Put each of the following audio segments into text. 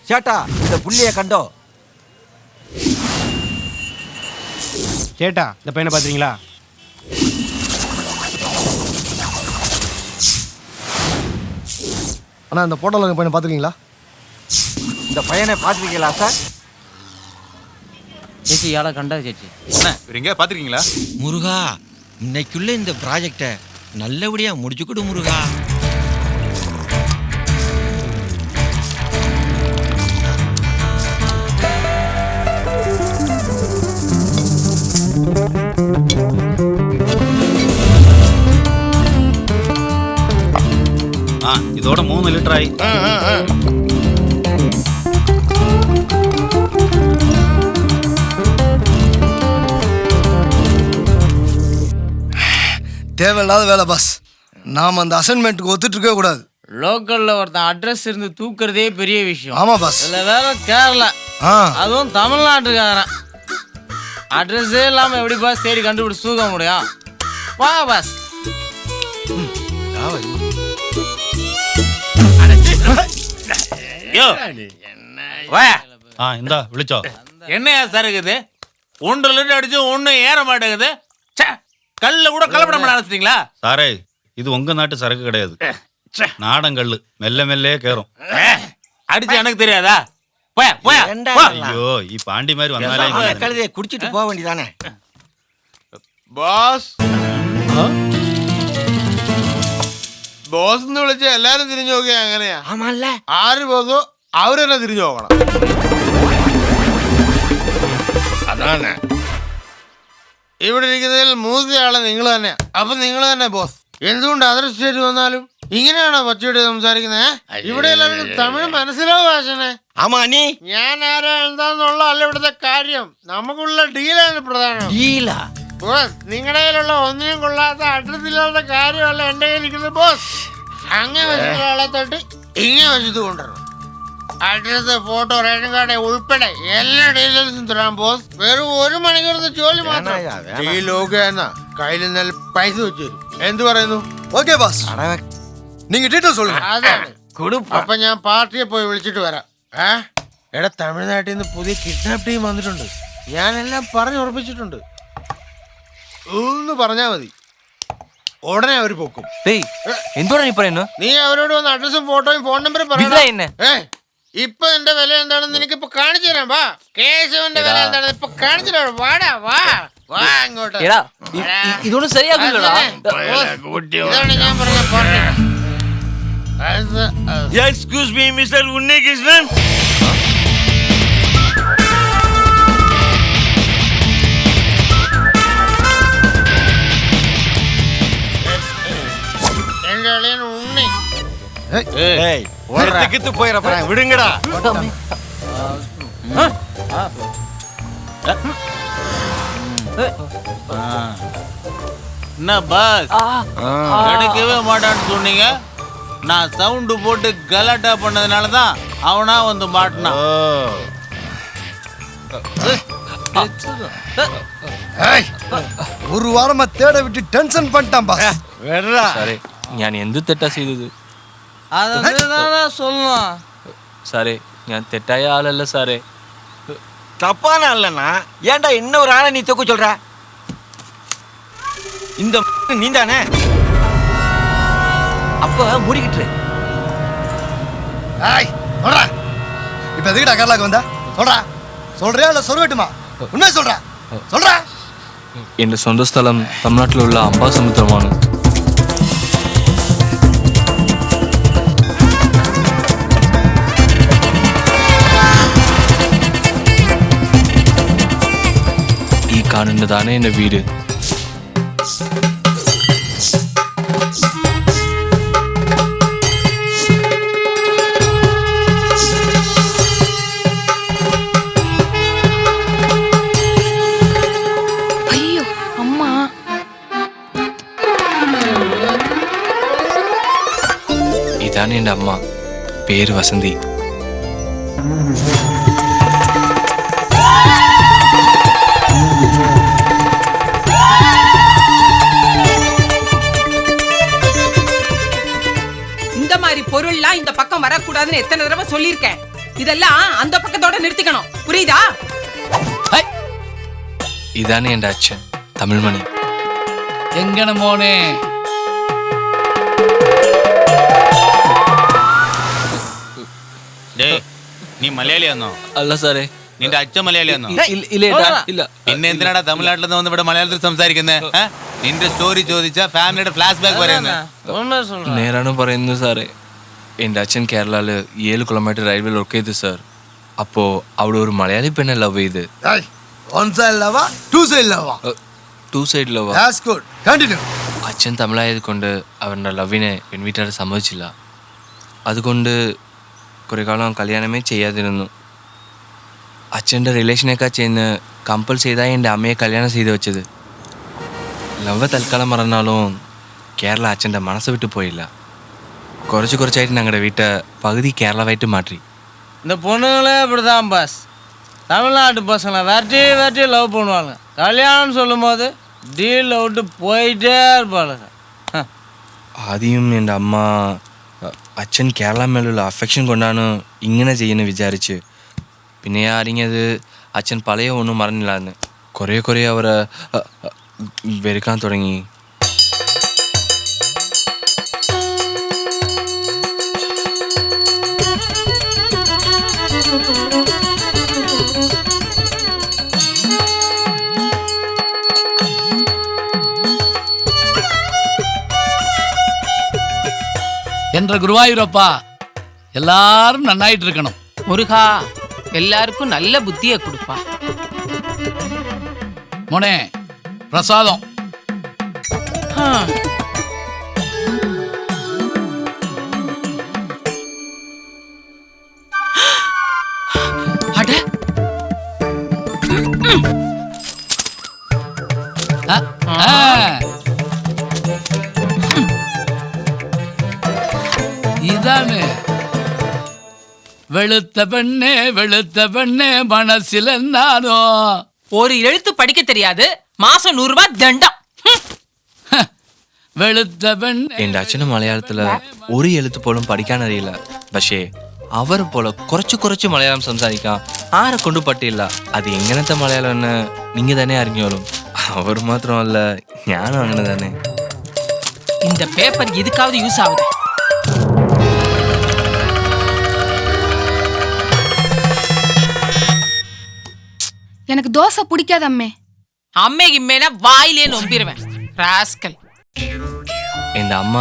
சேட்டா இந்த புள்ளிய கண்டோ. சேட்டா இந்த பையனை பாத்தீங்களா? அண்ணா இந்த போட்டோல இருக்க பையனை பாத்துருக்கீங்களா? இந்த பையனை பாத்துருக்கீங்களா சார்? சேச்சி யாரா கண்டா சேச்சி? எங்க பாத்துருக்கீங்களா? முருகா, இன்னைக்குள்ள இந்த ப்ராஜெக்டை நல்லபடியா முடிச்சு கொடு முருகா. இதோட 3 லிட்டர் ஆயி. தேவையில்லாத வேலை பாஸ். நாம அந்த அசைன்மெண்ட்டுக்கு ஒத்துட்டு இருக்க கூடாது. லோக்கல்ல ஒருத்தன் அட்ரஸ் இருந்து தூக்குறதே பெரிய விஷயம். ஆமா பாஸ். இல்ல வேற கேரளா, அதுவும் தமிழ்நாட்டுக்காரன். அட்ரஸே இல்லாம எப்படி பாஸ் தேடி கண்டுபிடிச்சு தூக்க முடியும்? வா பாஸ். இந்தா விழிச்சோ. என்னையா சருக்குது? 1 லிட்டர் அடிச்சு ஒன்னும் ஏற மாட்டேங்குது. கல்ல கூட கலப்படம் பண்ண ஆரம்பிச்சிட்டீங்களா? சாரே, இது உங்க நாட்டு சரக்கு கிடையாது. நாடங்கல்லு மெல்ல மெல்லே கேறும். அடிச்சு எனக்கு தெரியாதா? ஐயோ, இப்ப ஆண்டி மாதிரி வந்தாலே கழுதையை குடிச்சிட்டு போக வேண்டியதானே. ബോസ് ബോസ് എന്ന് വിളിച്ച എല്ലാരും തിരിഞ്ഞു നോക്കിയാ എങ്ങനെയാ? ആമല്ല, ആര് ബോസോ അവര് തന്നെ തിരിഞ്ഞു നോക്കണം. അതാണ് ഇവിടെ ഇരിക്കുന്നതിൽ മൂത്തയാളെ നിങ്ങൾ തന്നെയാ. അപ്പൊ നിങ്ങൾ തന്നെ ബോസ്. എന്തുകൊണ്ട് അതർ സ്റ്റേറ്റ് വന്നാലും ഇങ്ങനെയാണോ പച്ചയോട് സംസാരിക്കുന്നത്? ഇവിടെ എല്ലാവർക്കും തമിഴ് മനസ്സിലാവും ആശനെ. ആമാ നീ ഞാൻ ആരാ എന്താന്നുള്ള അല്ല ഇവിടുത്തെ കാര്യം. നമുക്കുള്ള ഡീലാണ് പ്രധാനം. ഡീലാ? ബോസ്, നിങ്ങളുടെ കയ്യിലുള്ള ഒന്നിനും കൊള്ളാത്ത അഡ്രസ്സില്ലാത്ത കാര്യമല്ല എന്റെ കയ്യിലിരിക്കുന്നത് ബോസ്. അങ്ങേ വശത്തുള്ള ആളെ തൊട്ട് ഇങ്ങേ വശത്ത് കൊണ്ടുവരണം. അഡ്രസ്, ഫോട്ടോ, റേഷൻ കാർഡ് ഉൾപ്പെടെ എല്ലാ ഡീറ്റെയിൽസും തരാം ബോസ്. വെറും 1 മണിക്കൂറത്തെ ജോലി മാത്രം. ഡീൽ ഓക്കെ എന്നാ കയ്യിൽ നല്ല പൈസ വെച്ചു തരും. എന്ത് പറയുന്നു? ஓகே பாஸ், நீங்க டீடைல் சொல்லுங்க. അതാണ്. അപ്പൊ ഞാൻ പാർട്ടിയെ പോയി വിളിച്ചിട്ട് വരാം. എടാ, തമിഴ്നാട്ടിൽ നിന്ന് പുതിയ കിഡ്നാപ്പ് ടീം വന്നിട്ടുണ്ട്. ഞാനെല്ലാം പറഞ്ഞു ഉറപ്പിച്ചിട്ടുണ്ട്. ഒന്ന് പറഞ്ഞാ മതി, ഉടനെ അവര് പൊക്കും. നീ അവരോട് വന്ന് അഡ്രസ്സും ഫോട്ടോയും ഫോൺ നമ്പറും പറയണം. ഇപ്പൊ എന്റെ വില എന്താണെന്ന് നിനക്ക് ഇപ്പൊ കാണിച്ചു തരാം. വാ, കേശവന്റെ വില എന്താണെന്ന് ഇപ്പൊ കാണിച്ചു തരാം. വാടാ, വാ വാ ഇങ്ങോട്ട്. ഇതൊന്നും ശരിയാക്കില്ലടാ. ഇതാണ് ഞാൻ പറഞ്ഞ party. Excuse me mister Unnikrishnan. എന്റെ അളിയൻ ഉണ്ണി. விடுங்கடா. என்ன பாஸ், கிடைக்கவே மாட்டான்னு சொன்னீங்க. நான் சவுண்டு போட்டு கலாட்டா பண்ணதுனால தான் அவனா வந்து மாட்டினான். ஒரு வாரமா தேட விட்டு டென்ஷன் பண்ணிட்டான் பாஸ். സാറേ, ഞാൻ എന്ത് തെറ്റാ ചെയ്തത്? അതാണ് சொல்லணும். സാറേ, ഞാൻ തെറ്റായ ആളല്ല സാറേ. தப்பான இல்லைன்னா ஏன்டா இன்னொரு ஆளை நீ தூக்க சொல்ற? இந்த நீ தானே? அப்ப மூடிக்கிட்டு ஏய் சொல்றா, இப்போ எதுக்குடா கேரளாக்கு வந்தா? சொல்றா, சொல்றியா இல்லை சொல்லட்டுமா? உண்மையை சொல்றா, சொல்றா. എൻ്റെ സ്വന്തം സ്ഥലം തമിഴ്നാട്ടിലുള്ള അംബാസമുദ്രമാണ്. ഈ കാണുന്നതാണ് എൻ്റെ വീട്. ஐயோ அம்மா. ഇതാണ് എൻ്റെ അമ്മ. പേര് വസന്തി. இந்த மாதிரி பொருள்லாம் இந்த பக்கம் வரக்கூடாதுன்னு எத்தனை தடவை சொல்லியிருக்கேன். இதெல்லாம் அந்த பக்கத்தோட நிறுத்திக்கணும், புரியுதா? ഇതാണ് എൻ്റെ അച്ഛൻ തമിഴ്മണി. എങ്ങനെ മോനെ? ഡേയ്, നീ മലയാളിയാന്നോ? അല്ല സാറേ. നിന്റെ അച്ഛൻ മലയാളിയാന്നോ? ഇല്ല. പിന്നെ എന്തിനാടാ തമിഴ്നാട്ടിൽ നിന്ന് വന്ന് ഇവിടെ മലയാളത്തിൽ സംസാരിക്കുന്നത്? നിന്റെ സ്റ്റോറി ചോദിച്ചാ ഫാമിലിയുടെ ഫ്ലാഷ് ബാക്ക് പറയുന്നത്. നേരാണ് പറയുന്നത് സാറേ. എൻ്റെ അച്ഛൻ കേരളയിൽ 7 കിലോമീറ്റർ റെയിൽവേയിൽ വർക്ക് ചെയ്തു സാർ. അപ്പോൾ അവിടെ ഒരു മലയാളി പെണ്ണെ ലവ് ചെയ്ത്. ஏய், ஒன் சைடு லவா டூ சைடு லவா? 2 side love. That's good, continue. അച്ഛൻ തമിഴായത് കൊണ്ട് അവരുടെ ലവിനെ പെൺവീട്ടുകാർ സമ്മതിച്ചില്ല. അതുകൊണ്ട് കുറേ കാലം കല്യാണമേ ചെയ്യാതിരുന്നു. അച്ഛൻ്റെ റിലേഷനൊക്കെ ചെന്ന് കമ്പൽ ചെയ്താൽ എൻ്റെ അമ്മയെ കല്യാണം ചെയ്ത് വെച്ചത്. ലവ് തൽക്കാലം മറന്നാലും കേരള അച്ഛൻ്റെ മനസ്സ് വിട്ടു പോയില്ല. കുറച്ചായിട്ട് ഞങ്ങളുടെ വീട്ടை പകുതി കേരളമായിട്ട് മാറ്റി. இந்த பொண்ணுங்களே இப்படிதான் பாஸ். தமிழ்நாட்டு பசங்களை வெரைட்டி லவ் பண்ணுவாங்க. கல்யாணம்னு சொல்லும் போது டீலில் விட்டு போயிட்டே இருப்பாளுங்க. ആദ്യം എൻ്റെ അമ്മ അച്ഛൻ കേരള മേലുള്ള അഫെക്ഷൻ കൊണ്ടാണ് ഇങ്ങനെ ചെയ്യുന്നത് വിചാരിച്ച്. പിന്നെ അറിഞ്ഞത് അച്ഛൻ പഴയ ഒന്നും മറന്നില്ലാന്ന്. കുറേ അവരെ വെറുക്കാൻ തുടങ്ങി. என்ற குருவாயூரப்பா, எல்லாரும் நன்னாயிட்டு இருக்கணும். முருகா, எல்லாருக்கும் நல்ல புத்தியை கொடுப்பா. மோனே, பிரசாதம். அட, இதானு வெளுத்த பெண்ணே மனசில் நானோ. ஒரு எழுத்து படிக்க தெரியாது, மாசம் 100 ரூபாய் தண்டம். വെളുത്ത പെണ്ണെ. എൻ്റെ അച്ഛന് മലയാളത്തിൽ ഒരു എഴുത്ത് പോലും പഠിക്കാൻ അറിയില്ല. പക്ഷേ അവർ പോലെ കുറച്ച് മലയാളം സംസാരിക്കാം ആരെ കൊണ്ട് പറ്റില്ല. അത് എങ്ങനത്തെ മലയാളം എന്ന് നിങ്ങൾ തന്നെ അറിഞ്ഞോളും. അവർ മാത്രമല്ല, ഞാനും അങ്ങനെ തന്നെ. இந்த பேப்பர் எதுக்காவது யூஸ் ஆகுது? எனக்கு தோசை பிடிக்காது அம்மே. அம்மே கிம்மேனா வாயிலே நொம்பிடுவேன். ராஸ்கல். എൻ്റെ അമ്മ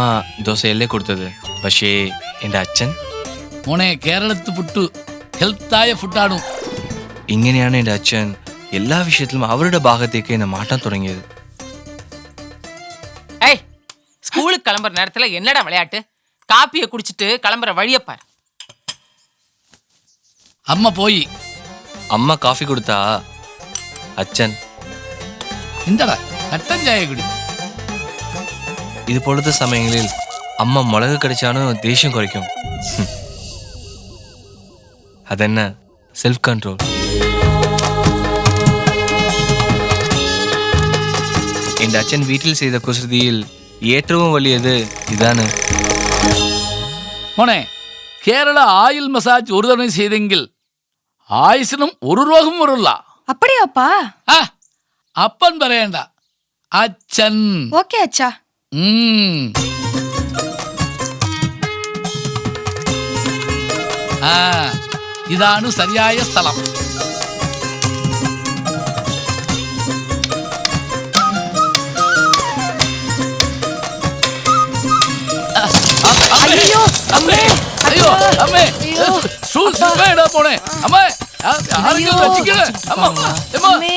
ദോശയല്ലേ കൊടുത്തത്. പക്ഷേ എൻ്റെ അച്ഛൻ മോനെ, കേരളത്ത് പുട്ടു ഹെൽത്തായ ഫുഡാണു. ഇങ്ങനെയാണ് എൻ്റെ അച്ഛൻ എല്ലാ വിഷയത്തിലും അവരുടെ ഭാഗത്തേക്ക് എന്നെ മാറ്റാൻ തുടങ്ങിയത്. ஏய், ஸ்கூலுக்கு கிளம்புற நேரத்துல என்னடா விளையாட்டு? காப்பியை குடிச்சிட்டு கிளம்புற வழியப்பார். അമ്മ പോയി. അമ്മ കാഫി കൊടുത്താ അച്ഛൻ ഇന്തടാ കട്ടൻ ചായ കുടി. ഇതുപോലത്തെ സമയങ്ങളിൽ അമ്മ മുളക് കടിച്ചാണ് ദേഷ്യം കുറയ്ക്കും. അതെന്നെ സെൽഫ് കൺട്രോൾ. എൻ്റെ അച്ഛൻ വീട്ടിൽ ചെയ്ത കുസൃതിയിൽ ഏറ്റവും വലിയത് ഇതാണ്. മോനെ, കേരള ആയിൽ മസാജ് ഒരു തവണ ചെയ്തെങ്കിൽ ആയുസിനും ഒരു രോഗം വരില്ല. அப்படியாப்பா? ആ അപ്പൻ പറയണ്ട, അച്ഛൻ. ஓகே அச்சா. ആ ഇതാണ് ശരിയായ സ്ഥലം. ஐயோ அம்மே, അയ്യോ അമ്മേ, ഷൂസ് വേടാ പോണേ. അമ്മേ ആരെങ്കിലും രക്ഷിക്കണേ. അമ്മ അമ്മ அம்மே.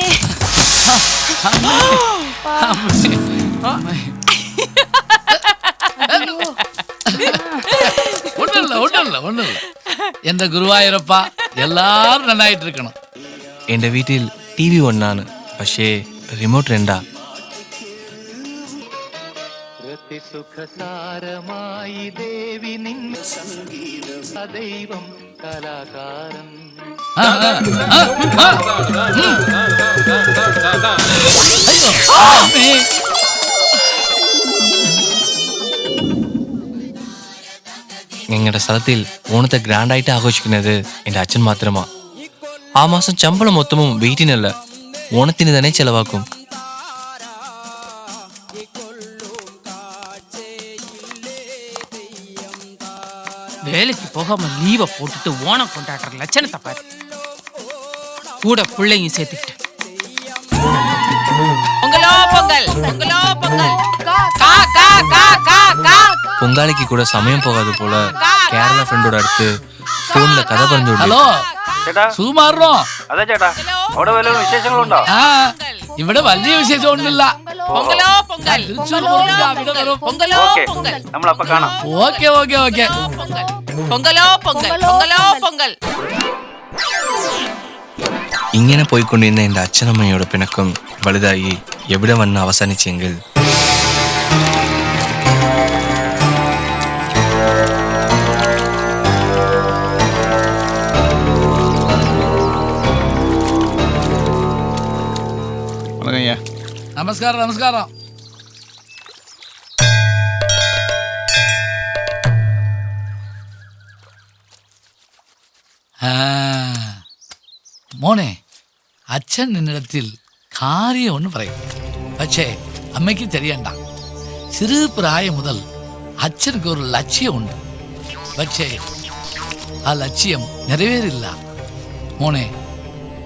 ഒന്നുമില്ല. എന്റെ ഗുരുവായൂരപ്പ എല്ലാരും നന്നായിട്ടിരിക്കണം. എൻ്റെ വീട്ടിൽ TV ഒന്നാണ്, പക്ഷേ റിമോട്ട് രണ്ടാ. ഞങ്ങളുടെ സ്ഥലത്തിൽ ഓണത്തെ ഗ്രാൻഡായിട്ട് ആഘോഷിക്കുന്നത് എൻ്റെ അച്ഛൻ മാത്രമാ. ആ മാസം ശമ്പളം മൊത്തവും വെയിറ്റിനല്ല, ഓണത്തിന് തന്നെ ചെലവാക്കും. வேலைக்கு போகாம லீவை போட்டுட்டு ஓணம் கொண்டாடுற லட்சணத்தை பாரு. கூட பிள்ளையும் சேர்த்துக்கிட்டு பொங்கலோ பொங்கல், பொங்கலோ பொங்கல், கா கா கா கா கா. പൊങ്കാലയ്ക്ക് കൂടെ സമയം പോകാതെ പോലെ കേരള ഫ്രണ്ടോട് അടുത്ത് ഫോണിലെ കഥ പറഞ്ഞു. ഹലോ സുമാറോ? അതെ ചേട്ടാ, അവിടെ വല്ല വിശേഷങ്ങളുണ്ടോ? ആ ഇവിടെ വലിയ വിശേഷം ഒന്നുമില്ല. பொங்கலோ பொங்கல், பொங்கலோ பொங்கல், നമ്മളപ്പോ കാണാം. Okay okay okay. பொங்கலோ பொங்கல், பொங்கலோ பொங்கல். ഇങ്ങനെ പോയിക്കൊണ്ടിരുന്ന എൻ്റെ അച്ഛനമ്മയോട് പിണക്കം വലുതായി എവിടെ വന്ന് അവസാനിച്ചെങ്കിൽ നമസ്കാരം നമസ്കാരം. മോനെ, അച്ഛൻ നിന്നിടത്തിൽ കാര്യം ഒന്ന് പറയും, പക്ഷേ അമ്മയ്ക്ക് തെരിയണ്ട. ചെറു പ്രായം മുതൽ അച്ഛനക്ക് ഒരു ലക്ഷ്യമുണ്ട്, പക്ഷേ ആ ലക്ഷ്യം നിറവേറില്ല. മോനെ,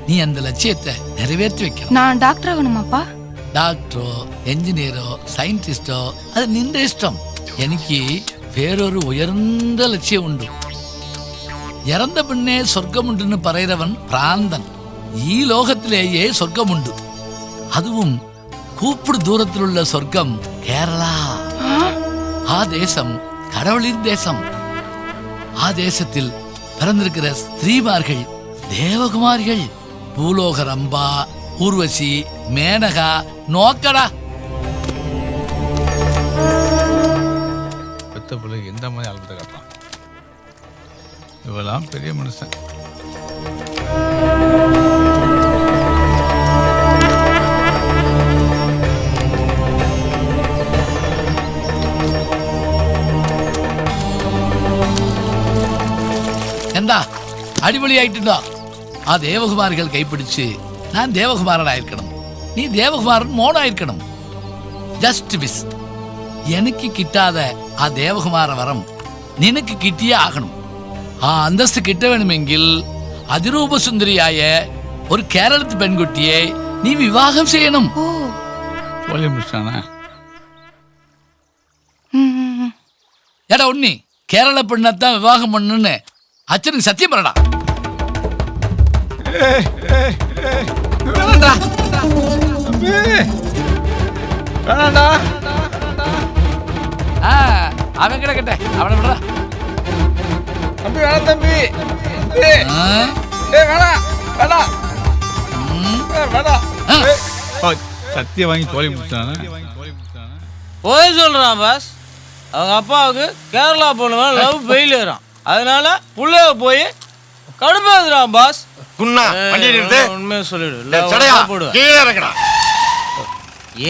നീ அந்த ലക്ഷ്യത്തെ നിറവേറ്റി വെക്കണം. நான் டாக்டர் ஆகணுமாப்பா? ഡോക്ടറോ എഞ്ചിനീയറോ സയന്റിസ്റ്റോ അത് നിന്റെ ഇഷ്ടം. എനിക്ക് വേറൊരു ഉയർന്ന ലക്ഷ്യമുണ്ട്. ഇറந்த പിന്നേ സ്വർഗമുണ്ടെന്ന് പറയുന്നവൻ പ്രാന്തൻ. ഈ ലോകത്തിലേയേ സ്വർഗമുണ്ട്, അതും കൂപ്പിട് ദൂരത്തിലുള്ള സ്വർഗം കേരള. ആ ദേശം கடவுளின் தேசம். ആ ദേശത്തിൽ பிறந்திருக்கிற ஸ்திரீமார்கள் தேவகுமாரிகள். பூலோக ரம்பா, ஊர்வசி, மேனகா. நோக்கடா பெத்த பிள்ளைக்கு எந்த மாதிரி ஆல்பத்தை காட்டுறான். இவெல்லாம் பெரிய மனுஷன். എന്താ അടിപൊളിയായിട്ടുണ്ടോ? ആ ദേവകുമാരികൾ കൈപ്പിടിച്ച് ഞാൻ ദേവകുമാരനായിരിക്കണം, നീ ദേവകുമാരൻ മോനായിരിക്കണം. Just miss. എനിക്ക് കിട്ടാതെ ആ ദേവകുമാര വരം നിനക്ക് കിട്ടിയേ ആകണം. ആ അന്തസ്ത് കിട്ടണമെങ്കിൽ അതിരൂപസുന്ദരിയായ ഒരു കേരളത്തിൽ പെൺകുട്ടിയെ നീ വിവാഹം ചെയ്യണം. എടാ ഉണ്ണി, കേരള പെണ്ണത്താൻ വിവാഹം പെണ്ണെന്ന് അച്ഛന് സത്യം പറടാ. അവൻ കിടക്കട്ടെ, അവിടെ വിട. சத்திய வாங்கி தோழி முடிச்சானே. போய் சொல்றான் பாஸ். அவங்க அப்பாவுக்கு கேரளா போனவன் லவ் ஃபெயிலியரான், அதனால புள்ளைய போய் கடுப்பாதுறான் பாஸ். குன்னா வண்டி நிறுத்து. உண்மையை சொல்லிடு. சடையா கீழே இறங்கடா.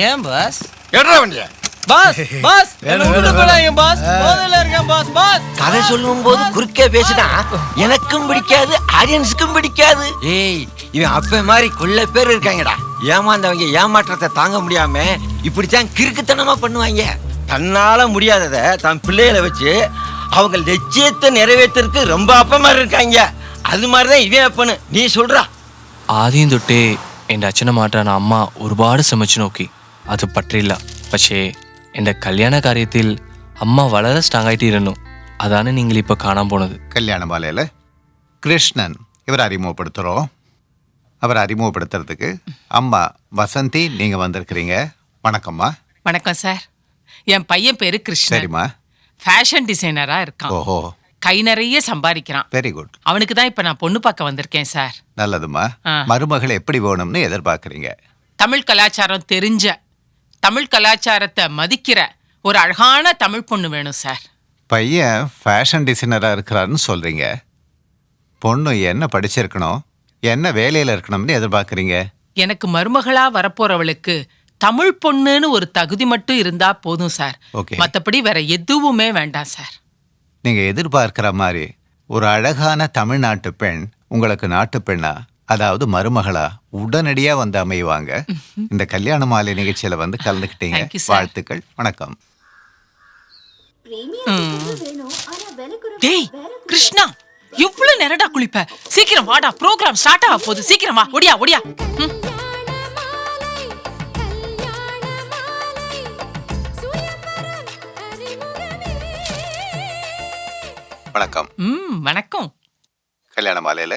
ஏன் பாஸ்? எடுறா வண்டிய. பாஸ் பாஸ் என்ன விட்டு போறாங்க பாஸ் போதையில இருக்கேன் பாஸ் பாஸ். கதை சொல்லும் போது குறுக்கே பேசினா எனக்கும் பிடிக்காது ஆடியன்ஸுக்கும் பிடிக்காது. ஏய் இவன் அப்ப மாதிரி கொள்ள பேர் இருக்காங்கடா. ஏமாந்தவங்க ஏமாற்றத்தை தாங்க முடியாம இப்படித்தான் கிறுக்குத்தனமா பண்ணுவாங்க. தன்னால முடியாதத தன் பிள்ளைகளை வச்சு அவங்க லட்சியத்தை நிறைவேற்றறதுக்கு ரொம்ப அப்பமா இருக்காங்க. அது மாதிரிதான் இவன் அப்பனு நீ சொல்றா. ആദ്യം തൊട്ടേ എൻ്റെ അച്ഛനെ മാറ്റാൻ അമ്മ ഒരുപാട് ശ്രമിച്ചു നോക്കി. അത് പറ്റില്ല. പക്ഷേ എൻ്റെ കല്യാണ കാര്യത്തിൽ അമ്മ വളരെ സ്ട്രോങ് ആയിട്ടിരുന്നു. അതാണ് നിങ്ങളിപ്പോൾ കാണാൻ പോണത്. கல்யாணமாலையில் கிருஷ்ணன் இவர் அறிமுகப்படுத்துகிறோம். அவர் அறிமுகப்படுத்துறதுக்கு அம்மா வசந்தி நீங்கள் வந்திருக்கிறீங்க. வணக்கம்மா. வணக்கம் சார். என் பையன் பேரு கிருஷ்ணன். சரிம்மா. ஃபேஷன் டிசைனரா இருக்கான். ஓஹோ. கை நிறைய சம்பாதிக்கிறான். Very good. அவனுக்கு தான் இப்ப நான் பொண்ணு பார்க்க வந்திருக்கேன் சார். நல்லதும்மா. மருமகள் எப்படி வேணும்னு எதிர்பார்க்குறீங்க? தமிழ் கலாச்சாரம் தெரிஞ்ச, தமிழ் கலாச்சாரத்தை மதிக்கிற ஒரு அழகான தமிழ் பொண்ணு வேணும் சார். பையன் ஃபேஷன் டிசைனராக இருக்கிறாருன்னு சொல்கிறீங்க. பொண்ணு என்ன படிச்சிருக்கணும், என்ன வேலையில் இருக்கணும்னு எதிர்பார்க்குறீங்க? எனக்கு மருமகளா வரப்போறவளுக்கு தமிழ் பொண்ணுன்னு ஒரு தகுதி மட்டும் இருந்தா போதும் சார். ஓகே. மற்றபடி வேற எதுவுமே வேண்டாம் சார். நீங்கள் எதிர்பார்க்குற மாதிரி ஒரு அழகான தமிழ்நாட்டு பெண் உங்களுக்கு நாட்டு பெண்ணா, அதாவது மருமகளா உடனடியாக வந்து அமைவாங்க. இந்த கல்யாண மாலை நிகழ்ச்சியில் வந்து கலந்துக்கிட்டீங்க. வாழ்த்துக்கள். வணக்கம். டேய் கிருஷ்ணா, எவ்வளவு நேரடா குளிப்ப? சீக்கிரம் வாடா, ப்ரோக்ராம் ஸ்டார்ட் ஆக போகுது. சீக்கிரம் வா, ஒடியா ஒடியா. வணக்கம். வணக்கம். கல்யாண மாலையில்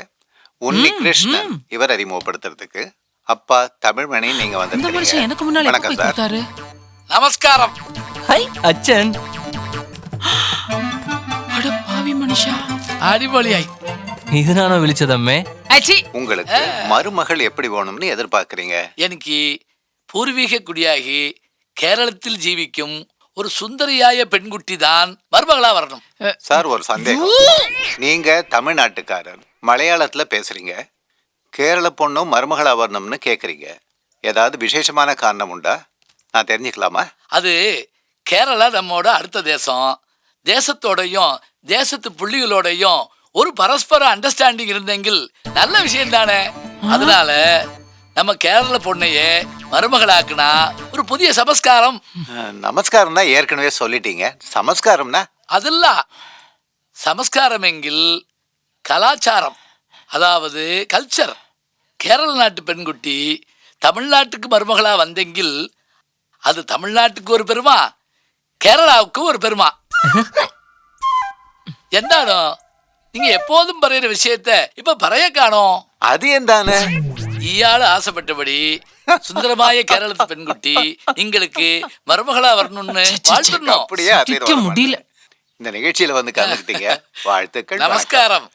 உன்னி கிருஷ்ணன் இவர் அறிமுகப்படுத்துறதுக்கு அப்பா தமிழ்மணி நீங்க வந்து எனக்கு முன்னால வணக்கம் சார். நமஸ்காரம். ஹை அச்சன். அட பாவி மனுஷா. அடிபொலியாய். ഇതിനാണോ വിളിച്ചതമ്മേ? உங்களுக்கு மருமகள் எப்படி வேணும்னு எதிர்பார்க்குறீங்க? എനിക്ക് പൂർവീക കുടിയാകി കേരളത്തിൽ ജീവിക്കും ஒரு சுந்தரியாய பெண்குட்டி தான் மருமகளா வரணும். சார் ஒரு சந்தேகம். நீங்க தமிழ்நாட்டுக்காரர், மலையாளத்துல பேசுறீங்க, கேரள பொண்ணும் மருமகளா வரணும்னு கேக்குறீங்க. ஏதாவது விசேஷமான காரணம் உண்டா? நான் தெரிஞ்சுக்கலாமா? அது கேரளா நம்மோட அடுத்த தேசம். தேசத்தோடையும் தேசத்து புள்ளிகளோடையும் ஒரு பரஸ்பர அண்டர்ஸ்டாண்டிங் இருந்தெങ്കിൽ நல்ல விஷயம் தானே. அதனால நம்ம கேரள பொண்ணையே மருமகளாக்குனா ஒரு புதிய சமஸ்காரம். நமஸ்காரம்னா ஏற்கனவே சொல்லிட்டீங்க. சமஸ்காரம்னா அதில்ல. சமஸ்காரம் எங்கில் கலாச்சாரம், அதாவது கல்ச்சர். கேரள நாட்டு பெண்குட்டி தமிழ்நாட்டுக்கு மருமகளா வந்தெங்கில் அது தமிழ்நாட்டுக்கு ஒரு பெருமா, கேரளாவுக்கு ஒரு பெருமா. എന്താണോ நீங்க எப்போதும் പറയുന്ന விஷயத்தை இப்ப പറയ காணோம். அது എന്താണോ? இயாளு ஆசைப்பட்டபடி சுந்தரமாய கேரளத்து பெண்குட்டி உங்களுக்கு மருமகளா வரணும்னு வாழ்த்துறோம். அப்படியே முடியல. இந்த நிகழ்ச்சியில வந்து கலந்துக்கிட்டீங்க. வாழ்த்துக்கள். நமஸ்காரம்.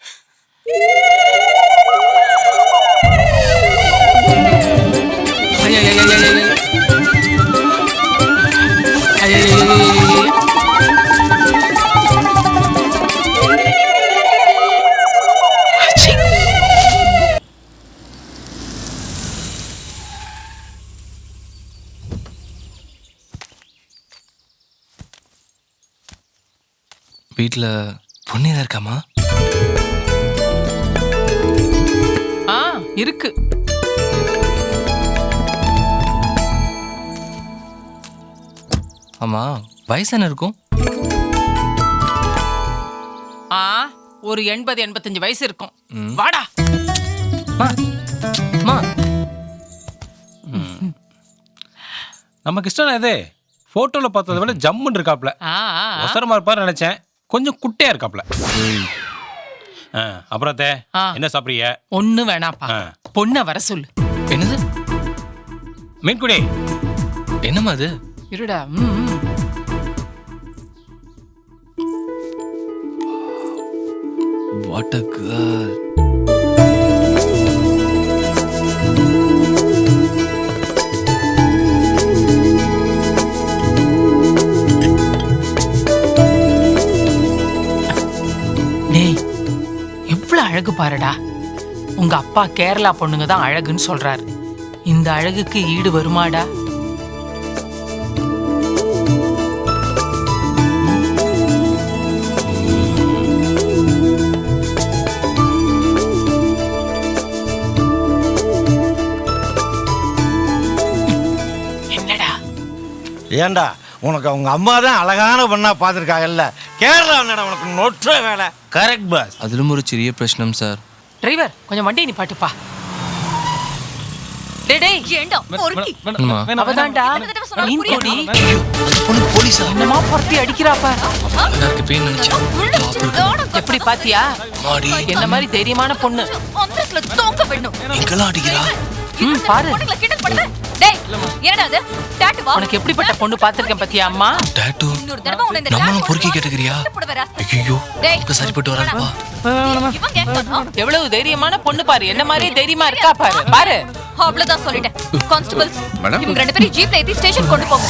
வீட்டில் பொண்ணு ஏதா இருக்காமா? இருக்கு. ஆமா, வயசு என்ன இருக்கும்? ஒரு 80-85 வயசு இருக்கும். வாடா. நமக்கு இஷ்டம் இது. போட்டோல பார்த்ததை விட ஜம்முன்னு இருக்காப்ல. அவசரமா இருப்பாரு நினைச்சேன். கொஞ்சம் குட்டையா இருக்காப்ல. அப்புறம் என்ன சாப்பிடுறீங்க? ஒண்ணு வேணாப்பா, பொண்ணை வர சொல்லு. என்னது? மீன்குடி. என்னம்மா அது? இருடா. What a girl. டேய், எவ்வளவு அழகு பாருடா. உங்க அப்பா கேரளா பொண்ணுங்க தான் அழகுன்னு சொல்றாரு. இந்த அழகுக்கு ஈடு வருமாடா? ஏண்டா உனக்கு அவங்க அம்மா தான் அழகான பொண்ணா பார்த்துருக்காங்கல்ல, கேரளா என்னடா உனக்கு நொற்ற வேலை. Correct boss. அதிலும் ஒரு சிறிய பிரச்சனம் சார். டிரைவர் கொஞ்சம் வண்டியை நிப்பாட்டுப்பா. அவதான்டா மீன் கொடி. என்னமா பொறுத்தி அடிக்கிறா பாரு. எப்படி பாத்தியா? என்ன மாதிரி தைரியமான பொண்ணு பாரு. உனக்கு எப்படிப்பட்ட பொண்ணு பாத்திருக்கேன் பாத்தியா அம்மா? எவ்வளவு தைரியமான பொண்ணு பாரு. என்ன மாதிரி தைரியமா இருக்கா பாரு. பாரு அவ்வளவுதான் சொல்லிட்டேன். கான்ஸ்டபிள்ஸ் இவங்க 2 பேரும் ஜீப்ல ஏத்தி ஸ்டேஷன் கொண்டு போங்க.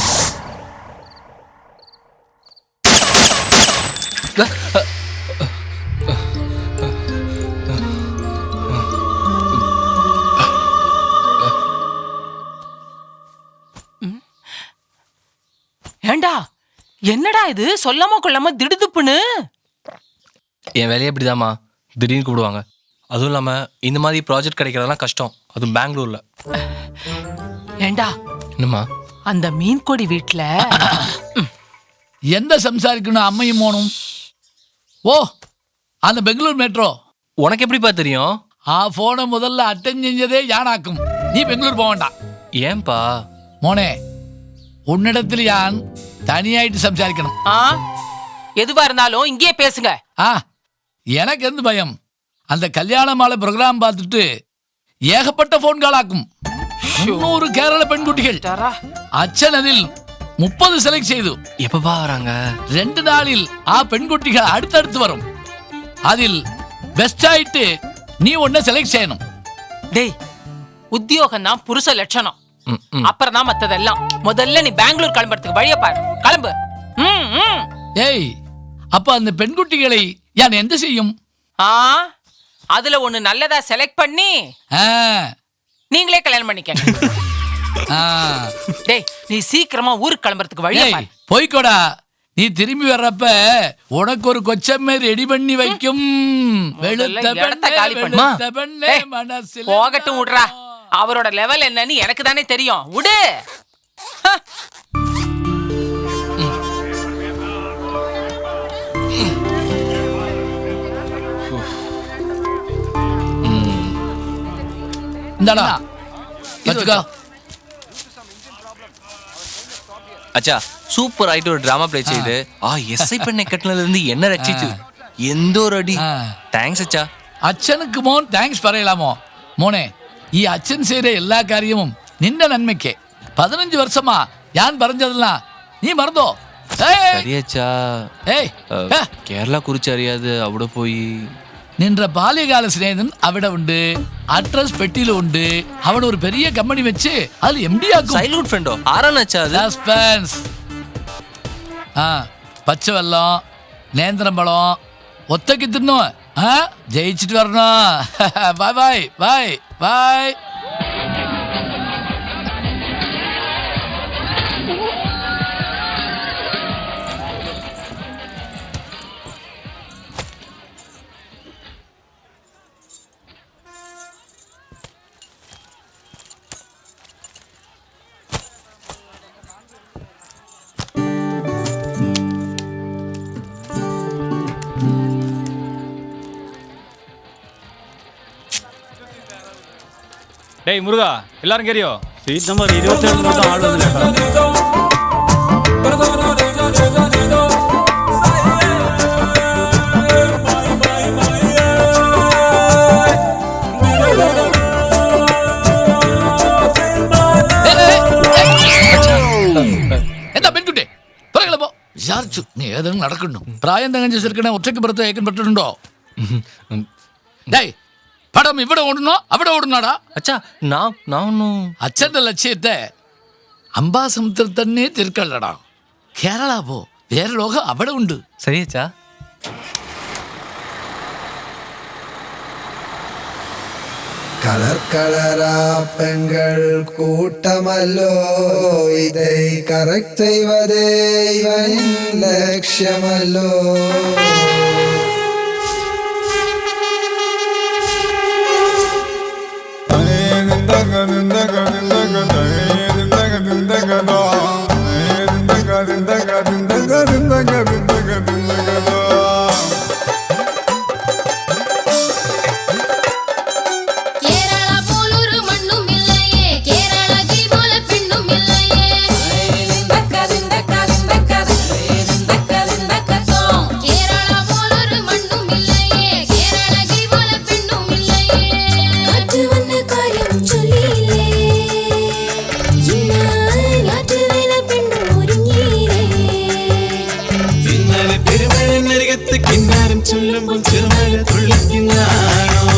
ஏண்டா என்னடா இது சொல்லாம கொள்ளாம திடுதுப்புன்னு? என் வேலையே இப்படிதாம்மா, திடீர்னு கூப்பிடுவாங்க. அதுவும் இல்லாம இந்த மாதிரி ப்ராஜெக்ட் கிடைக்கிறதெல்லாம் கஷ்டம், அதுவும் பெங்களூர்ல. ஏண்டா என்னம்மா? அந்த மீன் கொடி வீட்டுல எந்த സംസാരിക്കணும் அம்மையும் மோனும்? ஓ அந்த பெங்களூர் மெட்ரோ. உனக்கு எப்படிப்பா தெரியும்? ஆ போனை முதல்ல அட்டென்ட் செஞ்சதே யானாக்கும். நீ பெங்களூர் போக வேண்டாம். ஏன்பா? மோனே உன்னிடத்தில் யான் தனியாயிட்டு സംസാരിக்கணும். எதுவா இருந்தாலும் இங்கேயே பேசுங்க. எனக்கு எந்த பயம்? அந்த கல்யாண மாலை ப்ரோக்ராம் பார்த்துட்டு ஏகப்பட்ட போன் கால் ஆக்கும். 300 கேரள பெண்குட்டிகள். அச்சன் அதில் 30 செலக்ட் செய்து. எப்பப்பா வராங்க? 2 நாளில் பெண்குட்டிகள் அடுத்தடுத்து வரும். அதில் பெஸ்ட் ஆயிட்டு நீ ஒன்ன செலக்ட் செய்யணும். டேய் உத்தியோகம் தான் புருஷ லட்சணம். அப்புறம் தான் மத்ததெல்லாம். முதல்ல நீ பெங்களூர் கிளம்புறதுக்கு வழிய பாரு. கிளம்பு. ஏய் அப்ப அந்த பெண்குட்டிகளை யான் எந்த செய்யும்? அதுல ஒண்ணு நல்லதா செலக்ட் பண்ணி நீங்களே கல்யாணம் பண்ணிக்கங்க. டேய் நீ சீக்கிரமா ஊருக்கு கிளம்புறதுக்கு வழிய பாரு. போய்க்கோடா. நீ திரும்பி வர்றப்ப உனக்கு ஒரு கொச்சமே ரெடி பண்ணி வைக்கும். போகட்டும் விடுறா. அவரோட லெவல் என்னன்னு எனக்கு தானே தெரியும். விடு. இந்தாடா வச்சுக்கோ. அச்சா சூப்பர் ஆயிட்டு ஒரு டிராமா பிளே செய்து எஸ்ஐ பண்ண கட்டினதுல இருந்து என்ன ரச்சிச்சு எந்த ஒரு அடி. தேங்க்ஸ் அச்சா. அச்சனுக்கு மோன் தேங்க்ஸ் പറയலாമോ? മോനെ ഈ അച്ഛൻ ചെയ്ത എല്ലാ കാര്യവും നിന്റെ നന്മയ്ക്ക്. 15 വർഷമാ ഞാൻ പറഞ്ഞതെല്ലാം നീ മറന്നോ? சரி அச்சா. கேரளா குறிச்சு அறியாது അവിടെ പോയി. നിന്റെ ബാല്യകാല സ്നേഹിതൻ അവിടെ ഉണ്ട്. അഡ്രസ് പെട്ടിയിലും ഉണ്ട്. അവൻ ഒരു പെരിയ കമ്പനി വെച്ച് അതിൽ MD ആക്കും. சைல்ட்ஹுட் ஃப்ரெண்டோ? ஆரான அச்சா அது? സസ്പെൻസ്. പച്ചവെള്ളം നേന്ത്രമ്പഴം ഒറ്റയ്ക്ക് തിന്നോ. ജയിച്ചിട്ട് വരണോ. By bye bye by. டேய் முருகா எல்லாரும் கேரியோ? சீட் நம்பர் 27 மட்டும் ஆள் வந்துலடா. എന്താ പെൺകുട്ടി പറയല പോ. വിചാരിച്ചു നീ ഏതെങ്കിലും നടക്കുന്നു. പ്രായം തങ്ങഞ്ഞ ചെറുക്കണെ ഒറ്റയ്ക്ക് പുറത്ത് ഏക്കൻ പെട്ടിട്ടുണ്ടോ? ഡേയ് പടം ഇവിടെ ഓടണോ അവിടെ ഓടണോടാ? അച്ഛാ നാനൊന്നും അച്ഛന്റെ ലക്ഷ്യത്തെ അംബാസമുദ്രത്തിൽ തന്നെ തിരുക്കള്ളടാ. കേരള പോ. വേറെ ലോകം അവിടെ ഉണ്ട്. ശരി അച്ഛാ. கலர் கலரா பெண்கள் கூட்டமல்லோ, இதை கரெக்ட் செய்வதே இவனின் லட்சியமல்லோ. ചൊല്ലുമ്പോൾ ചെറുമഴ തുള്ളിക്കുന്നാണോ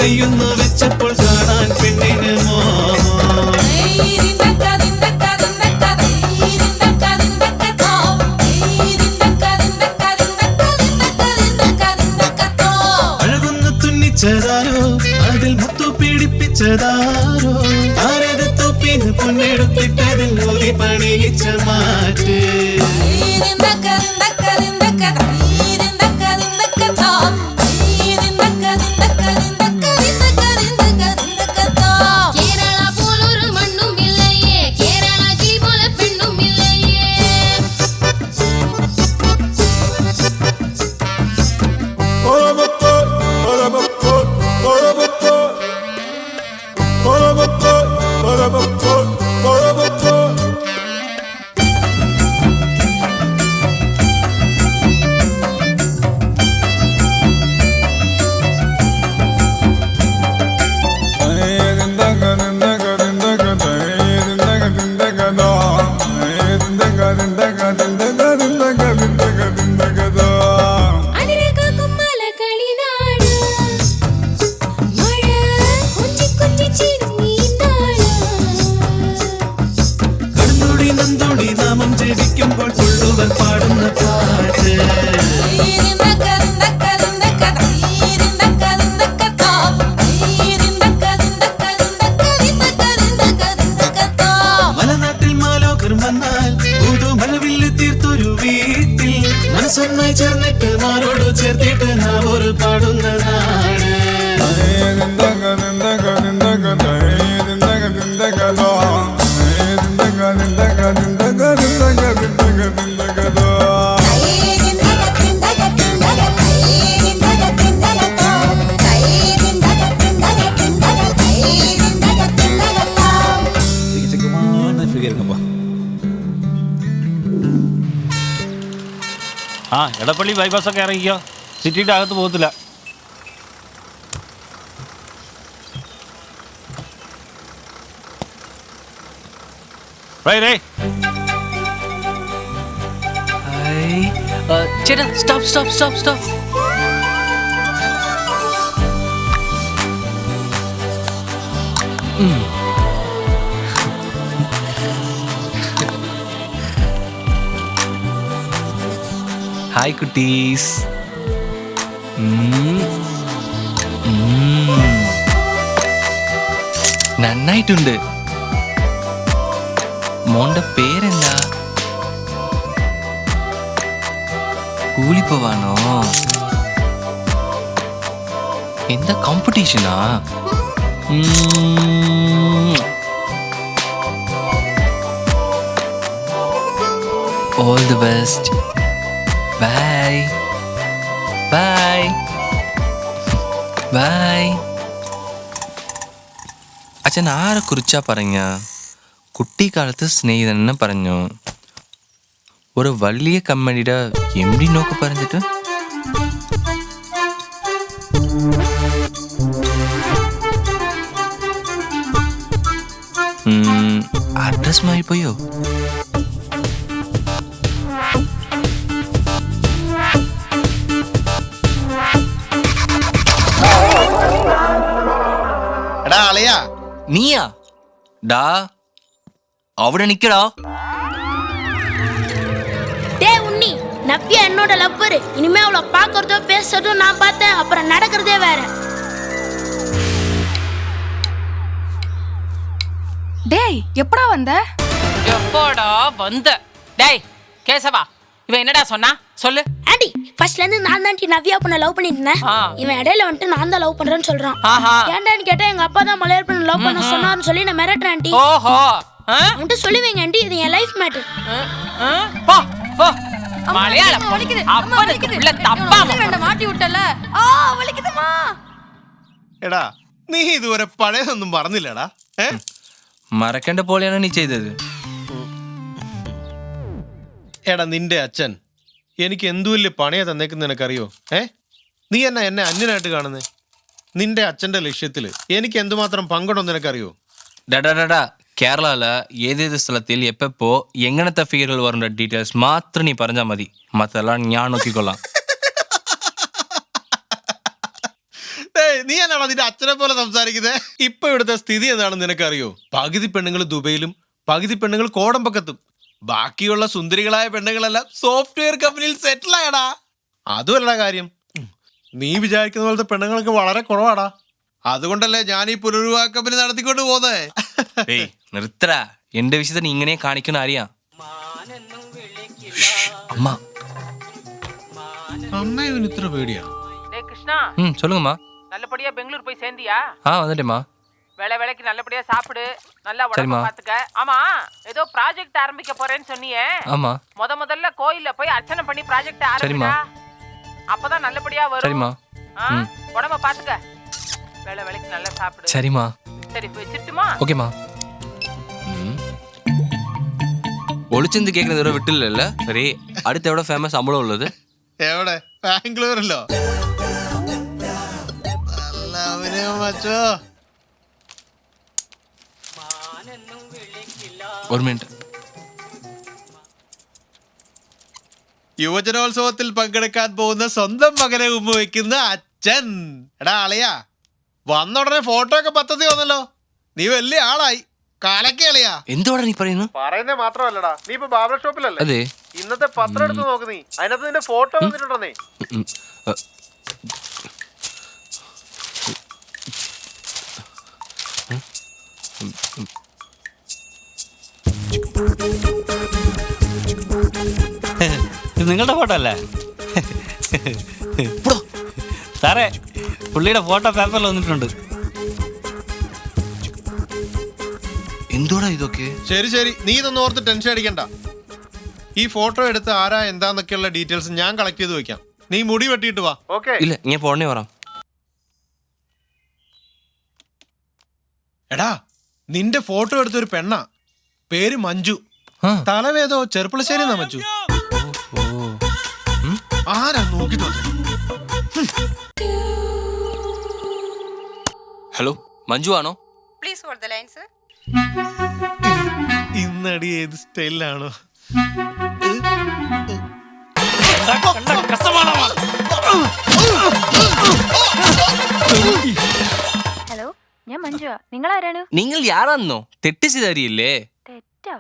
കയ്യൊന്നു വെച്ചപ്പോൾ കാണാൻ പെണ്ണിന് മോഹം അഴകൊന്നു തുന്നിച്ചതാരോ അതിൽ മുത്തു പീഡിപ്പിച്ചതാരോ ആരത് തൊപ്പിന്ന് പൊന്നെടുത്തിട്ടതിൽ ഊതി പണിയിച്ച മാറ്റ് ചേർന്നിട്ട് മാറോട് ചേർത്തിട്ട് നാവോർ പാടുന്ന നാട് ആ എടപ്പള്ളി ബൈപ്പാസൊക്കെ ഇറങ്ങിക്കോ സിറ്റിയുടെ അകത്ത് പോകത്തില്ല ചേട്ടാ stop stop stop stop hi കുട്ടീസ് നന്നായിട്ടുണ്ട് മോന്റെ പേരെന്താ കൂലിപ്പോവാണോ എന്താ കോമ്പറ്റീഷനാ all the best bye bye bye അച്ഛൻ ആരെ കുറിച്ചാ പറഞ്ഞ കുട്ടിക്കാലത്ത് സ്നേഹിതനെന്ന് പറഞ്ഞു ഒരു വലിയ കമ്പനിയുടെ എംഡി നോക്ക് പറഞ്ഞിട്ട് അഡ്രസ് മാറിപ്പോയോ നീയാ ഡാ അവിടെ നിക്കടാ உன்னி நப்பியா என்னோட லப்பரு இனிமே அவளை பாக்குறதோ பேசுறதோ நான் பார்த்தேன் அப்புறம் நடக்கிறதே வேற டேய் எப்படா வந்த எப்படா வந்த டேய் கேசவா இவன் என்னடா சொன்னா சொல்லு. ஆண்டி ஃபர்ஸ்ட்ல இருந்து நான் தான் நவ்யா பொண்ண லவ் பண்ணிட்டு இருந்தேன். இவன் இடையில வந்துட்டு நான் தான் லவ் பண்றேன்னு சொல்றான். ஏன்டான்னு கேட்டா எங்க அப்பா தான் மலையாள பொண்ணு லவ் பண்ண சொன்னாருன்னு சொல்லி நான் மிரட்டுறேன் ஆண்டி. ஓஹோ அவன்கிட்ட சொல்லுவீங்க ஆண்டி, இது என் லைஃப் மேட்டர். போ போ மலையாள பொண்ணு அப்பனுக்கு உள்ள தப்பா மாட்டி விட்டல. வலிக்குதுமா. എടാ നീ ഇതുവരെ പഴയതൊന്നും പറഞ്ഞില്ലടാ. മറക്കേണ്ട പോലെയാണ് നീ ചെയ്തത്. എടാ നിന്റെ അച്ഛൻ എനിക്ക് എന്തു വലിയ പണിയാ തന്നേക്കുന്ന നിനക്കറിയോ? നീ എന്നെ അന്യനായിട്ട് കാണുന്നേ. നിന്റെ അച്ഛന്റെ ലക്ഷ്യത്തിൽ എനിക്ക് എന്തുമാത്രം പങ്കുണ്ടെന്ന് നിനക്കറിയോ? ഡാ കേരള ഏതേത് സ്ഥലത്തിൽ എപ്പോ എങ്ങനത്തെ ഫിഗറുകൾ വരേണ്ട ഡീറ്റെയിൽസ് മാത്രം നീ പറഞ്ഞാൽ മതി. മറ്റെല്ലാം ഞാൻ നോക്കിക്കൊള്ളാം. നീ എന്നാണോ നിന്റെ അച്ഛനെ പോലെ സംസാരിക്കുന്നത്? ഇപ്പൊ ഇവിടുത്തെ സ്ഥിതി എന്താണെന്ന് നിനക്കറിയോ? പകുതി പെണ്ണുങ്ങൾ ദുബൈയിലും പകുതി പെണ്ണുങ്ങൾ കോടമ്പക്കത്തും. ബാക്കിയുള്ള സുന്ദരികളായ പെണ്ണുങ്ങളെല്ലാം സോഫ്റ്റ്വെയർ കമ്പനിയിൽ സെറ്റിൽ ആയടാ. അതുമല്ല കാര്യം, നീ വിചാരിക്കുന്ന പോലത്തെ പെണ്ണുങ്ങൾക്ക് വളരെ കുറവാടാ. അതുകൊണ്ടല്ലേ ഞാൻ ഈ പുനർവിവാഹ കമ്പനി നടത്തിക്കൊണ്ട് പോകുന്നേ. നിർത്തടാ, എന്റെ വിഷയത്തിൽ നീ ഇങ്ങനെ കാണിക്കണ അറിയാം. അമ്മ അമ്മ ഇത്ര പേടിയാ? கிருஷ்ணா சொல்லுங்கம்மா. நல்லபடியா பெங்களூர் போய் சேர்ந்தியா? வந்துட்டேம்மா. வேலைக்கு நல்லபடியா சாப்பிடு, நல்லா உடம்ப பாத்துக்க. ஆமா, ஏதோ ப்ராஜெக்ட் ஆரம்பிக்க போறேன்னு சொன்னியே. ஆமா. முதல்ல கோயில்ல போய் அர்ச்சனை பண்ணி ப்ராஜெக்ட் ஆரம்பிடா. அப்பதான் நல்லபடியா வரும். சரிம்மா. உடம்ப பாத்துக்க. வேலைக்கு நல்லா சாப்பிடு. சரிம்மா. சரி வச்சிட்டுமா? ஓகேம்மா. ഒളിച്ചെന്ത് കേൾക്കുന്നത് ഇവിടെ വിട്ടില്ലല്ലോ. സരി, അടുത്ത് എവിടെ ഫേമസ് അമ്പളം ഉള്ളത്? എവിടെ? ബാംഗ്ലൂരിലോ? ഒരു മിനിറ്റ്. യുവജനോത്സവത്തിൽ പങ്കെടുക്കാൻ പോകുന്ന സ്വന്തം മകനെ ഉമ്മ വയ്ക്കുന്ന അച്ഛൻ. എടാ അളിയാ, വന്ന ഉടനെ ഫോട്ടോ ഒക്കെ പദ്ധതി വന്നല്ലോ. നീ വലിയ ആളായി. കാലൊക്കെ അളിയാ. എന്തുവാടാ നീ പറയുന്നത്? പറയുന്നേ മാത്രമല്ലടാ, നീ ഇപ്പൊ ബാർബർ ഷോപ്പിലല്ലേ? അതെ. ഇന്നത്തെ പത്രം എടുത്ത് നോക്ക് നീ. അതിനകത്ത് നിന്റെ ഫോട്ടോ വന്നിട്ടുണ്ടെന്നേ. ഇത് നിങ്ങളുടെ ഫോട്ടോ അല്ലേ സാറേ? പുള്ളിയുടെ ഫോട്ടോ പേപ്പറിൽ വന്നിട്ടുണ്ട്. എന്തോടാ ഇതൊക്കെ? ശരി, നീ ഇതൊന്നും ഓർത്ത് ടെൻഷൻ അടിക്കണ്ട. ഈ ഫോട്ടോ എടുത്ത് ആരാ എന്താന്നൊക്കെയുള്ള ഡീറ്റെയിൽസ് ഞാൻ കളക്ട് ചെയ്ത് വെക്കാം. നീ മുടി വെട്ടിയിട്ട് വാ. ഓക്കെ? ഇല്ല, ഞാൻ പോണേ വരാം. എടാ, നിന്റെ ഫോട്ടോ എടുത്തൊരു പെണ്ണാ. പേര് മഞ്ജു. തലവേദോ ചെറുപ്പളശ്ശേരി എന്നാ മഞ്ജു. ആരാ നോക്കിട്ട് വന്നേ? ഹലോ, മഞ്ജു ആണോ? Please hold the line sir. ഇന്നടി ഏത് സ്റ്റൈലിലാണോ? ഹലോ, ഞാൻ മഞ്ജുവാ. നിങ്ങൾ ആരാണ്? നിങ്ങൾ യാറാന്നോ? തെറ്റിച്ചിതറിയില്ലേ? തെറ്റാ?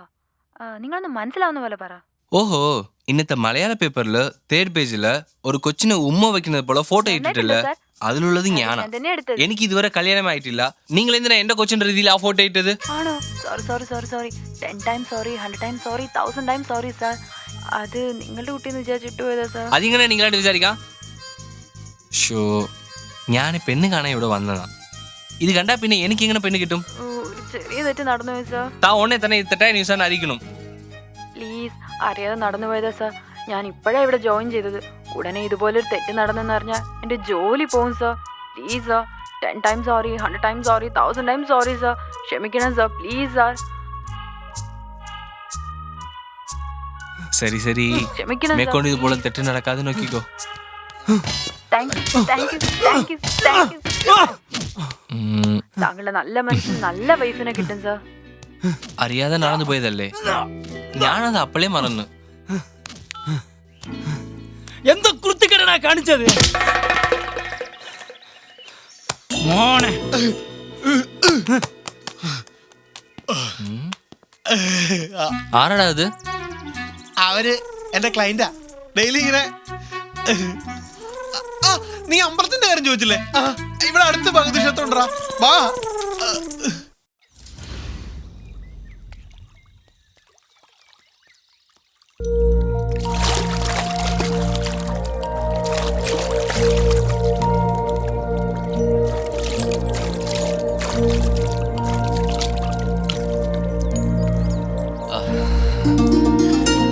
നിങ്ങളൊന്ന് മനസ്സിലാവുന്ന പോലെ പറ. ഓഹോ, ഇന്നത്തെ മലയാള പേപ്പറില് തേർഡ് പേജില് ഒരു കൊച്ചിനെ ഉമ്മ വെക്കുന്നത് പോലെ ഫോട്ടോ ഇട്ടിട്ടില്ല. അതിലുള്ളത് ഞാനാ. എനിക്ക് ഇതുവരെ കല്യാണമായിട്ടില്ല. നിങ്ങൾ എന്തിനാ എന്റെ കൊച്ചിന്റെ രീതിയിൽ ആ ഫോട്ടോ ഇട്ടത്? ആണോ? Sorry 10 times sorry, 100 times sorry, 1000 times sorry sir. അത് നിങ്ങളുടെ കുട്ടിയെന്ന് വിചാരിച്ചിട്ട് പോയതാ സാർ. അതിങ്ങനെ നിങ്ങളായിട്ട് വിചാരിക്കാം. ഷോ, ഞാൻ പെണ്ണ് കാണാൻ ഇവിടെ വന്നതാ. ഇത് കണ്ടാ പിന്നെ എനിക്ക് എങ്ങനെ പെണ്ണ് കിട്ടും? ഒരു ചെറിയ തെറ്റ് നടന്നു പോയി സാർ. താ ഓണെ തന്നെ തെറ്റായ ന്യൂസാണ് അറിയിക്കണം. പ്ലീസ്, അറിയാതെ നടന്നു പോയതാ സാർ. ഞാൻ ഇപ്പോഴാണ് ഇവിടെ ജോയിൻ ചെയ്തത്. ഉടനെ ഇതുപോലൊരു തെറ്റ് നടന്നെന്ന് പറഞ്ഞാൽ എൻ്റെ ജോലി പോകും sir. Please sir, 10 times sorry, 100 times sorry, 1000 times sorry sir. ക്ഷമിക്കണം സാർ, പ്ലീസ് സാർ. ശരി, മേക്കൊണ്ട് ഇതുപോലെ തെറ്റ് നടക്കാതെ നോക്കിക്കോ. താങ്കളുടെ നല്ല മനസ്സിന് നല്ല വൈഫിനെ കിട്ടും സാർ. അറിയാതെ നടന്നു പോയതല്ലേ, ഞാനത് അപ്പളേ മറന്നു. എന്തോ കുർത്തിക്കടനാ കാണിച്ചത് മോനെ. ആരാടാ അത്? അവര് എന്റെ ക്ലയന്റാ. ഡെയിലി ഇങ്ങനെ. നീ അമ്പലത്തിന്റെ കാര്യം ചോദിച്ചില്ലേ? ഇവിടെ അടുത്ത് ഭഗവതി ക്ഷേത്രം ഉണ്ടോ? വാ.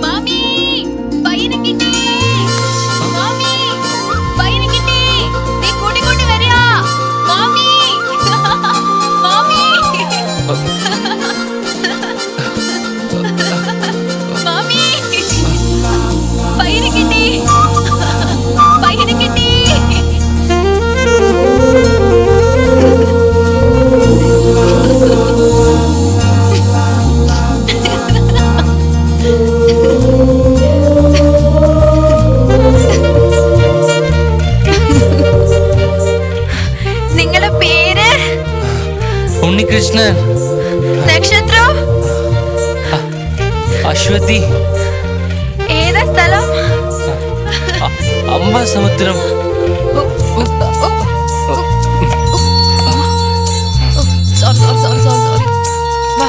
മാമി പയ്യനെ കിട്ടി. മാമി പയ്യനെ കിട്ടി. നീ കൂട്ടിക്കൊണ്ട് വരിക. മാമി മാമി മാമി പയ്യനെ കിട്ടി. പയ്യനെ കിട്ടി. നിങ്ങളുടെ പേര്? ഉണ്ണികൃഷ്ണൻ. നക്ഷത്രം? അശ്വതി. ഏതാ സ്ഥലം? അംബാസമുദ്രം. സോറി വാ.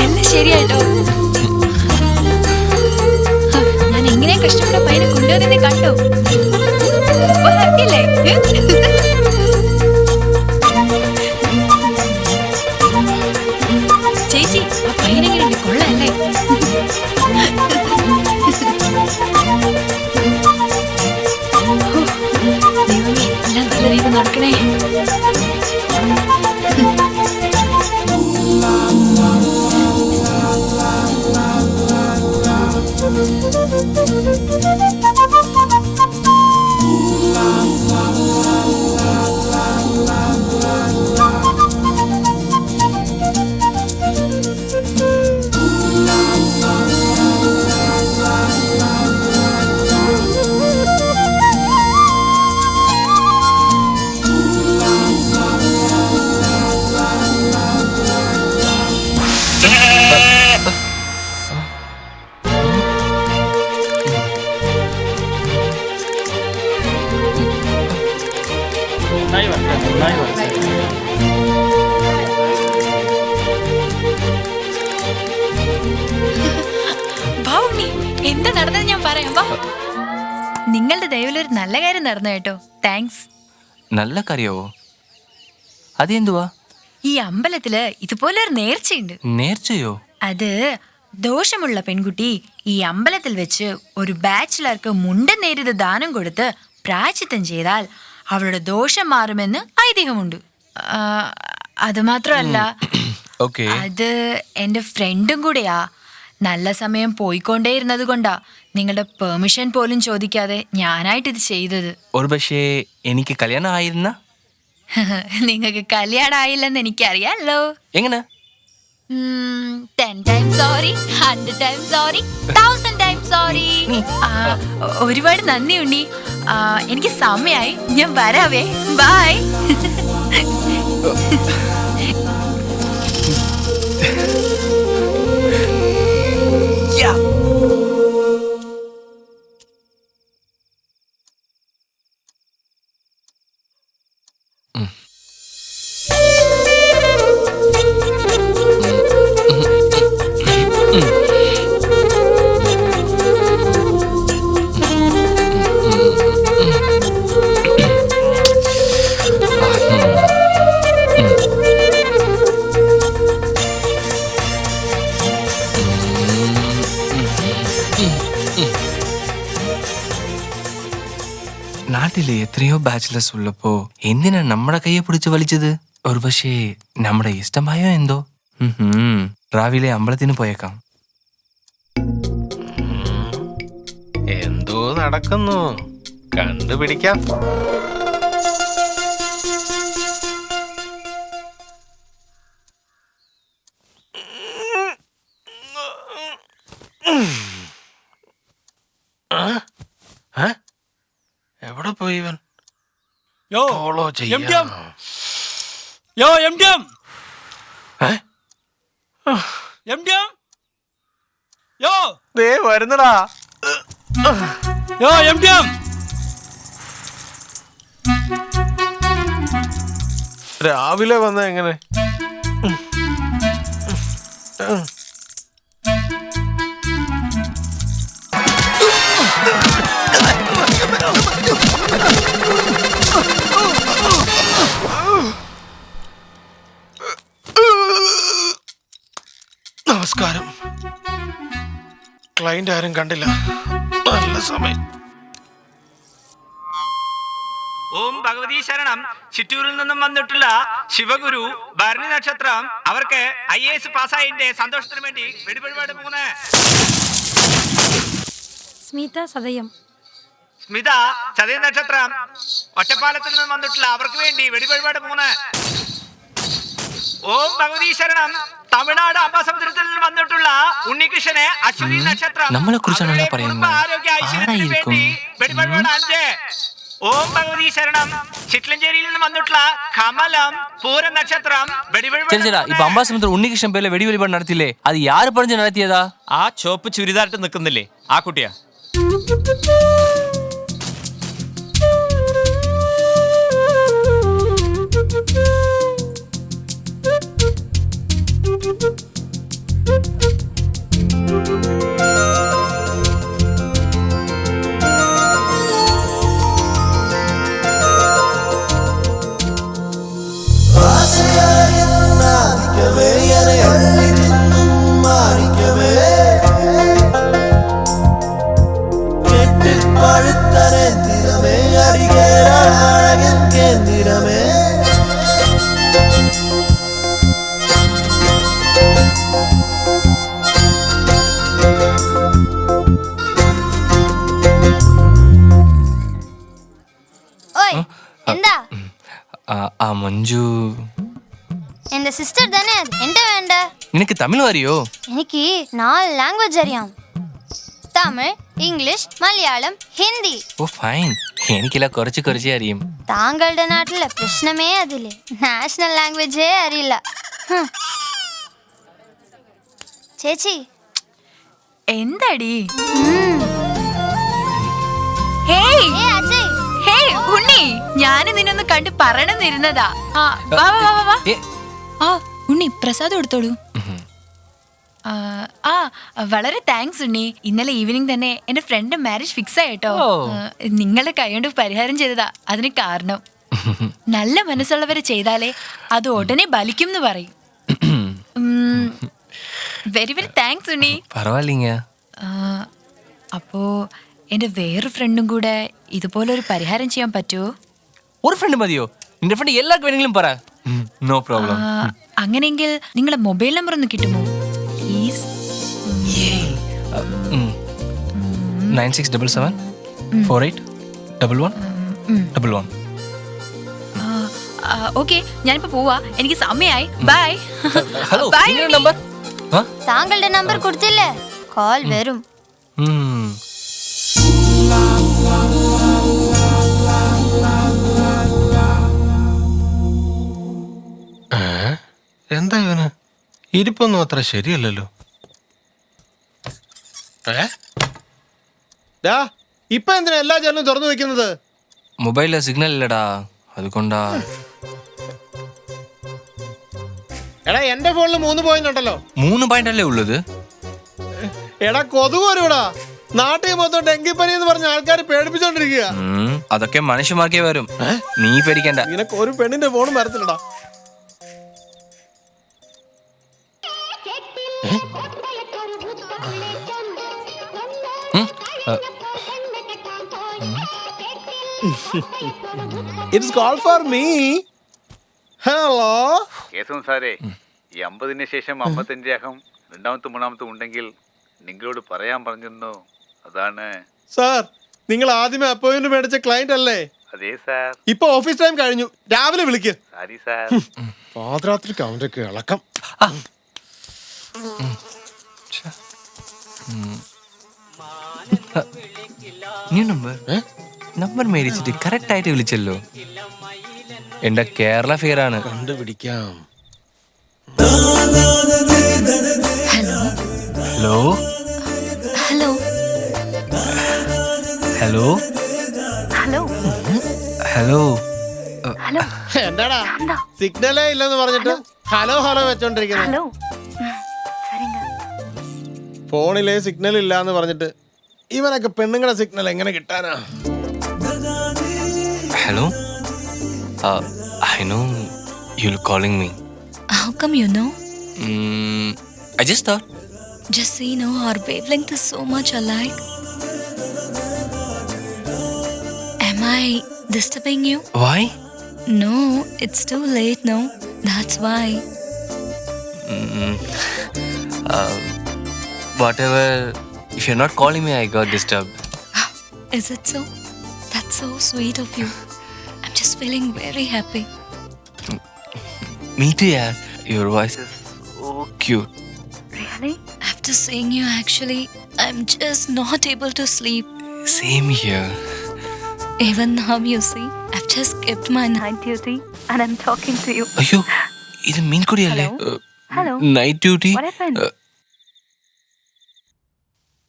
എല്ലാം ശരിയായിട്ടോ. ഞാൻ എങ്ങനെ കഷ്ടപ്പെട്ട പയ്യനെ കൊണ്ടുവന്നെ കണ്ടോ? ഇല്ലേ? ചേച്ചി ആ പയ്യനെങ്ങനെ കൊള്ളല്ലേ? ദൈവമേ എല്ലാം നല്ല രീതിയിൽ നടക്കണേ. എന്താ നടന്നത് ഞാൻ പറയാം. വാ. നിങ്ങളുടെ ദയവിലൊരു നല്ല കാര്യം നടന്നു കേട്ടോ. താങ്ക്സ്. നല്ല കാര്യമോ? അതെന്തുവാ? ഈ അമ്പലത്തില് ഇതുപോലെ ഒരു നേർച്ചയുണ്ട്. നേർച്ചയോ? അത് ദോഷമുള്ള പെൺകുട്ടി ഈ അമ്പലത്തിൽ വെച്ച് ഒരു ബാച്ചിലർക്ക് മുണ്ടൻ നേരിത് ദാനം കൊടുത്ത് പ്രായശ്ചിത്തം ചെയ്താൽ അവളുടെ ദോഷം മാറുമെന്ന് ഐതിഹ്യമുണ്ട്. അത് മാത്രമല്ല, അത് എന്റെ ഫ്രണ്ടും കൂടെയാ. നല്ല സമയം പോയിക്കൊണ്ടേയിരുന്നത് കൊണ്ടാ നിങ്ങളുടെ പെർമിഷൻ പോലും ചോദിക്കാതെ ഞാനായിട്ട് ഇത് ചെയ്തത്. ഒരു പക്ഷേ എനിക്ക് കല്യാണം ആയിരുന്ന? നിങ്ങൾക്ക് കല്യാണം ആയില്ലെന്ന് എനിക്കറിയാലോ. എങ്ങനെ? 10 times sorry, 100 times sorry, 1000 times sorry. ഒരുപാട് നന്ദി ഉണ്ണി. എനിക്ക് സമയായി, ഞാൻ വരാവേ. ബൈ. നാട്ടിലെ എത്രയോ ബാച്ചിലേഴ്സ് ഉള്ളപ്പോ എന്തിനാ നമ്മുടെ കയ്യെ പിടിച്ച് വലിച്ചത്? ഒരു പക്ഷേ നമ്മുടെ ഇഷ്ടമായോ എന്തോ. രാവിലെ അമ്പലത്തിന് പോയേക്കാം. എന്തോ നടക്കുന്നു, കണ്ടുപിടിക്കാം. എവിടെ പോയി ഇവൻ? ഫോളോ ചെയ്യാം. വരുന്നടാ. യോ MTM രാവിലെ വന്ന എങ്ങനെ? നമസ്കാരം. ക്ലൈന്റ് ആരും കണ്ടില്ല. നല്ല സമയം. ഓം ഭഗവതി ശരണം. ചിറ്റൂരിൽ നിന്നും വന്നിട്ടുള്ള ശിവഗുരു ഭരണി നക്ഷത്രം അവർക്ക് IAS പാസ്സായതിന്റെ സന്തോഷത്തിന് വേണ്ടി വെടിവഴിപാട് പോകുന്നത്. സ്മിത സദയം. സ്മിത ചതയ നക്ഷത്രം ഒറ്റപ്പാലത്തിൽ നിന്നും വന്നിട്ടുള്ള അവർക്ക് വേണ്ടി വെടിവഴിപാട് പോകുന്നത്. ഓം ഭഗവതി ശരണം. തമിഴ്നാട് അമ്പാസമുദ്രത്തിൽ വന്നിട്ടുള്ള ഉണ്ണികൃഷ്ണനെ അശ്വതി നക്ഷത്രം നമ്മളെ കുറിച്ചാണല്ലോ പറയുന്നത്. ആരോഗ്യ ഐശ്വര്യത്തിന് വേണ്ടി വെടിവഴിപാട് 5. ഓം ഭഗവതി ശരണം. ചിറ്റ്ലഞ്ചേരിയിൽ നിന്ന് വന്നിട്ടുള്ള കമലം പൂര നക്ഷത്രം ചേട്ടാ ഇപ്പൊ അമ്പാസമുദ്രം ഉണ്ണികൃഷ്ണൻ പേരിലെ വെടി വഴിപാട് നടത്തിയില്ലേ, അത് യാര് പറഞ്ഞ് നടത്തിയതാ? ആ ചോപ്പ് ചുരിദാറിട്ട് നിൽക്കുന്നില്ലേ ആ കുട്ടിയാ. എന്താ ആ മഞ്ജു എന്റെ സിസ്റ്റർ தானே എന്താ വേണ്ട? നിനക്ക് തമിഴ് അറിയോ? എനിക്ക് 4 ലാംഗ്വേജ് അറിയാം. Tamil, English, Malayalam, Hindi. Oh fine. എനിക്കില്ല കുറച്ച് അറിയും. താങ്കളുടെ നാട്ടിലെ പ്രശ്നമേ അതില് നാഷണൽ ലാംഗ്വേജേ അറിയില്ല. ചേച്ചി എന്താടി? ഹേയ് ഹേയ് ഉണ്ണി, ഞാൻ നിന്നൊന്ന് കണ്ട് പറയണമെന്നിരുന്നതാ. വാ വാ വാ വാ. ആ ഉണ്ണി പ്രസാദം എടുത്തോളൂ. ആ വളരെ താങ്ക്സ് ഉണ്ണി. ഇന്നലെ ഈവനിങ് തന്നെ എന്റെ ഫ്രണ്ട് മാരേജ് ഫിക്സ് ആയിട്ടോ. നിങ്ങളുടെ കൈകൊണ്ട് പരിഹാരം ചെയ്തതാ അതിന് കാരണം. നല്ല മനസ്സുള്ളവരെ ചെയ്താലേ അത് ഉടനെ ബലിക്കും എന്ന് പറയും. വെരി വെരി താങ്ക്സ് ഉണ്ണി. പരവായില്ലിങ്ങ. അപ്പോ എന്റെ വേറൊരു ഫ്രണ്ടും കൂടെ ഇതുപോലെ ഒരു പരിഹാരം ചെയ്യാൻ പറ്റുമോ? ഒരു ഫ്രണ്ട് മതിയോ? നിന്റെ ഫ്രണ്ട് എല്ലാവർക്കും വേണമെങ്കിലും പറ. No problem. അങ്ങനെയെങ്കിൽ നിങ്ങളുടെ മൊബൈൽ നമ്പർ ഒന്ന് കിട്ടുമോ പ്ലീസ്? 9677481111. ഓക്കെ, ഞാനിപ്പോ പോവാ, എനിക്ക് സമയമായി. ബൈ. ഹലോ, നമ്പർ താങ്കളുടെ നമ്പർ കൊടുത്തില്ലേ? കോൾ വരും. എന്താ ഇവന് ഇരിപ്പൊന്നും അത്ര ശരിയല്ലല്ലോ. ഇപ്പൊ എന്തിനാ എല്ലാ ജനലും തുറന്നു വെക്കുന്നത്? മൊബൈലിലെ സിഗ്നൽ ഇല്ലടാ, അതുകൊണ്ടാ. എടാ എന്റെ ഫോണിൽ 3 പോയിന്റ് ഉണ്ടല്ലോ. 3 പോയിന്റ് അല്ലേ ഉള്ളത്? എടാ കൊതുക് വരൂടാ. നാട്ടിൽ മൊത്തം ഡെങ്കിപ്പനി എന്ന് പറഞ്ഞ ആൾക്കാർ പേടിപ്പിച്ചോണ്ടിരിക്കുക. അതൊക്കെ മനുഷ്യന്മാർക്കേ വരും, നീ പേടിക്കണ്ട. നിനക്ക് ഒരു പെണ്ണിന്റെ ഫോണും വരത്തില്ലടാ. It's call for me. Hello. Keshavan സാറേ, ഈ 50-ന് ശേഷം 55 അഹം രണ്ടാമത്തെ മൂന്നാമത്തെ ഉണ്ടെങ്കിൽ നിങ്ങളോട് പറയാൻ പറഞ്ഞിരുന്നു. അതാണ് സാർ, നിങ്ങൾ ആദ്യമേ അപ്പോയിന്റ്മെന്റ് മേടിച്ച ക്ലയന്റ് അല്ലേ? അതെ സാർ. ഇപ്പൊ ഓഫീസ് ടൈം കഴിഞ്ഞു, രാവിലെ വിളിക്ക്. സാരി സാർ. പാതിരാത്രി കൗണ്ടൊക്കെ ഇളക്കം. നീ നമ്പർ മേടിച്ചിട്ട് കറക്റ്റ് ആയിട്ട് വിളിച്ചല്ലോ. എന്റെ കേരള ഫിയർ ആണ്. കണ്ടുപിടിക്കാം. Hello hello hello hello hello hello എന്താടാ സിഗ്നലേ ഇല്ലെന്ന് പറഞ്ഞിട്ട് ഹലോ ഹലോ വെച്ചോണ്ടിരിക്കുന്നത്. ഹലോ ഫോണിലെ സിഗ്നൽ ഇല്ല എന്ന് പറഞ്ഞിട്ട് ഇവനൊക്കെ പെണ്ണുങ്ങളുടെ സിഗ്നൽ എങ്ങനെ കിട്ടാനാ? Hello I know you're calling me. How come you know? I just thought. Just so you know, our wavelength is so much alike. Am I disturbing you? Why? No, it's too late now. That's why. Whatever. If you're not calling me, I got disturbed. Is it so? That's so sweet of you. I'm just feeling very happy. Me too, yaar. Your voice is so cute. Really? After seeing you, actually, I'm just not able to sleep. Same here. Even now, you see, I've just kept my night duty and I'm talking to you. Ayyo, idu meen kudiyale. Hello. Night duty. What happened?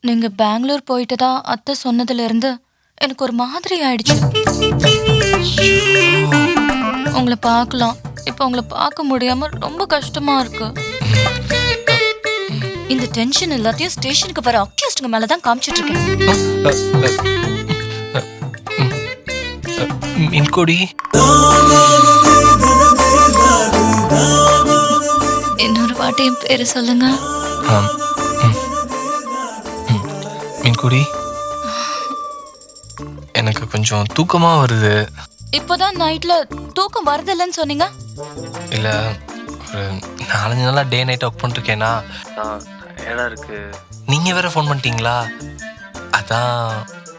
நீங்க பெங்களூர் போயிட்டு தான் அத்தை சொன்னதுல இருந்து எனக்கு ஒரு மாதிரி ஆயிடுச்சு. உங்களை பார்க்கலாம், இப்போ உங்களை பார்க்க முடியாம ரொம்ப கஷ்டமா இருக்கு. இந்த டென்ஷன் எல்லாத்தையும் ஸ்டேஷனுக்கு வர அக்யூஸ்டுங்க மேல தான் காமிச்சிட்டு இருக்கேன். மீன்கொடி. இன்னொரு வாட்டியும் பேரு சொல்லுங்க. மீன்கொடி, எனக்கு கொஞ்சம் தூக்கமா வருது. இப்போதான் நைட்ல தூக்கம் வருதில்லைன்னு சொன்னீங்க. இல்ல, ஒரு 4-5 நாளா டே நைட் ஒர்க் பண்ணிருக்கேனா, டயர்டா இருக்கு. நீங்க வேற ஃபோன் பண்ணிட்டீங்களா, அதான்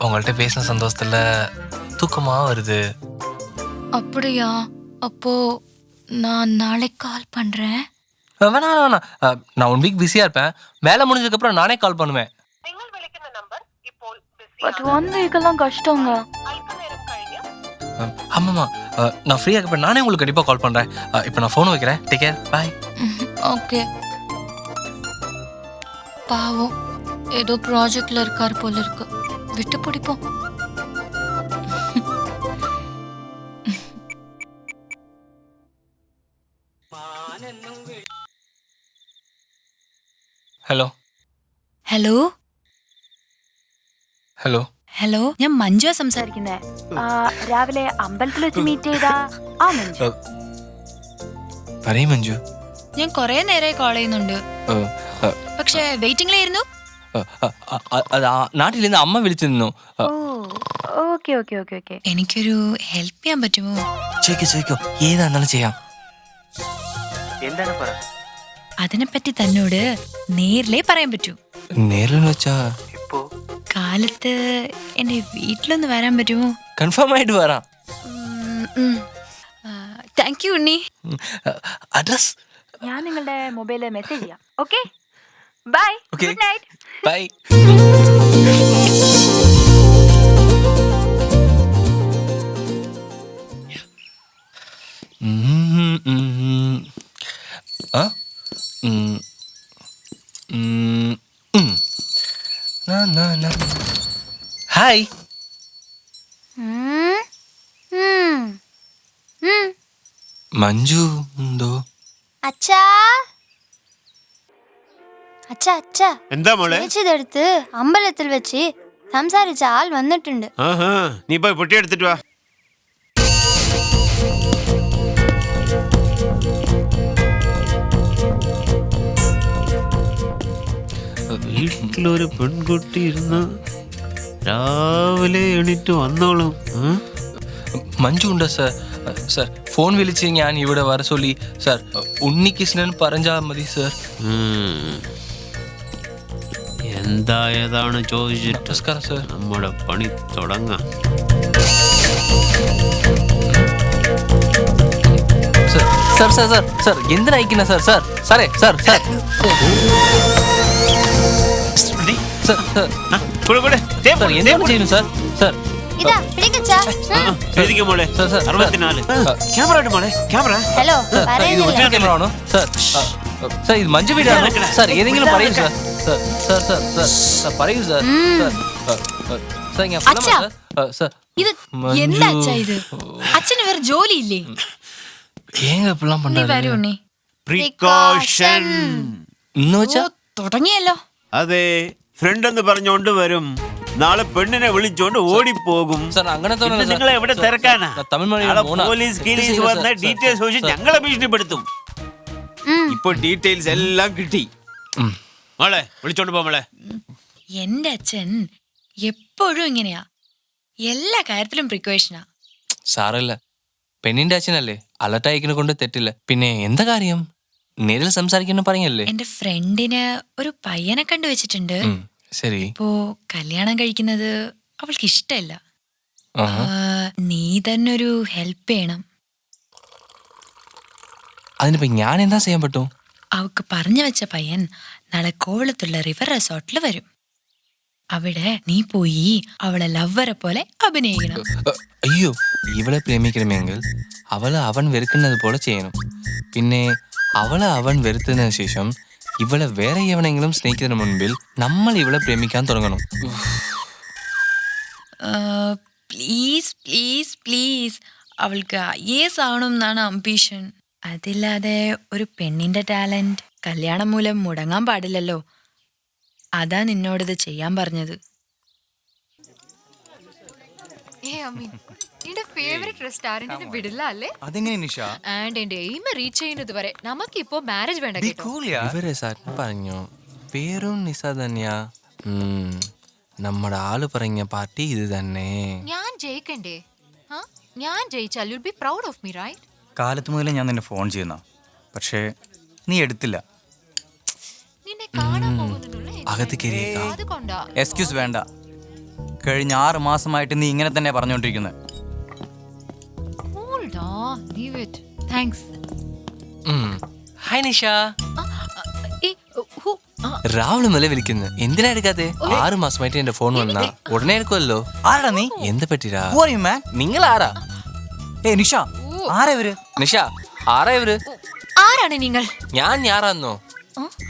உங்கள்கிட்ட பேசின சந்தோஷத்துல தூக்கமா வருது. அப்படியா? அப்போ நான் நாளைக்கு கால் பண்றேன். வேணாம், நான் 1 வீக் பிஸியா இருப்பேன். வேலை முடிஞ்சதுக்கு அப்புறம் நானே கால் பண்ணுவேன். பட் 1 வீக் எல்லாம் கஷ்டங்க. ஆமாம்மா, நான் ஃப்ரீயாக இருப்பேன். நானே உங்களுக்கு கண்டிப்பாக கால் பண்ணுறேன். இப்போ நான் ஃபோன் வைக்கிறேன். டேக் கேர், பாய். ஓகே. பாவம், ஏதோ ப்ராஜெக்ட்ல இருக்காரு போல இருக்கு. விட்டு பிடிப்போம். ഹലോ ഹലോ ഹലോ ഹലോ, ഞാൻ മഞ്ജു സംസാരിക്കുന്നേ. രാവിലെ അമ്പലത്തിൽ വെച്ച് മീറ്റ് ചെയ്താ ആ മഞ്ജു? പറയ് മഞ്ജു. ഞാൻ കൊറേ നേരമായി കോൾ ചെയ്യുന്നുണ്ട്, പക്ഷെ വെയിറ്റിംഗിലായിരുന്നു. നാട്ടിൽ നിന്ന് അമ്മ വിളിച്ചിരുന്നു. Okay okay okay okay. എനിക്കൊരു ഹെൽപ്പ് ചെയ്യാൻ പറ്റുമോ? ചോദിക്കോ, ഏതാണെന്നാലും ചെയ്യാം. എന്താണ് പറ? അതിനെപ്പറ്റി തന്നോട് നേരിലേ പറയാൻ പറ്റൂ. നേരിൽ വെച്ചാ ഇപ്പോ കാലത്ത് എന്റെ വീട്ടിലൊന്ന് വരാൻ പറ്റുമോ? കൺഫേം ആയിട്ട് വരാം. Thank you Unni. അഡ്രസ് ഞാൻ നിങ്ങളുടെ മൊബൈലിൽ മെസ്സേജ് ചെയ്യാം. Okay, bye. Good night. Bye. Hi. Manju ഉണ്ടോ? അച്ഛാ അച്ഛാ അച്ഛാ, എന്താ മോളെ? ചേച്ചിതെടുത്ത് അമ്പലത്തിൽ വെച്ച് സംസാരിച്ച ആൾ വന്നിട്ടുണ്ട്. നീ പോയി പൊട്ടി എടുത്തിട്ട് വാ. വീട്ടിലൊരു പെൺകുട്ടി ഇരുന്ന് രാവിലെ എണീറ്റ് വന്നോളും. മഞ്ജു ഉണ്ടോ സാർ? സാർ ഫോൺ വിളിച്ച് ഞാൻ ഇവിടെ വര ചൊല്ലി സാർ ഉണ്ണികൃഷ്ണൻ പറഞ്ഞാൽ മതി സാർ. എന്തായതാണ് ചോദിച്ചിട്ട് നമസ്കാരം സാർ. നമ്മുടെ പണി തുടങ്ങാം. സാർ സാർ സാർ സാർ എന്തിനയക്കുന്ന സാർ? സാർ സാറേ സാർ സാർ എന്താണ് ചെയ്യുന്നു സാർ? സാർ ഇതാ പിടിക്കച്ചാ. ഹലോ, ക്യാമറ ആണോ സാർ? സാർ ഇത് മഞ്ജു വീടാണോ സാർ? ഏതെങ്കിലും പറയൂ sir. Sir sir sir sir sir പറയൂ സാർ. അച്ഛാ ഇത് എന്താ അച്ഛാ ഇത്? അച്ഛന് വേറെ ജോലിയില്ലേ? ஏங்க இப்படிலாம் നീ பண்றாரு വരൂ ഉണ്ണി. പ്രിക്കോഷൻ എന്ന് വെച്ചാ തുടങ്ങിയല്ലോ. അതെ, ഫ്രണ്ട് എന്ന് പറഞ്ഞോണ്ട് വരും, നാളെ പെണ്ണിനെ വിളിച്ചോണ്ട് ഓടിപ്പോകും. ഇത് നിങ്ങളെ എവിടെ തിരക്കാനാ? നാളെ പോലീസ് കീലീസ് വന്ന ഡീറ്റെയിൽസ് ചോദിച്ച് ഞങ്ങളെ ഭീഷണിപ്പെടുത്തും. ഇപ്പൊ ഡീറ്റെയിൽസ് എല്ലാം കിട്ടി. മോളെ വിളിച്ചോണ്ട് പോ മോളെ. എന്റെ അച്ഛൻ എപ്പോഴും ഇങ്ങനെയാ, എല്ലാ കാര്യത്തിലും പ്രിക്കോഷനാ. സാരമില്ല, പെണ്ണിന്റെ അച്ഛനല്ലേ, അലർട്ടായിക്കിനെ കൊണ്ട് തെറ്റില്ല. പിന്നെ എന്താ കാര്യം? നേരിൽ സംസാരിക്കുന്ന പറഞ്ഞല്ലേ? എന്റെ ഫ്രണ്ടിന് ഒരു പയ്യനെ കണ്ടു വെച്ചിട്ടുണ്ട്. ശരി. ഇപ്പോ കല്യാണം കഴിക്കുന്നത് അവൾക്ക് ഇഷ്ടമല്ല. നീ തന്നെ ഒരു ഹെൽപ്പ് ചെയ്യണം. അതിനിപ്പോ ഞാൻ എന്താ ചെയ്യാൻ പറ്റും? അവക്ക് പറഞ്ഞു വെച്ച പയ്യൻ നാളെ കോവളത്തുള്ള റിവർ റിസോർട്ടിൽ വരും. അവിടെ നീ പോയി അവളെ ലവ്വറെ പോലെ അഭിനയിക്കണം. അയ്യോ, ഇവളെ പ്രേമിക്കണമെങ്കിൽ അവളെ അവൻ വെറുക്കുന്നത് പോലെ ചെയ്യണം. പിന്നെ അവളെ അവൻ വെറുത്തതിനു ശേഷം ഇവളെ വേറെ എവനെങ്കിലും സ്നേഹിക്കുന്നതിന് മുൻപിൽ നമ്മൾ ഇവളെ പ്രേമിക്കാൻ തുടങ്ങണം. പ്ലീസ് പ്ലീസ് പ്ലീസ്, അവൾക്ക് IAS ആവണം എന്നാണ് അംബീഷൻ. അതില്ലാതെ ഒരു പെണ്ണിന്റെ ടാലന്റ് കല്യാണം മൂലം മുടങ്ങാൻ പാടില്ലല്ലോ. അതാ നിന്നോടിത് ചെയ്യാൻ പറഞ്ഞത്. നിന്റെ ഫേവറേറ്റ് റെസ്റ്റോറന്റിന് വിടില്ല അല്ലേ? അതെങ്ങനെ നിഷ? ആൻഡ് എന്റെ എയിം റീച്ച് ചെയ്യുന്നത് വരെ നമുക്കിപ്പോ മാരേജ് വേണ്ട കേട്ടോ. ഇവരെ സാർ പറഞ്ഞു പേരും നിസ തന്നെയാ. നമ്മുടെ ആള് പറഞ്ഞ പാർട്ടി ഇത് തന്നെ. ഞാൻ ജയിക്കണ്ടേ? ഞാൻ ജയിച്ചാൽ you will be proud of me, right? കാലത്ത് മുതലേ ഞാൻ നിന്നെ ഫോൺ ചെയ്യുന്ന, പക്ഷേ നീ എടുത്തില്ല. നിന്നെ കാണാൻ പോകുന്നുള്ളൂ, അതുകൊണ്ടാ. എക്സ്ക്യൂസ് വേണ്ട. കഴിഞ്ഞ 6 മാസമായിട്ട് നീ ഇങ്ങനെ തന്നെ പറഞ്ഞുകൊണ്ടിരിക്കുന്നത്. ഹായ് നിഷ. രാവിലെ മുതലേ വിളിക്കുന്നു, എന്തിനാ എടുക്കാതെ? 6 മാസമായിട്ട് എന്റെ ഫോൺ വന്നാ ഉടനെ എടുക്കുമല്ലോ. ആരാ നീ? എന്ത് പറ്റിരാ? നിങ്ങൾ ആരാ? നിഷ ആരാ ഇവര്? നിഷ ആരാ ഇവര്? ആരാണ് നിങ്ങൾ? ഞാൻ ഞാറാന്നോ?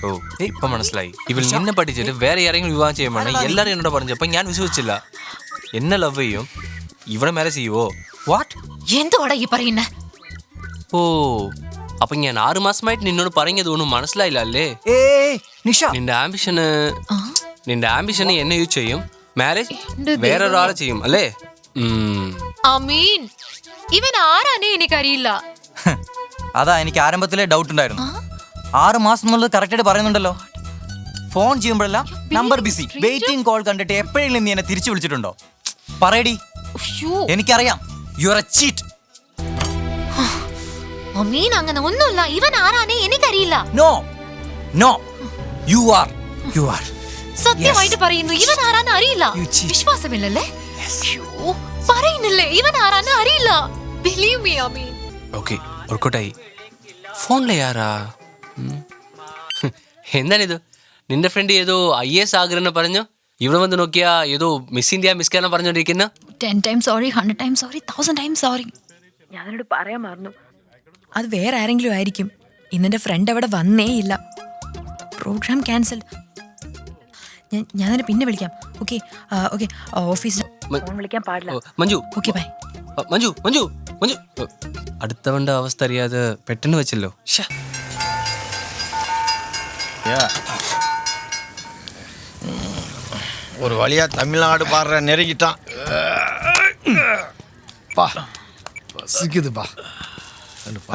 ഓ, ഇപ്പൊ മനസ്സിലായി. ഇവൾ നിന്നെ പഠിച്ചിട്ട് വേറെ ആരെങ്കിലും വിവാഹം ചെയ്യുമ്പോൾ എല്ലാരും എന്നോട് പറഞ്ഞപ്പോ ഞാൻ വിശ്വസിച്ചില്ല. എന്നെ ലവ് ചെയ്യും, ഇവിടെ മാരേജ് ചെയ്യുവോ? വാട്ട്? എന്തുവാടാ ഈ പറയുന്ന? ഓ, അപ്പൊ ഞാൻ 6 മാസമായിട്ട് നിന്നോട് പറഞ്ഞതൊന്നും മനസ്സിലായില്ല അല്ലേ? നിന്റെ ആംബിഷന് എന്നെ യൂസ് ചെയ്യും, മാരേജ് വേറൊരാളെ ചെയ്യും അല്ലേ? അമീൻ, ഇവൻ ആരാന്നേ എനിക്കറിയില്ല. അതാ എനിക്ക് ആരംഭത്തിലെ ഡൗട്ട് ഉണ്ടായിരുന്നു. 6 മാസം എന്നുള്ളത് കറക്റ്റായിട്ട് പറയുന്നുണ്ടല്ലോ. ഫോൺ ചെയ്യുമ്പോഴെല്ലാം നമ്പർ ബിസി, വെയിറ്റിംഗ് കോൾ കണ്ടിട്ട് എപ്പോഴെങ്കിലും നീ എന്നെ തിരിച്ചു വിളിച്ചിട്ടുണ്ടോ? പറയടി. എനിക്കറിയാം, യു ആർ എ ചീറ്റ്. അമീൻ, അങ്ങനെ ഒന്നുമില്ല. ഇവൻ ആരാന്നേ എനിക്കറിയില്ല. നോ നോ, യു ആർ സത്യമായിട്ട് പറയുന്നു, ഇവൻ ആരാന്ന് അറിയില്ല. വിശ്വാസമില്ലല്ലേ? പറയുന്നില്ലേ, ഇവൻ ആരാന്ന് അറിയില്ല. ബിലീവ് മീ അമീൻ. ഓക്കെ, ഒർക്കോട്ടായി. ഫോണിലെ യാരാ? എന്താണിത്? നിന്റെ ഫ്രണ്ട് ഏതോ IAS ആഗ്രഹം പറഞ്ഞു, ഇവിടെ വന്ന് നോക്കിയാ ഏതോ മിസ് ഇന്ത്യ മിസ് കേരളം പറഞ്ഞോണ്ടിരിക്കുന്ന. 10 times sorry, 100 times sorry, 1000 times sorry. ഞാനോട് പറയാൻ മറന്നു. അത് വേറെ ആരെങ്കിലും ആയിരിക്കും. ഇന്നെന്റെ ഫ്രണ്ട് അവിടെ വന്നേ ഇല്ല. Programme cancel. ഞാൻ പിന്നെ വിളിക്കാം. ഓക്കെ ഓക്കെ, ഓഫീസിൽ ഫോൺ വിളിക്കാൻ പാടില്ല. മഞ്ജു. Okay bye. മഞ്ജു മഞ്ജു മഞ്ജു, അടുത്തവന്റെ അവസ്ഥ അറിയാതെ പെട്ടെന്ന് വെച്ചല്ലോ. ஒரு வழியா தமிழ்நாடு பாடுற நெருங்கிட்டான். பசிக்குதுப்பா.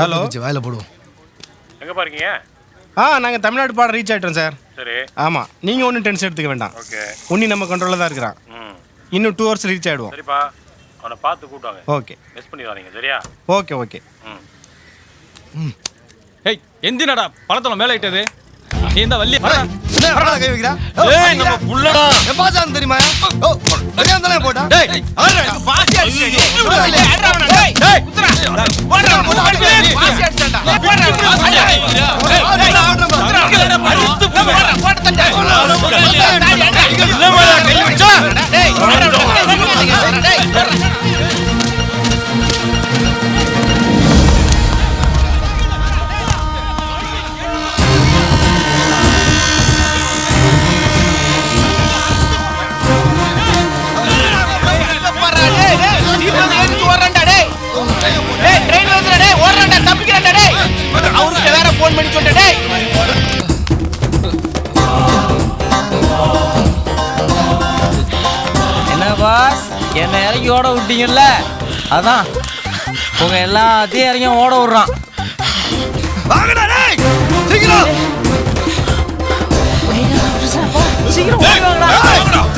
ஹலோ, வேலை போடுவோம். எங்க பாருங்க? நாங்கள் தமிழ்நாடு பாட ரீச் ஆகிட்டோம் சார். சரி. ஆமாம், நீங்கள் ஒன்றும் டென்ஷன் எடுத்துக்க வேண்டாம். ஓகே. உன்னி நம்ம கண்ட்ரோலில் தான் இருக்கிறான். இன்னும் 2 hours ரீச் ஆகிடுவோம். சரிப்பா, அவனை பார்த்து கூட்டாங்க. ஓகே. மிஸ் பண்ணிடாதீங்க, சரியா? Okay okay. ஏய், எந்தினடா பழத்தோட மேல இட்டது? நீ இந்த வள்ளி கை வைக்கிறா? ஏய், நம்ம புள்ளடா. பாசான் தெரியுமா? ஓ, தெரியாம தானே போட்டா? டேய், ஆறா பாசி அடிச்சு. டேய், ஆறா அவன. டேய், டேய், குத்துறா. போடா, பாசி அடிச்சடா. போடா, டேய், அடிச்சு போடா, போடா தட்டை. இல்ல மேல கை வச்சா. டேய், டேய். விழிச்சோண்டே டேய் என்ன பாஸ் என்னை இறங்கி ஓட விட்டீங்கல்ல, அதான் உங்க எல்லாத்தையும் இறங்கி ஓட விடுறான். வாங்கடா டேய் சீக்கிரம் சீக்கிரம் ஓடி வாங்கடா,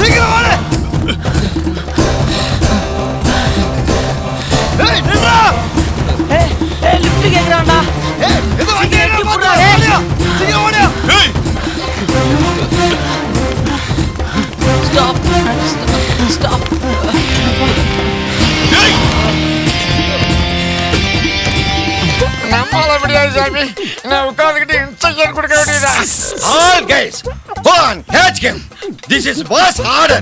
சீக்கிரம் வாங்க. ஏய் நில்றா. ஏய் லிஃப்ட் கேக்குறான்டா. ஏய் இது வண்டி ஏறி போடா. சீக்கிரம் ஓடு. ஏய் ஸ்டாப் ஸ்டாப். ஏய் நம்மால முடியாது சாமி, நான் உட்கார்ந்துக்கிட்டு இன்ஸ்ட்ரக்ஷன் கொடுக்க வேண்டியதா. All guys, go on, catch him. This is boss order.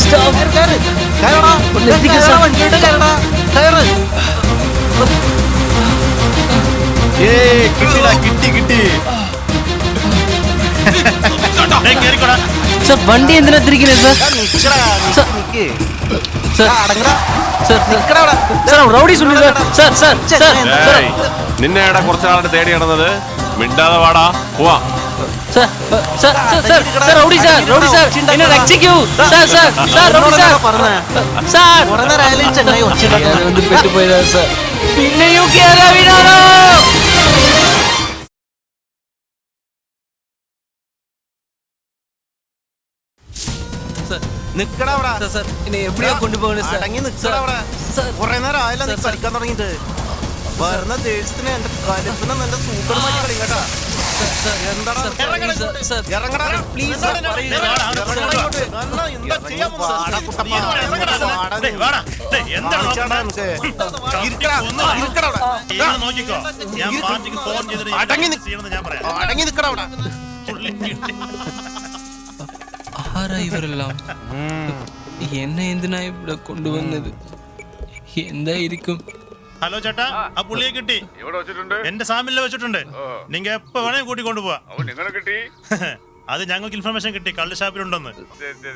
Stop கரு கரடா நிறுத்திக்க சார், வண்டியோட கரடா கரு. ஏய் கிட்டிடா கிட்டி டேய் கேரிக்கடா சார் வண்டி എന്തിനാ തിരിക്കുന്നത് സാർ? நிக்கடா நிக்கு സാർ അടങ്ങടാ സാർ നിക്കടാ sir rowdy Suni sir sir sir sir നിന്നെടാ കുറച്ചാളുടെ തേടി നടന്നത്, മിണ്ടാതെ വാടാ പോവാ. Sir sir sir sir rowdy sir എന്നെ രക്ഷിക്കൂ sir sir sir rowdy sir sir കുറേ നേരം ചെന്നൈ ഒച്ചടാ வந்து പെട്ടു പോയതാ സാർ. പിന്നെയും കേറാ വീണാണോ? നിക്കടാ അവിടെ. സാർ എന്നെ എവിടെയാ കൊണ്ടുപോകണേ സാർ? അടങ്ങി നിക്കടാ അവിടെ. കുറേ നേരം ആയല്ലോ നീ പഠിക്കാൻ തുടങ്ങിയിട്ട്. വരുന്ന ദേഷ്യത്തിന് എന്റെ കലിപ്പിനെ നല്ല സൂപ്പർമാറ്റി കളി കേട്ടാ. എന്താടാ ഇറങ്ങടാ പ്ലീസ്. അടങ്ങി നിക്കടാ അവിടെ. ആരാ ഇവരെല്ലാം? എന്നെ എന്തിനാ ഇവിടെ കൊണ്ടുവന്നത്? എന്തായിരിക്കും? ഹലോ ചേട്ടാ, ആ പുള്ളിയെ കിട്ടി. എന്റെ സാമിലിൽ വെച്ചിട്ടുണ്ട്. നിങ്ങ എപ്പോ വേണേ കൂട്ടി കൊണ്ടുപോവാ. അത് ഞങ്ങൾക്ക് ഇൻഫർമേഷൻ കിട്ടി കള്ള് ഷാപ്പിലുണ്ടെന്ന്.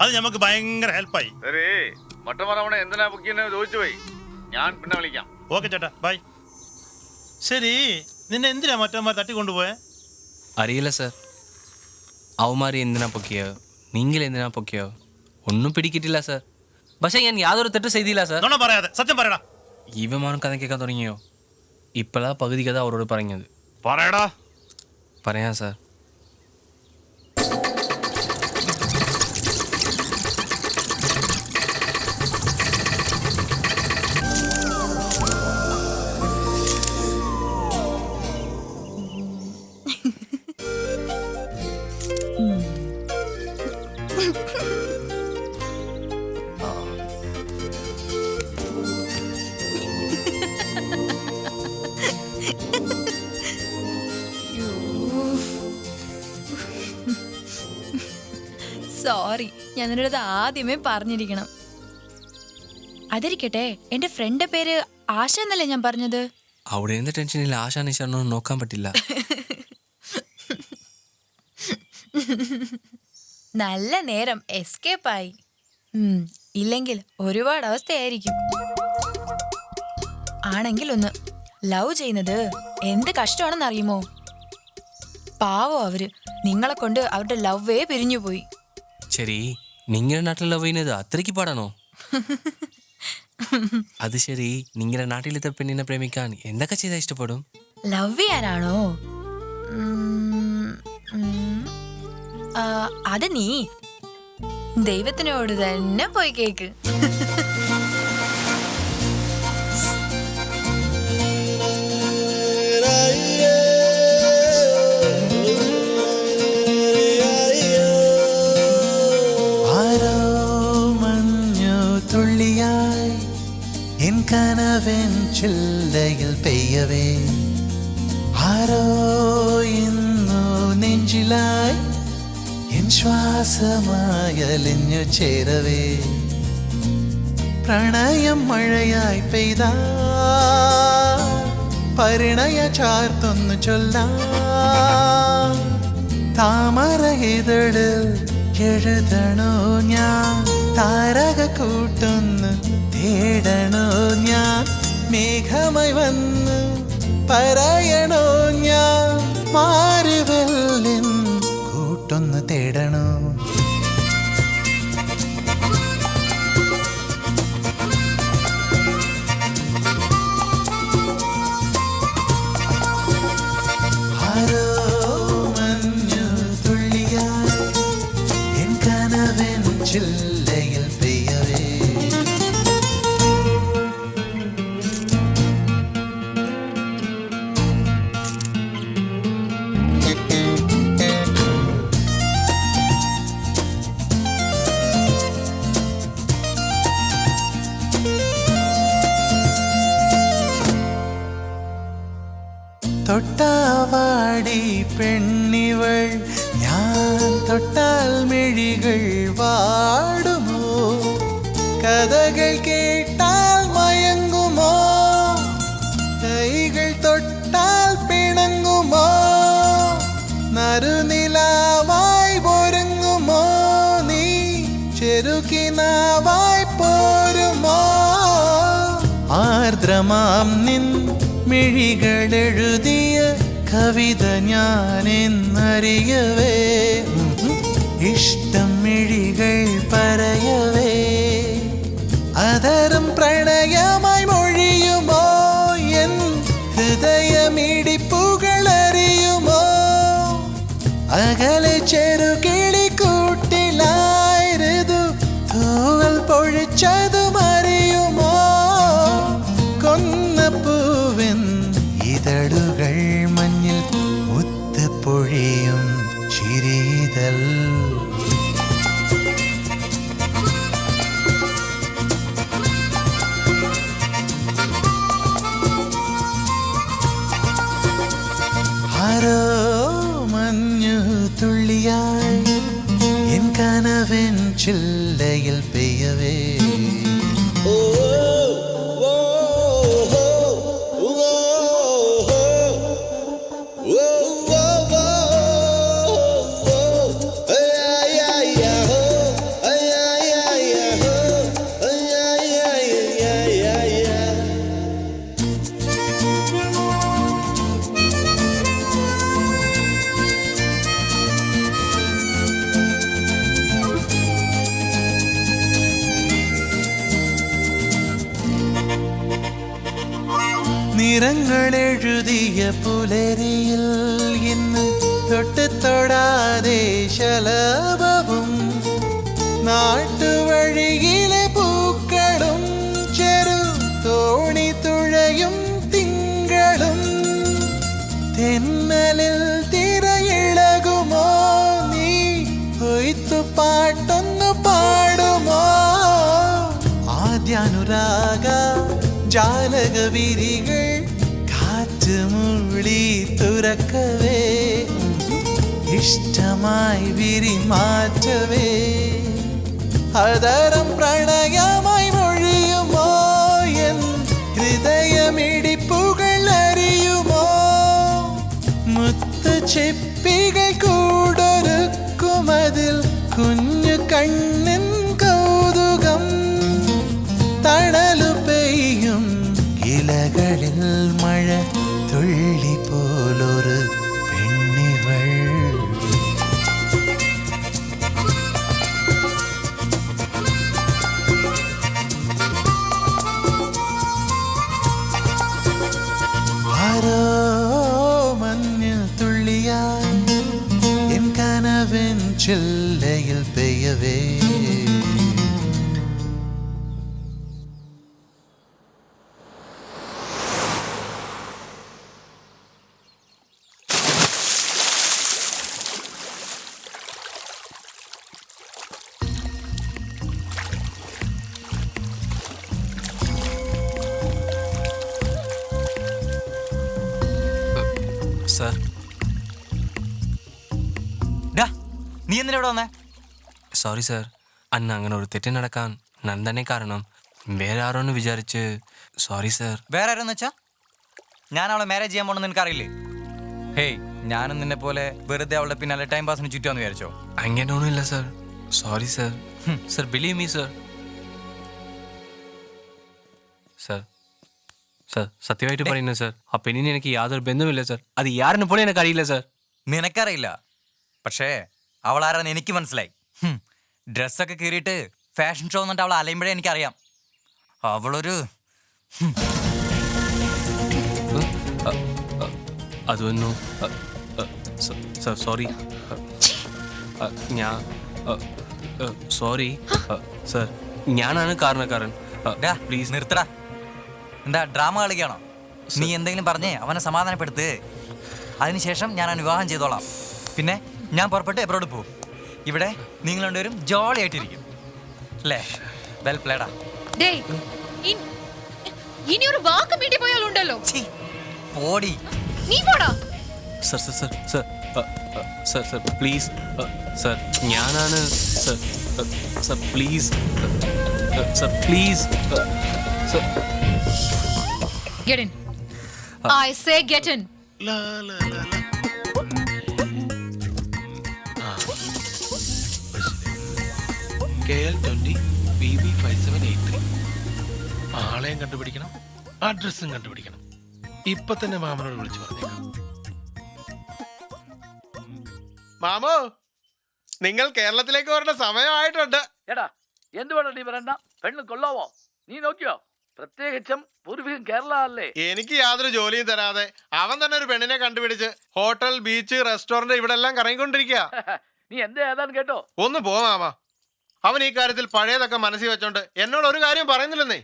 അത് ഞമ്മക്ക് ഭയങ്കര ഹെൽപ്പായി. എന്തിനാ ബുക്ക് ചോദിച്ചു പോയി, ഞാൻ പിന്നെ വിളിക്കാം. ഓക്കെ ചേട്ടാ ബൈ. ശരി, നിന്നെ എന്തിനാ മറ്റന്മാർ തട്ടിക്കൊണ്ടുപോയെ? അറിയില്ല സാർ. അവന്മാർ എന്തിനാ പൊക്കിയോ, നിങ്ങൾ എന്തിനാ പൊക്കിയോ ഒന്നും പിടിക്കിട്ടില്ല സാർ. പക്ഷെ ഞാൻ യാതൊരു തെറ്റ് ചെയ്തില്ല സാർ. നുണ പറയാതെ സത്യം പറയടാ. ഇവന്മാരും കഥ കേൾക്കാൻ തുടങ്ങിയോ? ഇപ്പോഴാ പകുതി കഥ അവരോട് പറഞ്ഞത്. പറയടാ. പറയാം സാർ. സോറി, ഞാൻ നിന്നോട് ആദ്യമേ പറഞ്ഞിരിക്കണം. അതിരിക്കട്ടെ, എന്റെ ഫ്രണ്ട് പേര് ആശ എന്നല്ലേ ഞാൻ പറഞ്ഞത്? അവിടെ എന്ത് ടെൻഷനില്ല, ആശാ നിശാനൊന്നും നോക്കാൻ പറ്റില്ല. നല്ല നേരം എസ്കേപ്പായി. ഇല്ലെങ്കിൽ ഒരുപാട് അവസ്ഥയായിരിക്കും. ആണെങ്കിൽ ഒന്ന് ലവ് ചെയ്യുന്നത് എന്ത് കഷ്ടമാണെന്ന് അറിയുമോ? പാവോ അവര്, നിങ്ങളെ കൊണ്ട് അവരുടെ ലവ്വേ പിരിഞ്ഞുപോയി. ശരി, നിങ്ങളുടെ നാട്ടിൽ ലവ് ചെയ്യുന്നത് അത്രയ്ക്ക് പാടാണോ? അത് ശരി, നിങ്ങളുടെ നാട്ടിലത്തെ പെണ്ണിനെ പ്രേമിക്കാൻ എന്തൊക്കെ ചെയ്താൽ ഇഷ്ടപ്പെടും? ലവ് ചെയ്യാനാണോ? അത് നീ ദൈവത്തിനോട് തന്നെ പോയി കേക്ക്. തുള്ളിയായി എൻ കനവൻ ചില്ലയിൽ പെയ്യവേ, ആരോ ഇന്നു നെഞ്ചിലായി എൻ ശ്വാസമായലിഞ്ഞു ചേരവേ, പ്രണയം മഴയായി പെയ്ത പരിണയ ചാർത്തൊന്നു ചൊല്ലാം, താമര ഇതളിൽ എഴുതണോ ഞാൻ, താരക കൂട്ടൊന്ന് തേടണോ ഞാൻ, മേഘമായി വന്ന് പറയണോ ഞാൻ മാറുവെല്ലിൻ കൂട്ടൊന്ന് തേടണോ? ആരോ മഞ്ഞു തുള്ളിയായി എൻ കനവിൻ ചില്ലയിൽ പെയ്യവേ. തൊട്ടാവാടി പെണ്ണിവൾ ഞാൻ തൊട്ടാൽ മിഴികൾ വാടുമോ? കഥകൾ കേട്ടാൽ മയങ്ങുമോ? കൈകൾ തൊട്ടാൽ പിണങ്ങുമോ? നറുനിലാവായി ഒരുങ്ങുമോ? നീ ചെറുകിനാവായി പോരുമോ? ആർദ്രമാം നിൻ മിഴികളെഴുതിയ കവിത ഞാനെന്നറിയവേ. ഇഷ്ടം മിഴികൾ പറയവേ. അതരം പ്രണയമായി മൊഴിയുമോ? എൻ ഹൃദയമിടിപ്പുകൾ അറിയുമോ? അകലെ ചെറുകിളി കൂട്ടിലായിരുന്നു തൂവൽ പൊഴിച്ചതും അറിയുമോ? കൊന്നപ്പൂവിൻ ഇതളുകൾ മഞ്ഞിൽ മുത്ത് പൊഴിയും ചിരിതൽ. ആരോ മഞ്ഞു തുള്ളിയായി എൻ കനവിൻ ചില്ലയിൽ പെയ്യവേ. നിറങ്ങളെഴുതിയ പുലരിയിൽ ഇന്ന് തൊട്ട് തൊടാതെ ശലഭവും നാട്ടുവഴിയിലെ പൂക്കളും ചെറു തോണി തുഴയും തിങ്കളും തെന്നലിൽ തിരയിളകുമോ? നീ കൊയ്ത്തു പാട്ടൊന്നു പാടുമോ? ആദ്യാനുരാഗ ജാലകവിരികൾ കാറ്റ് മൂളി തുറക്കവേ. ഇഷ്ടമായി വിരിമാറ്റവേ. അതരം പ്രണയമായി മൊഴിയുമോ? എൻ ഹൃദയമിടിപ്പുകൾ അറിയുമോ? മുത്ത് ചെപ്പികൾ കൂടൊരുക്കുമതിൽ കുഞ്ഞു കണ്ണിൻ കൗതുകം. തണലു പെയ്യും ഇലകളിൽ മഴ തുള്ളി പോലൊരു പെണ്ണിവൾ. ആരോ മഞ്ഞു തുള്ളിയായി എൻ കനവിൻ ചില്ലയിൽ പെയ്യവേ. സർ, നീ എന്തിനാ ഇവിടെ വന്നേ? സോറി സർ, അന്ന് അങ്ങനെ ഒരു തെറ്റ് നടക്കാൻ ഞാൻ തന്നെ കാരണം. വേറെ ആരോന്ന് വിചാരിച്ച് സോറി സർ. വേറെ ആരോന്ന് വെച്ചാ? ഞാൻ അവളെ മാരേജ് ചെയ്യാൻ പോണെന്ന് നിനക്കറിയില്ലേ? ഹേയ്, ഞാനും നിന്നെ പോലെ വെറുതെ അവളുടെ പിന്നാലെ ടൈം പാസിന് ചുറ്റുമെന്ന് വിചാരിച്ചോ? അങ്ങനെയൊന്നുമില്ല sir. Sorry sir. Sir believe me sir. Sir sir സത്യമായിട്ട് പറയുന്നത് സാർ ആ പെണ്ണിന് എനിക്ക് യാതൊരു ബന്ധവുമില്ല സാർ. അത് യാരെന്ന് പോലും എനിക്ക് അറിയില്ല സാർ. നിനക്കറിയില്ല, പക്ഷേ അവൾ ആരാന്ന് എനിക്ക് മനസ്സിലായി. ഡ്രസ്സൊക്കെ കീറിയിട്ട് ഫാഷൻ ഷോ എന്നിട്ട് അവൾ അലയുമ്പോഴേ എനിക്കറിയാം അവളൊരു അതൊന്നും സാർ സോറി. ഞാൻ സോറി സാർ, ഞാനാണ് കാരണക്കാരൻ. പ്ലീസ് നിർത്തടാ. എന്താ ഡ്രാമ കളിക്കാണോ? നീ എന്തെങ്കിലും പറഞ്ഞേ അവനെ സമാധാനപ്പെടുത്ത്. അതിനുശേഷം ഞാൻ വിവാഹം ചെയ്തോളാം. പിന്നെ ഞാൻ പുറപ്പെട്ട് എബ്രോഡ് പോകും. ഇവിടെ നിങ്ങൾ രണ്ടുപേരും ജോളി ആയിട്ടിരിക്കും അല്ലേ? വെൽ പ്ലേഡാ. ഇനി ഒരു വാക്ക് വേണ്ടി പോയാലുണ്ടല്ലോ. പോടി. നീ പോടാ. Sir sir sir sir sir sir please sir, ഞാനാണ് sir. Sir please sir, please sir. Get in. I say get in. La la la la. KL20 BB5783. ആളെയും കണ്ടുപിടിക്കണം, അഡ്രസ്സും കണ്ടുപിടിക്കണം. ഇപ്പൊ തന്നെ മാമനോട് വിളിച്ചു പറഞ്ഞേക്കാം. മാമോ, നിങ്ങൾ കേരളത്തിലേക്ക് വരേണ്ട സമയമായിട്ടുണ്ട്. എടാ എന്ത് വേണം നീ പറയണ്ട. പെണ്ണ് കൊള്ളാവോ? നീ നോക്കിയോ? പ്രത്യേകിച്ചും പൂർവികം കേരള അല്ലേ. എനിക്ക് യാതൊരു ജോലിയും തരാതെ അവൻ തന്നെ ഒരു പെണ്ണിനെ കണ്ടുപിടിച്ച് ഹോട്ടൽ, ബീച്ച്, റെസ്റ്റോറന്റ് ഇവിടെ എല്ലാം കറങ്ങിക്കൊണ്ടിരിക്കുക. നീ എന്ത് ഏതാന്ന് കേട്ടോ? ഒന്ന് പോ മാമ. അവൻ ഈ കാര്യത്തിൽ പഴയതൊക്കെ മനസ്സിൽ വെച്ചോണ്ട് എന്നോട് ഒരു കാര്യം പറയുന്നില്ലെന്നേ.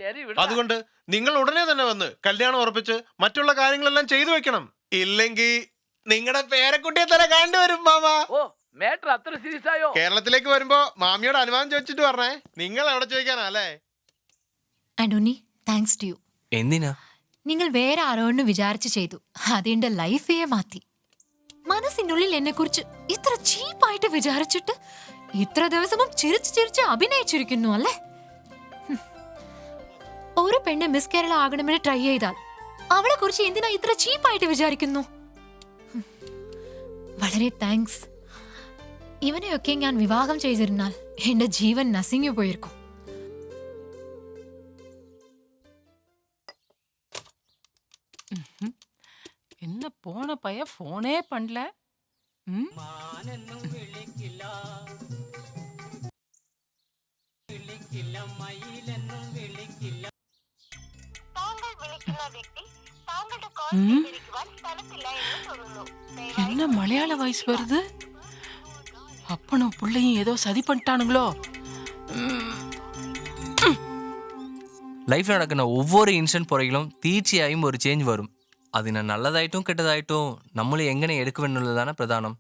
അതുകൊണ്ട് നിങ്ങൾ ഉടനെ തന്നെ വന്ന് കല്യാണം ഉറപ്പിച്ച് മറ്റുള്ള കാര്യങ്ങളെല്ലാം ചെയ്തു വെക്കണം. ഇല്ലെങ്കിൽ നിങ്ങളുടെ പേരക്കുട്ടിയെ തന്നെ കണ്ടുവരും മാമ. ഓ മാറ്റർ അത്ര സീരിയസ് ആയോ? കേരളത്തിലേക്ക് വരുമ്പോ മാമിയോട് അനുവാദം ചോദിച്ചിട്ട് പറഞ്ഞേ. നിങ്ങൾ എവിടെ ചോദിക്കാനാ അല്ലേ? ആന്റോണി, താങ്ക്സ് ടു യു. എന്തിനാ? നിങ്ങൾ വേറെ ആരോടും വിചാരിച്ചു ചെയ്തു, അതിന്റെ ലൈഫേ മാറ്റി. മനസ്സിനുള്ളിൽ എന്നെ കുറിച്ച് ഇത്ര ചീപ്പായിട്ട് വിചാരിച്ചിട്ട് ഇത്ര ദിവസവും ചിരിച്ച് ചിരിച്ച് അഭിനയിച്ചിരിക്കുന്നു അല്ലേ? ഒരു പെണ്ണ് മിസ് കേരള ആകണമെന്ന് ട്രൈ ചെയ്താൽ അവളെ കുറിച്ച് എന്തിനാ ഇത്ര ചീപ്പായിട്ട് വിചാരിക്കുന്നു? വളരെ താങ്ക്സ്. ഇവനെയൊക്കെ ഞാൻ വിവാഹം ചെയ്തിരുന്നാൽ എന്റെ ജീവൻ നസിഞ്ഞു പോയിരിക്കും. என்ன போன பைய போனே பண்ணல. என்ன மலையாள வாய்ஸ் வருது? அப்பனும் பிள்ளையும் ஏதோ சதி பண்ணிட்டானுங்களோ? ലൈഫിൽ നടക്കുന്ന ഒവ്വൊരു ഇൻസിഡന്റ് പുറകിലും തീർച്ചയായും ഒരു ചേഞ്ച് വരും. അതിനെ നല്ലതായിട്ടും കെട്ടതായിട്ടും നമ്മൾ എങ്ങനെ എടുക്കുമെന്നുള്ളതാണ് പ്രധാനം.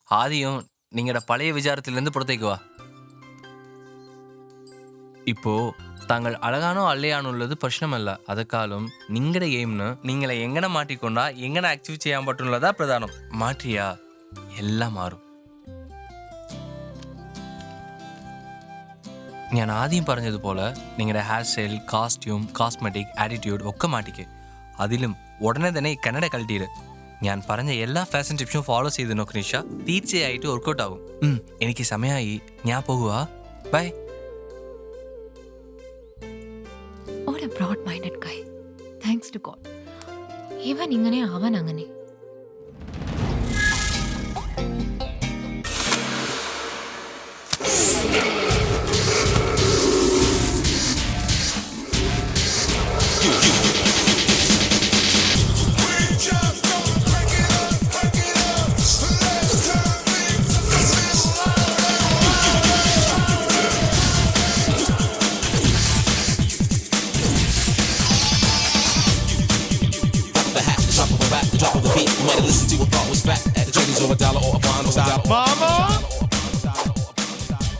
ആദ്യം നിങ്ങളുടെ പഴയ വിചാരത്തിലിருந்து പുറത്തേക്ക് വാ. ഇപ്പോ താങ്കൾ അഴകാണോ അല്ലയാണുള്ളത് പ്രശ്നമല്ല. അതെക്കാളും നിങ്ങളുടെ എയിമിന് നിങ്ങളെ എങ്ങനെ മാറ്റിക്കൊണ്ടാ എങ്ങനെ ആക്റ്റീവ് ചെയ്യാൻ പറ്റുന്നതാ പ്രധാനം. മാറ്റിയാ എല്ലാം മാറും. ഞാൻ ആദ്യം പറഞ്ഞതുപോലെ നിങ്ങളുടെ hair style, costume, cosmetic, attitude ഒക്കെ മാറ്റിക്ക്. അതിലും ഉടനെ തന്നെ ഈ കന്നഡ കളട്ടിയിട്. ഞാൻ പറഞ്ഞ എല്ലാ ഫാഷൻ ടിപ്സും ഫോളോ ചെയ്ത് നോക്ക് നിഷ. തീർച്ചയായിട്ടും വർക്കൗട്ട് ആകും. എനിക്ക് സമയമായി, ഞാൻ പോകുക. By. What a broad-minded guy. Thanks to God. ഇവൻ ഇങ്ങനെ അവൻ അങ്ങനെ.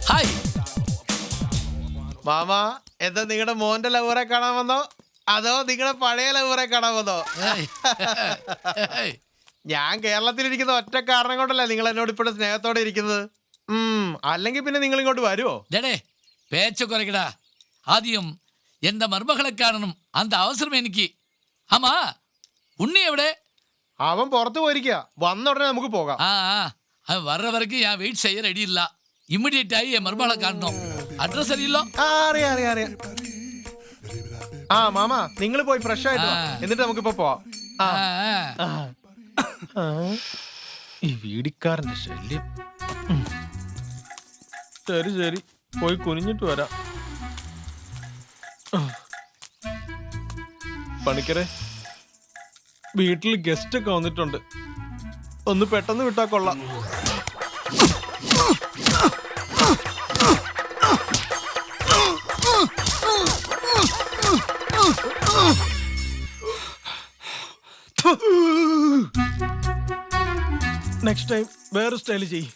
ഹായ് മാമ, എന്താ നിങ്ങളുടെ മോന്റെ ലവറെ കാണാൻ വന്നോ അതോ നിങ്ങളുടെ പഴയ ലവറെ കാണാൻ വന്നോ? ഞാൻ കേരളത്തിലിരിക്കുന്ന ഒറ്റ കാരണം കൊണ്ടല്ലേ നിങ്ങൾ എന്നോട് ഇപ്പോഴും സ്നേഹത്തോടെ ഇരിക്കുന്നത്. അല്ലെങ്കിൽ പിന്നെ നിങ്ങൾ ഇങ്ങോട്ട് വരുമോ? പേച്ച കുറയ്ക്കടാ. ആദ്യം എന്റെ മരുമകളെ കാണണം. അന്ത അവസരം എനിക്ക്. ആമാ ഉണ്ണി എവിടെ? അവൻ പുറത്തു പോയിരിക്കുക. വന്ന ഉടനെ നമുക്ക് പോകാം. അവൻ വர்ற വரைக்கும் ഞാൻ വെയിറ്റ് ചെയ്യ റെഡി ഇല്ല. ഇമ്മീഡിയറ്റ് ആയി എൻ മരുമകളെ കാണണം. അഡ്രസ് അറിയില്ലോ? അറിയാം. ആ മാമ നിങ്ങൾ പോയി ഫ്രഷ് ആയിട്ട് വാ. എന്നിട്ട് നമുക്കിപ്പോ പോവാം. ഈ വീടിക്കാരന്റെ ശല്യം. ശരി ശരി പോയി കുനിഞ്ഞിട്ട് വരാം. പണിക്കരെ, വീട്ടിൽ ഗസ്റ്റ് ഒക്കെ വന്നിട്ടുണ്ട്. ഒന്ന് പെട്ടെന്ന് വിട്ടാ കൊള്ളാം. നെക്സ്റ്റ് ടൈം വേറെ സ്റ്റൈൽ ചെയ്യ്.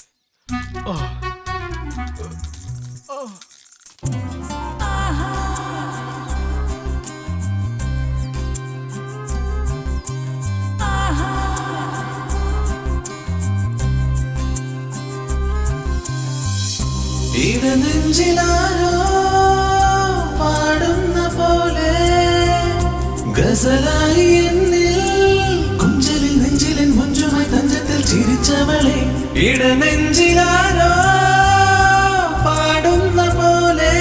ഇടനെഞ്ചിലാരോ പാടുന്ന പോലെ ഗസലായി എന്നിൽ കുഞ്ചലിൽ നെഞ്ചിലിൻ മുഞ്ചുമായി തഞ്ചത്തിൽ ചിരിച്ചവളെ. ഇടനെഞ്ചിലാരോ പാടുന്ന പോലെ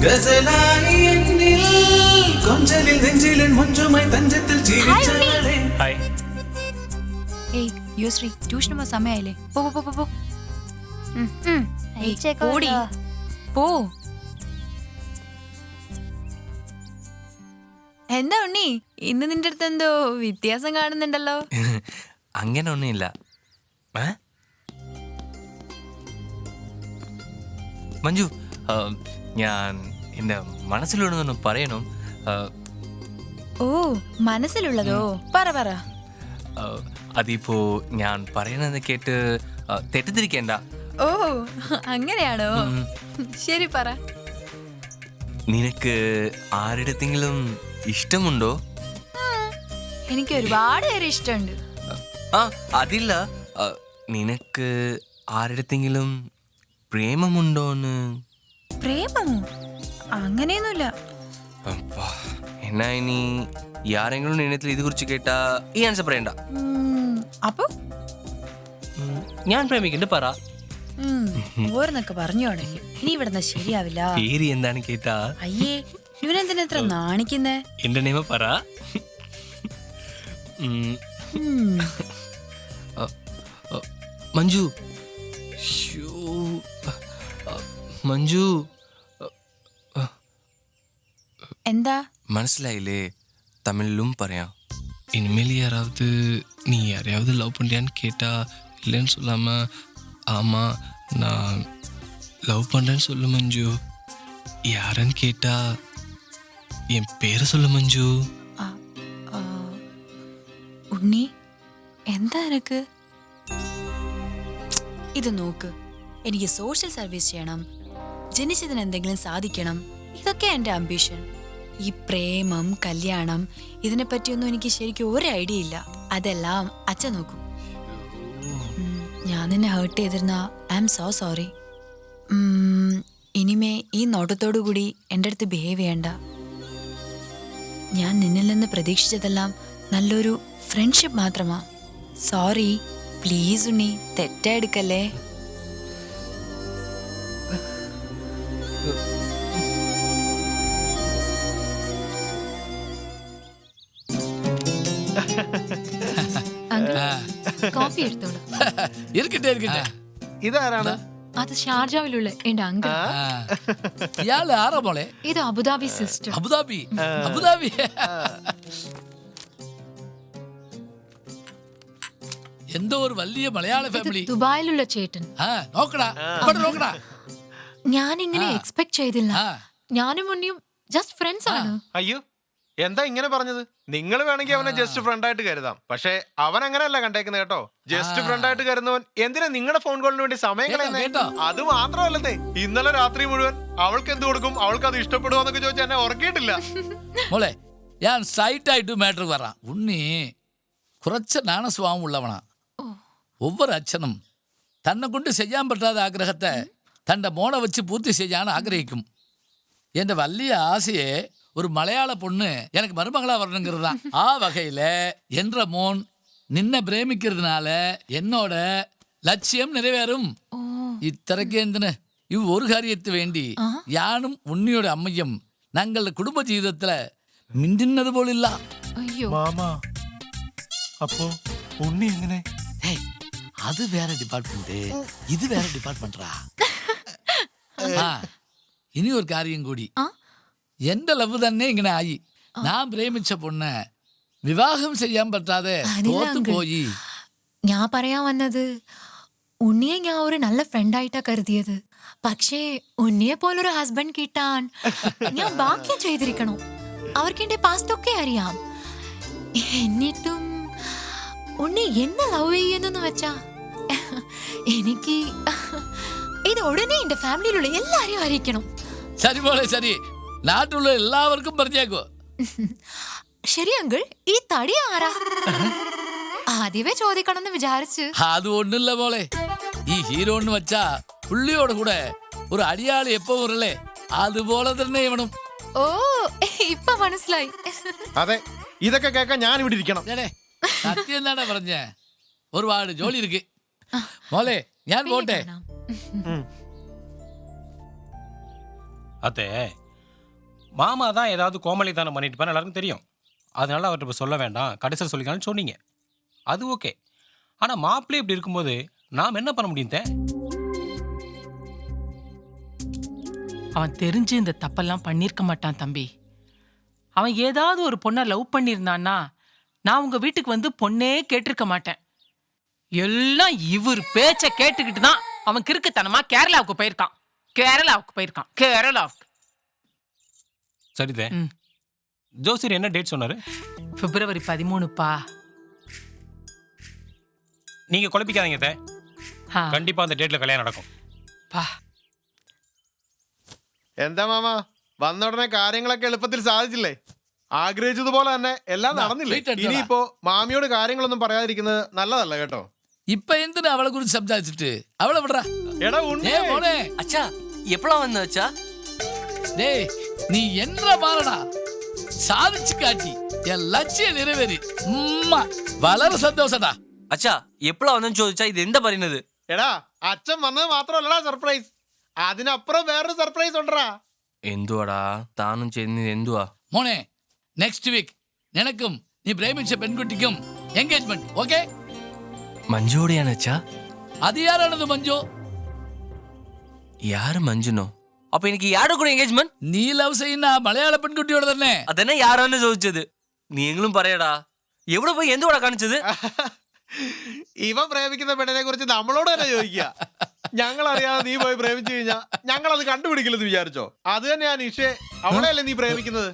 ഗസലായി എന്നിൽ കുഞ്ചലിൽ നെഞ്ചിലിൻ മുഞ്ചുമായി തഞ്ചത്തിൽ ചിരിച്ചവളെ. ഏയ് യുശ്രീ, ട്യൂഷൻ പോകാൻ സമയമായില്ലേ? പോ പോ പോ പോ. ഓടി പോ. എന്താ ഉണ്ണി, ഇന്ന് നിന്റെ അടുത്ത് എന്തോ വ്യത്യാസം കാണുന്നുണ്ടല്ലോ? അങ്ങനെ ഒന്നുമില്ല. മഞ്ജു, ഞാൻ എൻ്റെ മനസ്സിലുള്ളതൊന്ന് പറയണം. ഓ, മനസ്സിലുള്ളതോ? പറ പറ. അതിപ്പോ ഞാൻ പറയണെന്ന് കേട്ട് തെറ്റിദ്ധരിക്കേണ്ട. ഓ, അങ്ങനെയാണോ? ശരി പറ. നിനക്ക് ആരുടെങ്കിലും ഇഷ്ടമുണ്ടോ? എനിക്ക് ഒരുപാട് പേര് ഇഷ്ടമുണ്ട്. ആ, അതില്ല, നിനക്ക് ആരുടെങ്കിലും പ്രേമമുണ്ടോന്ന്? പ്രേമമോ? അങ്ങനെയൊന്നുമില്ല. എന്നാ ഇനി ആരെങ്കിലും എണ്ണത്തിൽ ഇത് കുറിച്ച് കേട്ടാ ഈ ആൻസർ പറയണ്ട. അപ്പൊ ഞാൻ പ്രേമിക്കുന്നുണ്ട് പറ. ഓരോന്നൊക്കെ പറഞ്ഞു തുടങ്ങി. ഇനി ഇവിടുന്ന് ശരിയാവില്ല. പേര് എന്താണ് കേട്ടാ? അയ്യേ, ഇവനെന്തിനാ ഇത്ര നാണിക്കുന്നേ? എന്റെ നെയ്മ പറ. മഞ്ജു, മഞ്ജു, എന്താ? മനസ്സിലായില്ലേ? തമിഴിലും പറയാം. இனிமேல் யாராவது நீ யாரையாவது லவ் பண்ணுறியான்னு கேட்டால் இல்லைன்னு சொல்லாமல் ஆமாம் நான் லவ் பண்ணுறேன்னு சொல்லு மஞ்சு. யாருன்னு கேட்டால் என் பேரை சொல்லு மஞ்சு. ഉണ്ണി, എന്താ നിനക്ക്? ഇത് നോക്ക്, എനിക്ക് സോഷ്യൽ സർവീസ് ചെയ്യണം, ജനിച്ചതിന് എന്തെങ്കിലും സാധിക്കണം, ഇതൊക്കെ എൻ്റെ അംബിഷൻ. ഈ പ്രേമം, കല്യാണം, ഇതിനെപ്പറ്റിയൊന്നും എനിക്ക് ശരിക്കും ഒരു ഐഡിയ ഇല്ല. അതെല്ലാം അച്ഛൻ നോക്കും. ഞാൻ നിന്നെ ഹേർട്ട് ചെയ്തിരുന്ന ഐ ആം സോ സോറി. ഇനിമേ ഈ നോട്ടത്തോടു കൂടി എൻ്റെ അടുത്ത് ബിഹേവ് ചെയ്യണ്ട. ഞാൻ നിന്നിൽ നിന്ന് പ്രതീക്ഷിച്ചതെല്ലാം നല്ലൊരു ഫ്രണ്ട്ഷിപ്പ് മാത്രമാ. സോറി, പ്ലീസ് ഉണ്ണി, തെറ്റായെടുക്കല്ലേ. കോഫി എടുത്തോളൂ. ഇരിക്കട്ടെ ഇരിക്കട്ടെ. ഇതാരാണ്? അത് ഷാർജാവിലുള്ള എന്റെ അങ്കിൾ. ഇയാള് ആരാ മോളെ? ഇത് അബുദാബി സിസ്റ്റർ. അബുദാബി? അബുദാബി എന്തോ ഒരു വലിയ മലയാള ഫാമിലി. ദുബായിലുള്ള ചേട്ടൻ. നോക്കടാ നോക്കടാ. ഞാൻ ഇങ്ങനെ എക്സ്പെക്ട് ചെയ്തില്ല. ഞാനും മുന്നിയും ജസ്റ്റ് ഫ്രണ്ട്സ് ആണ്. അയ്യോ, എന്താ ഇങ്ങനെ പറഞ്ഞത്? നിങ്ങൾ വേണമെങ്കിൽ അവനെ ജസ്റ്റ് ഫ്രണ്ട് ആയിട്ട് കരുതാം. പക്ഷെ അവൻ അങ്ങനെയല്ല കണ്ടേക്കുന്നത് കേട്ടോ. ജസ്റ്റ് ഫ്രണ്ട് ആയിട്ട് കരുതുന്നവൻ എന്തിനാ നിങ്ങളുടെ ഫോൺ കോളിന് വേണ്ടി സമയം കളയുന്നത്? അത് മാത്രമല്ലേ, ഇന്നലെ രാത്രി മുഴുവൻ അവൾക്ക് എന്ത് കൊടുക്കും, അവൾക്ക് അത് ഇഷ്ടപ്പെടുമോ എന്നൊക്കെ ചോദിച്ചാൽ എന്നെ ഉറക്കിയിട്ടില്ല. മോളെ, ഞാൻ സൈറ്റായിട്ട് മാറ്റർ പറ. ഉണ്ണി കുറച്ച് നാണസ്വഭാവം ഉള്ളവണാ. ഒവ്വൊരു അച്ഛനും തന്നെ കൊണ്ട് ചെയ്യാൻ പറ്റാത്ത ആഗ്രഹത്തെ തൻ്റെ മോളെ വെച്ച് പൂർത്തി ചെയ്യാൻ ആഗ്രഹിക്കും. എൻ്റെ വലിയ ആശയെ ஒரு மலையாள பொண்ணு எனக்கு மருமகளா வரணுங்கிறதா. ஆ வகையில என்ற மோன் நின்ன பிரேமிக்கிறதுனால என்னோட லட்சியம் நிறைவேறும். ഇത്രയ്ക്ക് എന്തിന് ഈ ഒരു കാര്യത്തിന് വേണ്ടി ഞാനും ഉണ്ണിയുടെ അമ്മയും ഞങ്ങളുടെ കുടുംബ ജീവിതത്തില് മിണ്ടുന്നത് പോലില്ല. അയ്യോ മാമാ അപ്പോ ഉണ്ണി എങ്ങനെ? അത് വേറെ ഡിപ്പാർട്ട്മെന്റ്, ഇത് വേറെ ഡിപ്പാർട്ട്മെന്റാ. ഇനി ഒരു കാര്യം കൂടി, എന്റെ ലവ് തന്നെ ഇങ്ങനെ ആയി. ഞാൻ പ്രേമിച്ച പൊണ്ണ് വിവാഹം ചെയ്യാൻ പറ്റാതെ തോത്തു പോയി. ഞാൻ പറയാൻ വന്നത്, ഉണ്ണിയെ ഞാൻ ഒരു നല്ല ഫ്രണ്ടായിട്ടാ കരുതിയത്. പക്ഷേ ഉണ്ണിയെ പോലൊരു ഹസ്ബൻഡ് കിട്ടാൻ ഞാൻ ഭാഗ്യം ചെയ്തിരിക്കണോ. അവർക്ക് എന്റെ പാസ്റ്റ് ഒക്കെ അറിയാം. എന്നിട്ടും ഉണ്ണി എന്നെ ലവ് ചെയ്യുന്നെന്ന് വെച്ചാ എനിക്ക് ഇത് ഉടനെ എന്റെ ഫാമിലിയിലുള്ള എല്ലാരെയും അറിയിക്കണം. ശരി പോലെ ശരി, നാട്ടിലുള്ള എല്ലാവർക്കും പറഞ്ഞേക്കോ. ശരി അങ്കിൾ, ഈ തടി ആരാ? ആദ്യമേ ചോദിക്കണമെന്ന് വിചാരിച്ചു. അതുകൊണ്ടില്ല മോളെ, ഈ ഹീറോന്ന് വെച്ചാ പുള്ളിയോട് കൂടെ ഒരു അടിയാളി എപ്പോ വരല്ലേ, അതുപോലെ തന്നെ ഇവനും. ഓ ഇപ്പൊ മനസ്സിലായി. അതെ, ഇതൊക്കെ കേൾക്കാൻ ഞാൻ ഇവിടെ ഇരിക്കണം. സത്യം എന്താ പറഞ്ഞേ, ഒരുപാട് ജോലി ഇരിക്ക് മോളെ, ഞാൻ പോട്ടെ. அத்தே மாமா தான் ஏதாவது கோமளித்தனம் பண்ணிட்டு இருப்பான்னு எல்லாருக்கும் தெரியும். அதனால அவர்கிட்ட இப்போ சொல்ல வேண்டாம், கடைசியில் சொல்லிக்கலாம்னு சொன்னீங்க. அது ஓகே. ஆனால் மாப்பிள்ளை இப்படி இருக்கும்போது நாம் என்ன பண்ண முடியும்? அவன் தெரிஞ்சு இந்த தப்பெல்லாம் பண்ணியிருக்க மாட்டான் தம்பி. அவன் ஏதாவது ஒரு பொண்ணை லவ் பண்ணியிருந்தான்னா நான் உங்க வீட்டுக்கு வந்து பொண்ணே கேட்டிருக்க மாட்டேன். எல்லாம் இவர் பேச்ச கேட்டுக்கிட்டு தான் அவன் கிறுக்குத்தனமா கேரளாவுக்கு போயிருக்கான். கேரளாவுக்கு. சரிதே. ஜோசியர் என்ன டேட் சொன்னாரு? பிப்ரவரி 13பா. நீங்க குழப்பிக்காதீங்க தே, கண்டிப்பா அந்த டேட்ல கல்யாணம் நடக்கும். എന്താ മാമ, വന്ന ഉടനെ കാര്യങ്ങളൊക്കെ എളുപ്പത്തിൽ സാധിച്ചില്ലേ? ആഗ്രഹിച്ചതുപോലെ തന്നെ എല്ലാം നടന്നില്ലേ? ഇനിയിപ്പോ മാമിയോട് കാര്യങ്ങളൊന്നും പറയാതിരിക്കുന്നത് നല്ലതല്ല കേട്ടോ. ഇപ്പൊ എന്തിനാ അവളെ കുറിച്ച് സംസാരിച്ചിട്ട്? അവളെ വിടറാ. എടാ ഉണ്ണി, അച്ഛാ എപ്പോഴാ വന്നത് അച്ഛാ? നീ എന്ന മാറടാ, സാധിച്ചു കാട്ടി, എൻ ലക്ഷ്യം നിറവേറി. വളരെ സന്തോഷടാ. അച്ഛാ എപ്പോഴാ വന്നെന്ന് ചോദിച്ചാ ഇത് എന്താ പറയുന്നത്? എടാ അച്ഛൻ വന്നത് മാത്രമല്ലടാ സർപ്രൈസ്, അതിനപ്പുറം വേറൊരു സർപ്രൈസ് ഉണ്ടടാ. എന്തുവാടാ താനും ചെയ്യുന്നത്? എന്തുവാ മോനെ, നെക്സ്റ്റ് വീക്ക് നിനക്കും നീ പ്രേമിച്ച പെൺകുട്ടിക്കും എൻഗേജ്മെന്റ്. ഓക്കെ? മഞ്ജുവോടെയാണ് അച്ഛാ? അത് യാരാണത് മഞ്ജു? യാര് മഞ്ജുനോ? അപ്പൊ എനിക്ക് യാരുടെ കൂടെ എൻഗേജ്മെന്റ്? നീ ലവ് ചെയ്യുന്ന മലയാള പെൺകുട്ടിയോട് തന്നെ. അതന്നെ യാരാന്ന് ചോദിച്ചത്. നീങ്ങളും പറയടാ, എവിടെ പോയി എന്തുവാടാ കാണിച്ചത്? ഇവൻ പ്രേമിക്കുന്ന പെണ്ണിനെ കുറിച്ച് നമ്മളോട് തന്നെ ചോദിക്കുക. ഞങ്ങൾ അറിയാതെ നീ പോയി പ്രേമിച്ചു കഴിഞ്ഞാ ഞങ്ങൾ അത് കണ്ടുപിടിക്കില്ലെന്ന് വിചാരിച്ചോ? അത് തന്നെയാ നിഷേ, അവളെയല്ലേ നീ പ്രേമിക്കുന്നത്?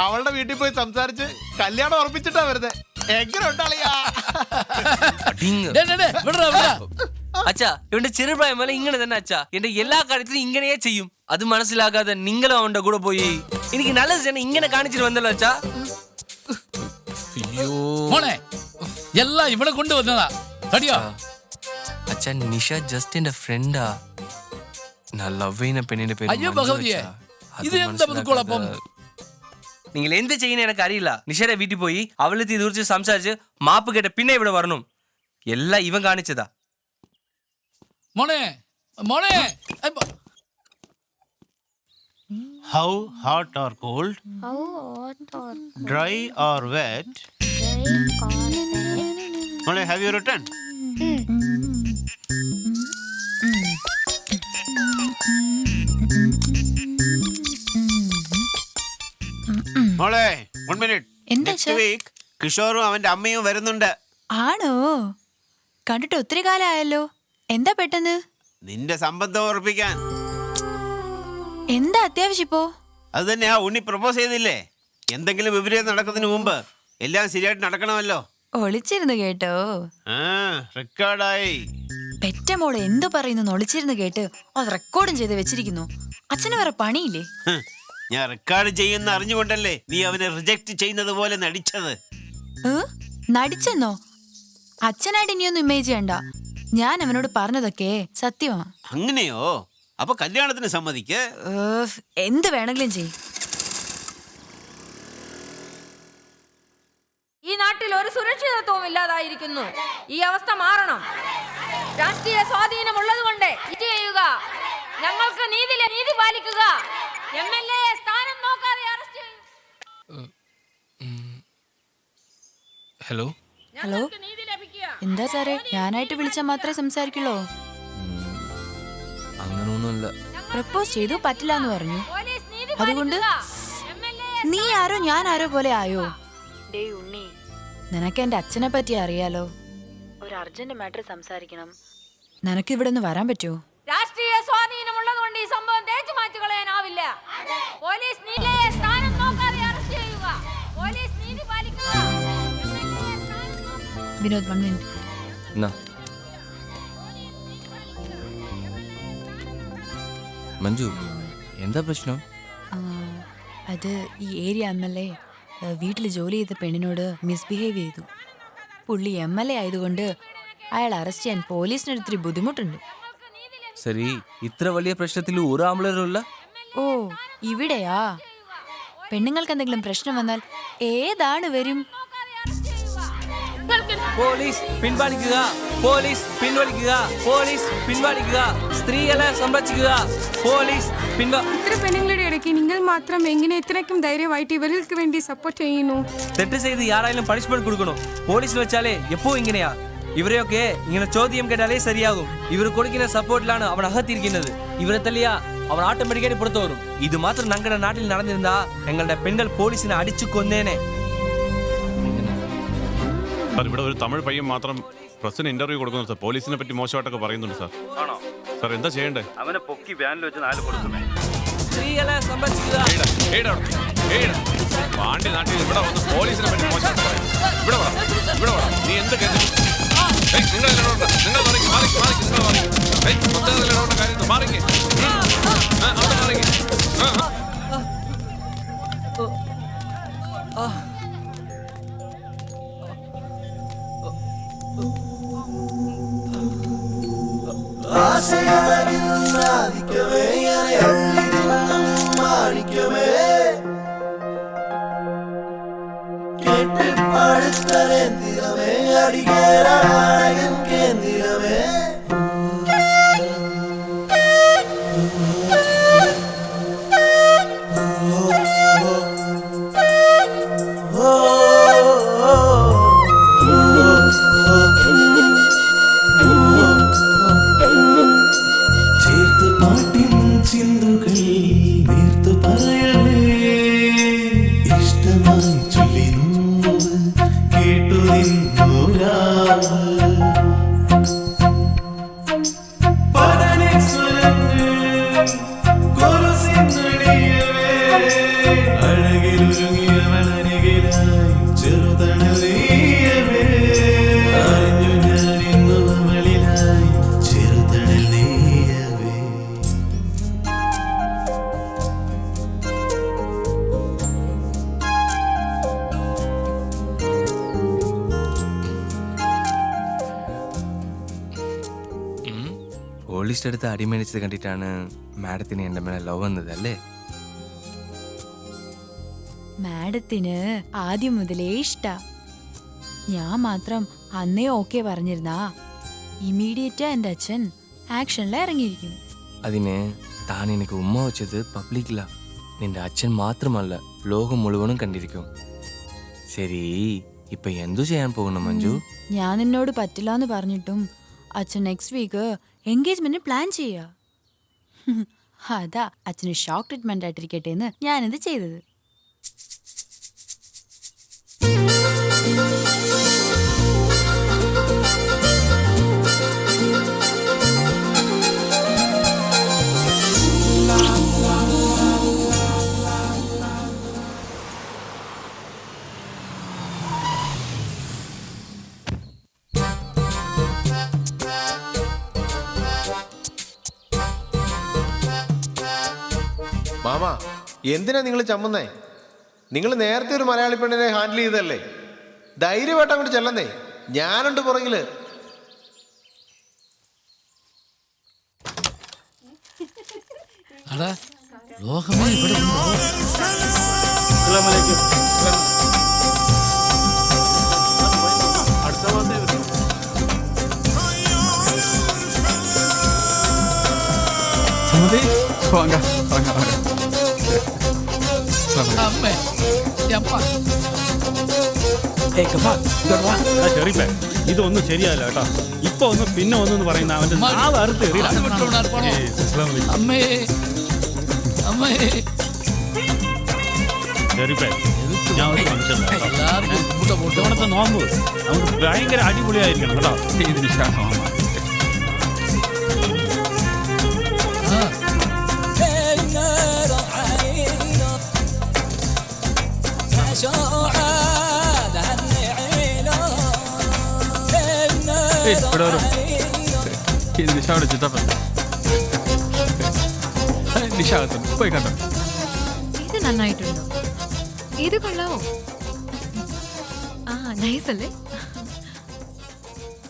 അവളുടെ വീട്ടിൽ പോയി സംസാരിച്ച് കല്യാണം ഉറപ്പിച്ചിട്ടാ വരുന്നത്. എങ്ങനെ ഉണ്ടാളിയാ? അച്ഛാ ഇവന്റെ ചെറുപ്രായം പോലെ ഇങ്ങനെ തന്നെ അച്ഛാ, എന്റെ എല്ലാ കാര്യത്തിലും ഇങ്ങനെയേ ചെയ്യും. അത് മനസ്സിലാക്കാതെ നിങ്ങളും അവന്റെ കൂടെ പോയി എനിക്ക് നല്ലത് തന്നെ ഇങ്ങനെ കാണിച്ചിട്ട് വന്നല്ലോ അച്ഛാ. മോനെ, എല്ലാം ഇവിടെ കൊണ്ടുവന്നതാ. അച്ഛാ നിഷ ജസ്റ്റ് എന്റെ ഫ്രണ്ടാ. ഞാൻ ലവ് ചെയ്യുന്ന പെണ്ണിന്റെ പേര്. അയ്യോ ഭഗവതിയെ, ഇത് എന്താ കുഴപ്പം? നിങ്ങൾ എന്ത് ചെയ്യുന്ന എനിക്ക് അറിയില്ല. നിഷയുടെ വീട്ടിൽ പോയി അവളെത്തി തീർച്ച സംസാരിച്ച് മാപ്പ് കേട്ട പിന്നെ ഇവിടെ വരണം. എല്ലാം ഇവൻ കാണിച്ചതാ. മോനെ മോനെ, How hot or cold? How hot or Dry or wet? Mole, have you written? മോളെ 1 minute. നെക്സ്റ്റ് വീക്ക് കിഷോറും അവന്റെ അമ്മയും വരുന്നുണ്ട്. ആണോ? കണ്ടിട്ട് ഒത്തിരി കാലമായല്ലോ. എന്താ പെട്ടെന്ന്? നിന്റെ സംബന്ധം ഉറപ്പിക്കാൻ. എന്താ അത്യാവശ്യം ഇപ്പോ? അത് തന്നെയാ ഉണ്ണി പ്രപ്പോസ് ചെയ്തില്ലേ? എന്തെങ്കിലും വിപരീതം നടക്കുന്നതിന് മുമ്പ് എല്ലാം ശരിയായിട്ട് നടക്കണമല്ലോ. ഒളിച്ചിരുന്ന് കേട്ടോ? റെക്കോർഡായി. പെറ്റ മോള് എന്തു പറയുന്നു ഒളിച്ചിരുന്ന് കേട്ട് അത് റെക്കോർഡും ചെയ്ത് വെച്ചിരിക്കുന്നു. അച്ഛന് വേറെ പണിയില്ലേ? ഞാൻ റെക്കോർഡ് ചെയ്യുന്ന അറിഞ്ഞുകൊണ്ടല്ലേ നീ അവനെ റിജക്ട് ചെയ്യുന്നത് പോലെ നടിച്ചത്. നടിച്ചെന്നോ? അച്ഛനായിട്ട് ഇനിയൊന്നും ഇമേജ് ചെയ്യണ്ട. ഞാൻ അവനോട് പറഞ്ഞതൊക്കെ സത്യമാ. അങ്ങനെയോ? അപ്പൊ കല്യാണത്തിന് സമ്മതിക്ക്. എന്ത് വേണമെങ്കിലും ചെയ്. ഈ നാട്ടിൽ ഒരു സുരക്ഷിതത്വവും ഇല്ലാതായിരിക്കുന്നു. ഈ അവസ്ഥ മാറണം. രാഷ്ട്രീയ സ്വാധീനമുള്ളത് കൊണ്ട് ചെയ്യുക. ഞങ്ങൾക്ക് നീതി പാലിക്കുക. MLA സ്ഥാനം നോക്കാതെ അറസ്റ്റ് ചെയ്യൂ. ഹലോ ഹലോ എന്താ സാറേ ഞാനായിട്ട് വിളിച്ചാൽ മാത്രമേ സംസാരിക്കുള്ളൂ? അങ്ങനൊന്നുമില്ല. പ്രപ്പോസ് ചെയ്തു പറ്റില്ല എന്ന് പറഞ്ഞു, അതുകൊണ്ട് നീ ആരോ ഞാൻ ആരോ പോലെ ആയോ? ഉണ്ണി, നിനക്ക് എന്റെ അച്ഛനെ പറ്റി അറിയാലോ. ഒരു അർജന്റ് മാറ്റർ സംസാരിക്കണം. നിനക്ക് ഇവിടെ നിന്ന് വരാൻ പറ്റുമോ? രാഷ്ട്രീയ സ്വാധീനമുള്ളതുകൊണ്ട് ഈ സംഭവം തേച്ചു മാറ്റി കളയാനാവില്ല. പോലീസ് നീതിയെ സ്ഥാനം നോക്കാതെ അറസ്റ്റ് ചെയ്യുക. പോലീസ് നീതി പാലിക്കുക. വിനോദ് 1 മിനിറ്റ്. മഞ്ജു എന്താ പ്രശ്നം? അത് ഈ ഏരിയ MLA വീട്ടിൽ ജോലി ചെയ്ത പെണ്ണിനോട് മിസ്ബിഹേവ് ചെയ്തു. പുള്ളി MLA ആയതുകൊണ്ട് അയാൾ അറസ്റ്റ് ചെയ്യാൻ പോലീസിനൊരിത്തിരി ബുദ്ധിമുട്ടുണ്ട്. സരി, ഇത്ര വലിയ പ്രശ്നത്തിൽ ഒരു ആംബുലൻസും ഇല്ല? ഓ ഇവിടെയാ? പെണ്ണുങ്ങൾക്ക് എന്തെങ്കിലും പ്രശ്നം വന്നാൽ ഏതാണ് വരും? പോലീസ് പിൻവലിക്കുക, പോലീസ് പിൻവലിക്കുക, പോലീസ് പിൻവലിക്കുക, സ്ത്രീകളെ സംരക്ഷിക്കുക, പോലീസ് ഇത്ര പെണ്ണുങ്ങളുടെ ഇടയ്ക്ക് നിങ്ങൾ മാത്രം എങ്ങനെ ഇത്രയ്ക്കും ധൈര്യമായിട്ട് ഇവർക്ക് വേണ്ടി സപ്പോർട്ട് ചെയ്യുന്നു? തെറ്റ് ചെയ്ത് ആരായാലും പണിഷ്മെന്റ് കൊടുക്കണോ? പോലീസിൽ വെച്ചാലേ എപ്പോ ഇങ്ങനെയാ. ഇവരെയൊക്കെ ഇങ്ങനെ ചോദ്യം കേട്ടാലേ ശരിയാകും. ഇവർ കൊടുക്കുന്ന സപ്പോർട്ടിലാണ് അവൻ അകത്തിരിക്കുന്നത്. ഇവരെ തല്ലിയാ അവൻ ഓട്ടോമാറ്റിക്കായി പുറത്തു വരും. ഇത് മാത്രം ഞങ്ങളുടെ നാട്ടിൽ നടന്നിരുന്നാ ഞങ്ങളുടെ പെൺകൾ പോലീസിനെ അടിച്ചു കൊന്നേനെ. സാർ, ഇവിടെ ഒരു തമിഴ് പയ്യൻ മാത്രം പ്രസിന് ഇന്റർവ്യൂ കൊടുക്കുന്നു സാർ. പോലീസിനെ പറ്റി മോശമായിട്ടൊക്കെ പറയുന്നുണ്ട് സാർ. ആണോ സാർ, എന്താ ചെയ്യണ്ടേ? അവനെ പൊക്കി വാനിൽ വെച്ച് 4 കൊടുക്കുന്നേ. സ്ത്രീകളെ സംരക്ഷിക്കുക. പാണ്ഡ്യ നാട്ടിൽ ഇവിടെ വന്ന് പോലീസിനെ പറ്റി മോശമായിട്ട് പറയും. ഇവിടെ വേണം, ഇവിടെ വേണം. നീ എന്ത് കേട്ടു? നിങ്ങൾ നിങ്ങൾ കാര്യം മാറിങ്ങി അവിടെ മാറിങ്ങി. പോലീസിന്റെ അടുത്ത് അടിമേടിച്ചത് കണ്ടിട്ടാണ് മാഡത്തിന് എൻ്റെ മേലെ ലവ് വന്നത് അല്ലേ? മാഡത്തിന് ആദ്യം മുതലേ ഇഷ്ടാ. ഞാൻ മാത്രം അന്നേ ഓക്കെ പറഞ്ഞിരുന്നാ ഇമ്മീഡിയറ്റാ എൻ്റെ അച്ഛൻ ആക്ഷനിൽ ഇറങ്ങിയിരിക്കും. അതിന് താൻ എനിക്ക് ഉമ്മ വെച്ചത് പബ്ലിക്കില്ല. നിന്റെ അച്ഛൻ മാത്രമല്ല, ലോകം മുഴുവനും കണ്ടിരിക്കും. ശരി, ഇപ്പൊ എന്തു ചെയ്യാൻ പോകണം മഞ്ജു? ഞാൻ നിന്നോട് പറ്റില്ല എന്ന് പറഞ്ഞിട്ടും അച്ഛൻ നെക്സ്റ്റ് വീക്ക് എൻഗേജ്മെന്റ് പ്ലാൻ ചെയ്യാ. അതാ അച്ഛന് ഷോക്ക് ട്രീറ്റ്മെന്റ് ആയിട്ടിരിക്കട്ടെ എന്ന് ഞാനിത് ചെയ്തത്. മാമ, എന്തിനാ നിങ്ങൾ ചമ്മുന്നേ? നിങ്ങൾ നേരത്തെ ഒരു മലയാളി പെണ്ണിനെ ഹാൻഡിൽ ചെയ്തല്ലേ? ധൈര്യമായിട്ട് അങ്ങോട്ട് ചെല്ലുന്നേ, ഞാനുണ്ട് പുറകില്. ലോകമേ ഇവിടെ வாங்க வாங்க வாங்க. അമ്മേ അമ്മ ചെറിയ ഇതൊന്നും ശരിയല്ല കേട്ടോ. ഇപ്പൊ ഒന്ന് പിന്നെ ഒന്നെന്ന് പറയുന്ന അവന്റെ അറുത്ത് അമ്മേ അമ്മേ ഞാൻ ഒരു ഇവിടുത്തെ നോമ്പ് നമുക്ക് ഭയങ്കര അടിപൊളിയായിരിക്കണം കേട്ടോ. ഇത് വിശ്വാസമാണ്. ഇത് നിഷാവിടെ ചിട്ടപ്പൻ നിഷാകത്തും പോയി കണ്ടോ. ഇത് നന്നായിട്ടുണ്ടോ? ഇത് കൊള്ളാവോ? ആ നൈസ് അല്ലേ?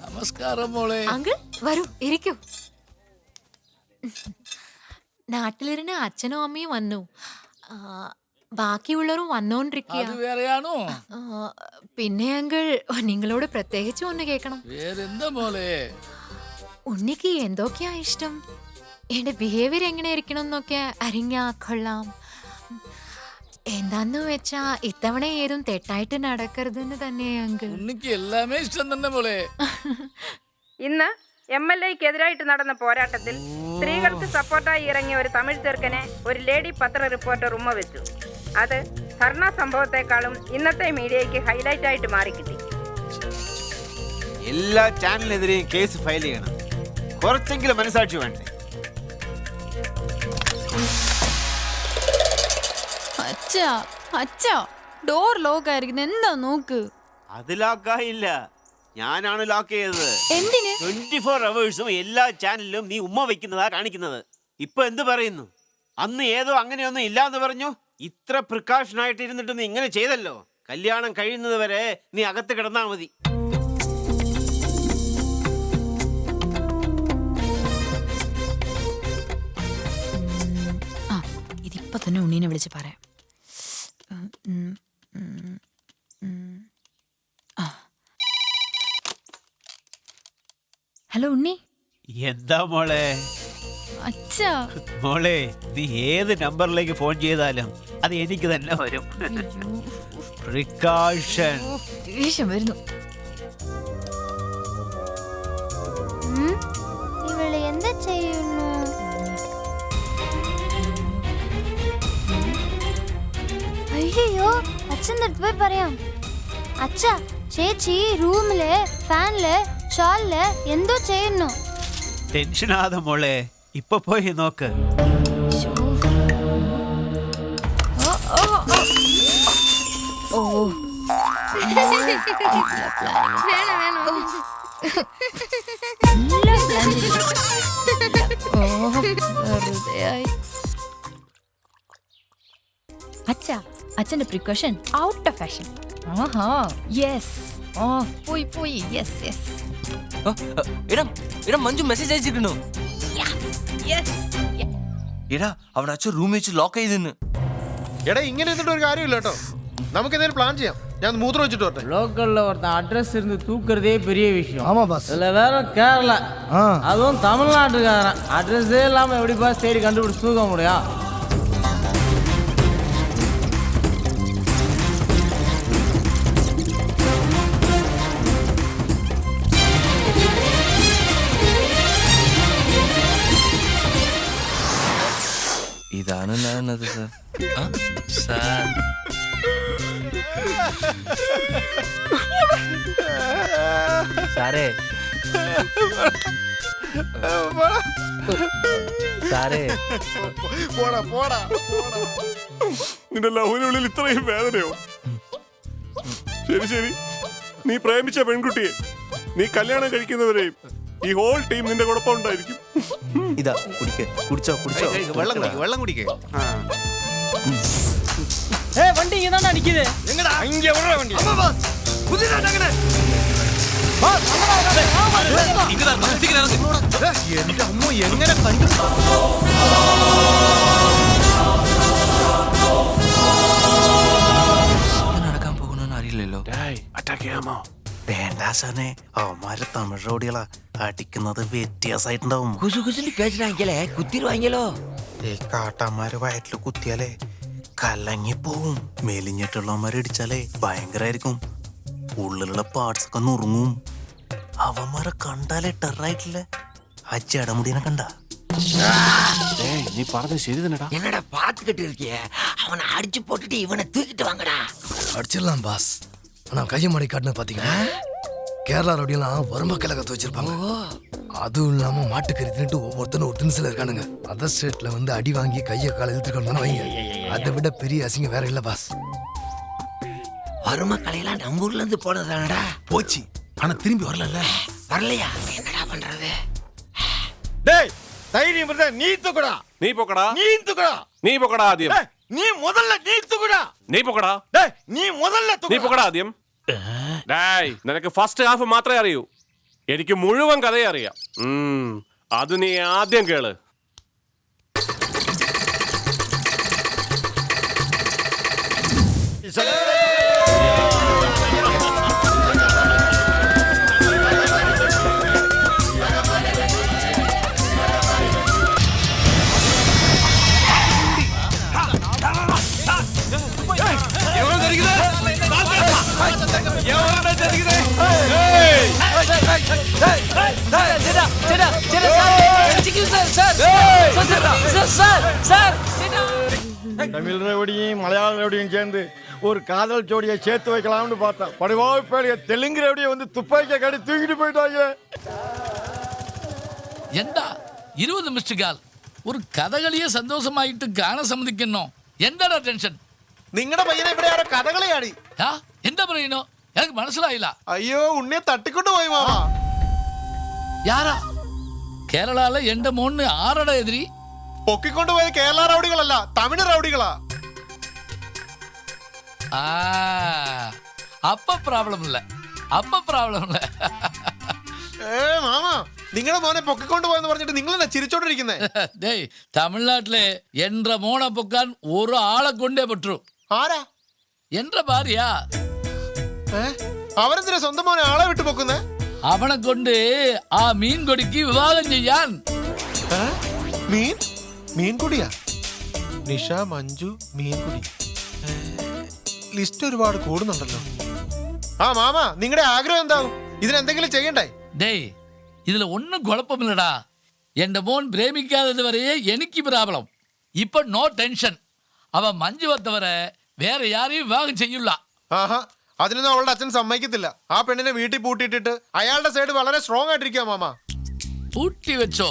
നമസ്കാരം മോളെ. അങ്കിൾ വരൂ, ഇരിക്കൂ. നാട്ടിലിരുന്ന് അച്ഛനും അമ്മയും വന്നു. ബാക്കിയുള്ളവരും വന്നോണ്ടിരിക്കുക. വേറെയാണോ? പിന്നെ അങ്കിൾ നിങ്ങളോട് പ്രത്യേകിച്ച് ഒന്ന് കേൾക്കണം. വേറെന്താ മോളെ? ഉണ്ണിക്ക് എന്തൊക്കെയാ ഇഷ്ടം? എന്റെ ബിഹേവിയർ എങ്ങനെ ഇരിക്കണം എന്നൊക്കെ അറിഞ്ഞാ കൊള്ളാം. എന്താന്ന് വെച്ചാ ഇത്തവണ ഏതും തെറ്റായിട്ട് നടക്കരുതെന്ന് തന്നെ അങ്കിൾ. ഉണ്ണിക്ക് എല്ലാമേ ഇഷ്ടം തന്നെ മോളെ. ഇന്ന് MLA-ക്കെതിരായിട്ട് നടന്ന പോരാട്ടത്തിൽ സ്ത്രീകൾക്ക് സപ്പോർട്ടായി ഇറങ്ങിയ ഒരു തമിഴ് ചെറുക്കനെ ഒരു ലേഡി പത്ര റിപ്പോർട്ടർ ഉമ്മ വെച്ചു. അത് ധർണ സംഭവത്തെക്കാളും ഇന്നത്തെ മീഡിയയ്ക്ക് ഹൈലൈറ്റ് ആയിട്ട് മാറിക്കിട്ടി. എല്ലാ ചാനലിനെതിരെയും കേസ് ഫയൽ ചെയ്യണം. കുറച്ചെങ്കിലും മനസാക്ഷി വേണ്ടേ? അച്ഛാ ഡോർ ലോക്ക് ആയിരിക്കുന്നു. എന്താ നോക്ക്. അത് ലോക്കായില്ല, ഞാനാണ് ലോക്ക് ചെയ്തത്. എന്തിന്? 24 hours എല്ലാ ചാനലിലും നീ ഉമ്മ വെക്കുന്നതാ കാണിക്കുന്നത്. ഇപ്പൊ എന്ത് പറയുന്നു? അന്ന് ഏതോ അങ്ങനെയൊന്നും ഇല്ലാന്ന് പറഞ്ഞു. ഇത്ര പ്രിക്കോഷൻ ആയിട്ട് ഇരുന്നിട്ട് നീ ഇങ്ങനെ ചെയ്തല്ലോ. കല്യാണം കഴിയുന്നത് വരെ നീ അകത്ത് കിടന്നാ മതി. ഇതിപ്പോ തന്നെ ഉണ്ണീനെ വിളിച്ച് പറയാം. ഹലോ ഉണ്ണി. എന്താ മോളെ? അച്ഛാ മോളെ, നീ ഏത് നമ്പറിലേക്ക് ഫോൺ ചെയ്താലും അത് എനിക്ക് തന്നെ വരും. പ്രിക്കോഷൻ. ദേഷ്യം വരുന്നു. ഇവള് എന്താ ചെയ്യുന്നു? അയ്യോ, അച്ഛൻ്റെ അടുത്ത് പോയി പറയാം. അച്ഛാ, ചേച്ചി റൂമില് ഫാനില് ഷാളില് എന്തോ ചെയ്യുന്നു. ടെൻഷനാതെ മോളെ, ഇപ്പൊ പോയി നോക്ക്. അച്ഛാ, അച്ഛന്റെ precaution out of fashion. Yes. പോയി യെസ് യെസ്. എടാ മഞ്ജു മെസ്സേജ് അയച്ചിരുന്നു. എടാ അവിടെ അച്ഛൻ റൂമിൽ വെച്ച് ലോക്ക് ചെയ്തെന്ന്. എടാ ഇങ്ങനെ ഇരുന്നിട്ട് ഒരു കാര്യമില്ല കേട്ടോ. നമുക്ക് എന്തെങ്കിലും പ്ലാൻ ചെയ്യാം. ഞാൻ മൂത്രം വെച്ചിട്ട് വരട്ടെ. லோக்கல்ல ஒருத்தன் அட்ரஸ் இருந்து தூக்குறதே பெரிய விஷயம். ஆமா பாஸ். இதுல வேற கேரளா, அதுவும் தமிழ்நாட்டுக்காரன். அட்ரஸே இல்லாம எப்படி பாஸ் தேடி கண்டுபிடிச்சு தூக்க முடியும்? ഇതാണ് ഞാനത് സാർ. സാറേ സാറേ പോടാ. നിന്റെ ലവിനുള്ളിൽ ഇത്രയും വേദനയോ? ശരി, നീ പ്രേമിച്ച പെൺകുട്ടിയെ നീ കല്യാണം കഴിക്കുന്നവരെയും ഈ ഹോൾ ടീം നിന്റെ കുഴപ്പം ഉണ്ടായിരിക്കും. ഇതാ കുടിച്ചോ. വെള്ളം കുടിക്കേ. வண்டி இங்க தான் நிக்குது. எங்கடா? இங்க வர்ற வண்டி. ஆமா பாஸ். குதிராட்ட அங்கனே. பாஸ் ഇങ്ങടാ മനസ്സിലാകും. എന്റെ അമ്മ എങ്ങനെ കണ്ടു? നടക്കാൻ പോകുന്നോന്ന് അറിയില്ലല്ലോ. അറ്റാക്ക് ചെയ്യാമോ? വേണ്ട സാറേ, അവന്മാര് തമിഴ് റോഡികളാ. അടിക്കുന്നത് വ്യത്യാസമായിട്ടുണ്ടാവും. കുസു കുസിന്റെ പേച്ച് വാങ്ങിക്കലേ, കുത്തിരി വാങ്ങിയല്ലോ. ഈ കാട്ടന്മാര് വയറ്റില് കുത്തിയാലേ കലങ്ങിപ്പോവും. മെലിഞ്ഞിട്ടുള്ളവന്മാരടിച്ചാലേ ഭയങ്കരായിരിക്കും. ഉള്ളിലുള്ള പാർട്സ് ഒക്കെ നുറുങ്ങും. അവന്മാരെ കണ്ടാലേ ടെററായിട്ടില്ല. ആ ജടമുടിനെ കണ്ട நீ പറഞ്ഞത് ശരി തന്നെടാ. என்னடா பாத்துக்கிட்டு இருக்கிய? அவனை அடிச்சு போட்டுட்டு இவனை தூக்கிட்டு வாங்கடா. அடிச்சிடலாம் பாஸ். ஆனா கையை மாடி காட்டுன்னு பாத்தீங்கன்னா கேரளா ரோடியெல்லாம் வரும்ப கலகத்தை வச்சிருப்பாங்க. அதுவும் இல்லாம மாட்டுக்கறி தின்னுட்டு ஒவ்வொருத்தரும் ஒரு தினசில இருக்கானுங்க. அதர் ஸ்டேட்ல வந்து அடி வாங்கி கையை காலை இழுத்துக்கணும் வைங்க. அதை விட பெரிய அசிங்கம் வேற இல்ல பாஸ். வரும கலையெல்லாம் நம்ம ஊர்ல இருந்து போனதானடா. போச்சு. ஆனா திரும்பி வரல. வரலையா? என்னடா பண்றது? டேய் தைரியம் இருந்தா நீ தூக்குடா. നീ പൊക്കടാ. நீ தூக்குடா. നീ പൊക്കടാ ആദ്യം. நீ முதல்ல நீ தூக்குடா. നീ പൊക്കടാ. டேய் நீ முதல்ல നീ പൊക്കടാ ആദ്യം. ഡേയ് നിനക്ക് ഫസ്റ്റ് ഹാഫ് മാത്രമേ അറിയൂ. എനിക്ക് മുഴുവൻ കഥയെ അറിയാം. അത് നീ ആദ്യം കേള്. தமிழ் ரவுடியும் மலையாள ரவுடியும் சேர்ந்து ஒரு காதல் ஜோடியை சேர்த்து வைக்கலாம்னு பார்த்தா படுவாய்ப்பேடிய தெலுங்கு ரவுடியை வந்து துப்பாக்கியை காட்டி தூக்கிட்டு போயிட்டாங்க. എന്താ 20 മിസ്ഡ് കാൽ ഒരു കഥകളിയെ സന്തോഷമായിട്ട് കാണാൻ സമ്മതിക്കുന്നു. എന്താടാ ടെൻഷൻ? നിങ്ങളുടെ പയ്യനെ ഇവിടെ ആരോ കഥകളിയാടി. എന്താ പറയുന്നു? എനിക്ക് മനസ്സിലായില്ല. അയ്യോ ഉണ്ണിയെ തട്ടിക്കൊണ്ടു പോയി മാമ. യാരാ? കേരളാലെ എന്റെ മോന് ആരുടെ എതിരി? പൊക്കിക്കൊണ്ടുപോയത് കേരള റൗഡികളല്ല, തമിഴ് റൗഡികളാ. അപ്പ പ്രോബ്ലം ഇല്ല. മാമ നിങ്ങളുടെ മോനെ പൊക്കിക്കൊണ്ടുപോയെന്ന് പറഞ്ഞിട്ട് നിങ്ങൾ എന്താ ചിരിച്ചോണ്ടിരിക്കുന്നേ? ഡേയ് തമിഴ്നാട്ടിലെ എന്റെ മോനെ പൊക്കാൻ ഒരു ആളെ കൊണ്ടേ പറ്റൂ. ആരാ? എന്റെ ഭാര്യ. അവരെന്തിനാ സ്വന്തം മോനെ ആളെ വിട്ടു പൊക്കുന്നേ? അവനെ കൊണ്ട് ആ മീൻ കൊടിക്ക് വിവാഹം ചെയ്യാൻ. മീൻ? മീൻകുടിയാ? നിഷ, മഞ്ജു, മീൻകുടി. ലിസ്റ്റ് ഒരുപാട് കൂടുന്നുണ്ടല്ലോ. ആ മാമ നിങ്ങളുടെ ആഗ്രഹം എന്താവും? ഇതിനെന്തെങ്കിലും ചെയ്യണ്ടേ? ഡേയ് ഇതിൽ ഒന്നും കുഴപ്പമില്ലടാ. എന്റെ മോൻ പ്രേമിക്കാത്തത് വരെയേ എനിക്ക് പ്രോബ്ലം. ഇപ്പൊ നോ ടെൻഷൻ. അവൻ മഞ്ജു വത്തവരെ വേറെ ആരെയും വിവാഹം ചെയ്യില്ല. ആഹാ അതിനൊന്നും അവളുടെ അച്ഛൻ സമ്മതിക്കത്തില്ല. ആ പെണ്ണിനെ വീട്ടിൽ പൂട്ടിയിട്ടിട്ട് അയാളുടെ സൈഡ് വളരെ സ്ട്രോങ് ആയിട്ടിരിക്കുക മാമ. പൂട്ടി വെച്ചോ?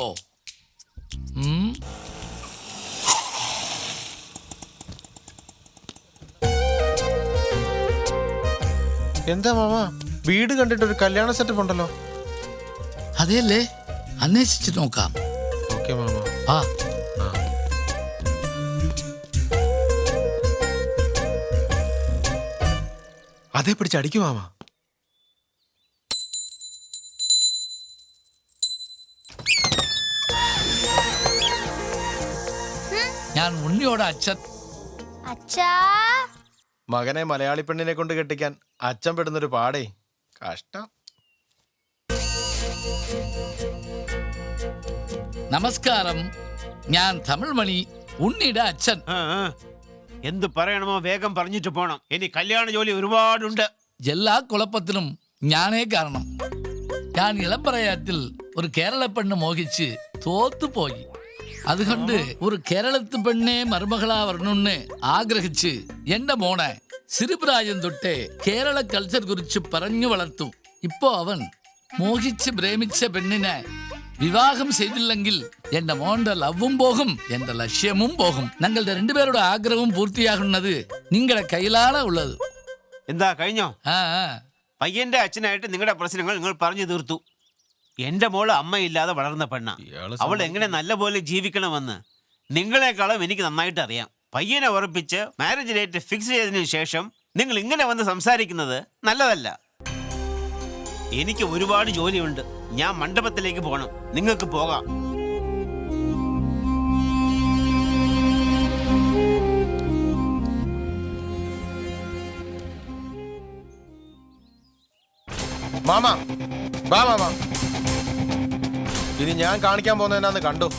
എന്താ മാമ വീട് കണ്ടിട്ട് ഒരു കല്യാണ സെറ്റപ്പ് ഉണ്ടല്ലോ? അതെയല്ലേ, അന്വേഷിച്ച് നോക്കാം. Okay mama. അതേ പിടിച്ചടിക്കും മാമ. ഞാൻ ഉണ്ണിയോട് അച്ഛൻ. മകനെ മലയാളി പെണ്ണിനെ കൊണ്ട് കെട്ടിക്കാൻ അച്ഛൻ പെടുന്നൊരു പാടേ. കഷ്ടം. നമസ്കാരം, ഞാൻ തമിഴ് മണി, ഉണ്ണിയുടെ അച്ഛൻ. എന്ത് പറയണമോ വേഗം പറഞ്ഞിട്ട് പോണം. ഇനി കല്യാണ ജോലി ഒരുപാടുണ്ട്. എല്ലാ കുഴപ്പത്തിനും ഞാനേ കാരണം. ഞാൻ ഇളംപ്രായത്തിൽ ഒരു കേരള പെണ്ണ് മോഹിച്ച് തോത്തുപോയി. അതുകൊണ്ട് ഒരു കേരളത്ത് പെണ്ണെ മരുമകളാ വരണമെന്ന് ആഗ്രഹിച്ച് എന്റെ മോനെ സിറുപ്രായം തൊട്ടേ കേരള കൾച്ചർ കുറിച്ച് പറഞ്ഞു വളർത്തു. ഇപ്പോ അവൻ മോഹിച്ച് പ്രേമിച്ച പെണ്ണിനെ വിവാഹം ചെയ്തില്ലെങ്കിൽ എന്റെ മോന്റെ ലവും പോകും, എന്റെ ലക്ഷ്യവും പോകും. ഞങ്ങളുടെ രണ്ടുപേരുടെ ആഗ്രഹവും പൂർത്തിയാകുന്നത് നിങ്ങളുടെ കയ്യിലാണ് ഉള്ളത്. എന്താ കഴിഞ്ഞോ? പയ്യന്റെ അച്ഛനായിട്ട് നിങ്ങളുടെ പ്രശ്നങ്ങൾ നിങ്ങൾ പറഞ്ഞു തീർത്തു. എന്റെ മോള് അമ്മയില്ലാതെ വളർന്ന പെണ്ണ. അവൾ എങ്ങനെ നല്ലപോലെ ജീവിക്കണമെന്ന് നിങ്ങളെക്കാളും എനിക്ക് നന്നായിട്ട് അറിയാം. പയ്യനെ ഉറപ്പിച്ച് മാരേജ് ഡേറ്റ് ഫിക്സ് ചെയ്തതിനു ശേഷം നിങ്ങൾ ഇങ്ങനെ വന്ന് സംസാരിക്കുന്നത് നല്ലതല്ല. എനിക്ക് ഒരുപാട് ജോലിയുണ്ട്. ഞാൻ മണ്ഡപത്തിലേക്ക് പോകണം. നിങ്ങൾക്ക് പോകാം. മാമ വാ മാമ. ഇനി ഞാൻ കാണിക്കാൻ പോകുന്നതെന്നാന്ന് കണ്ടു.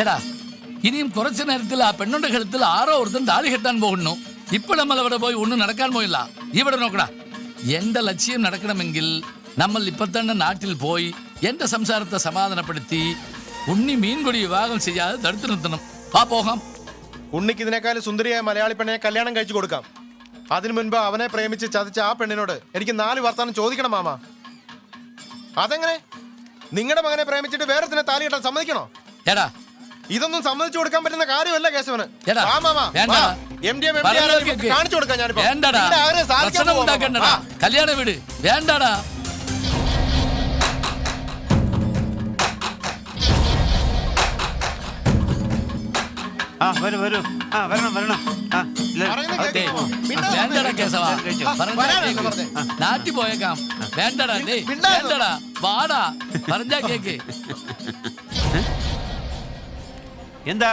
എടാ ഇനിയും കുറച്ചു നേരത്തിൽ ആ പെണ്ണുന്റെ കഴുത്തിൽ ആരോ ഒരുത്തൻ താലി കെട്ടാൻ പോകുന്നു. ഇപ്പൊ നമ്മൾ അവിടെ പോയി ഒന്നും നടക്കാൻ പോയില്ല. ഇവിടെ നോക്കടാ, എന്റെ ലക്ഷ്യം നടക്കണമെങ്കിൽ നമ്മൾ ഇപ്പൊ തന്നെ നാട്ടിൽ പോയി എന്റെ സംസാരത്തെ സമാധാനപ്പെടുത്തി ഉണ്ണി മീൻകൊടി വിവാഹം ചെയ്യാതെ തടുത്തു നിർത്തണം. പോകാം. ഉണ്ണിക്ക് ഇതിനേക്കാളും സുന്ദരിയായ മലയാളി പെണ്ണിനെ കല്യാണം കഴിച്ചു കൊടുക്കാം. അതിനു മുൻപ് അവനെ പ്രേമിച്ച് ചതിച്ച ആ പെണ്ണിനോട് എനിക്ക് 4 വർത്താനം ചോദിക്കണം മാമ. അതെങ്ങനെ? നിങ്ങളുടെ മകനെ പ്രേമിച്ചിട്ട് വേറെ താലി കെട്ടാൻ സമ്മതിക്കണോ? എടാ ഇതൊന്നും സമ്മതിച്ചു കൊടുക്കാൻ പറ്റുന്ന കാര്യമല്ല കേശവന്. കാണിച്ചു കൊടുക്കാം ഞാനിപ്പോ. കല്യാണ വീട് വേണ്ടടാ. നാട്ടി പോയേക്കാം. വേണ്ടടാ വേണ്ടടാ, വാടാ പറഞ്ഞാ കേക്ക്. എന്താ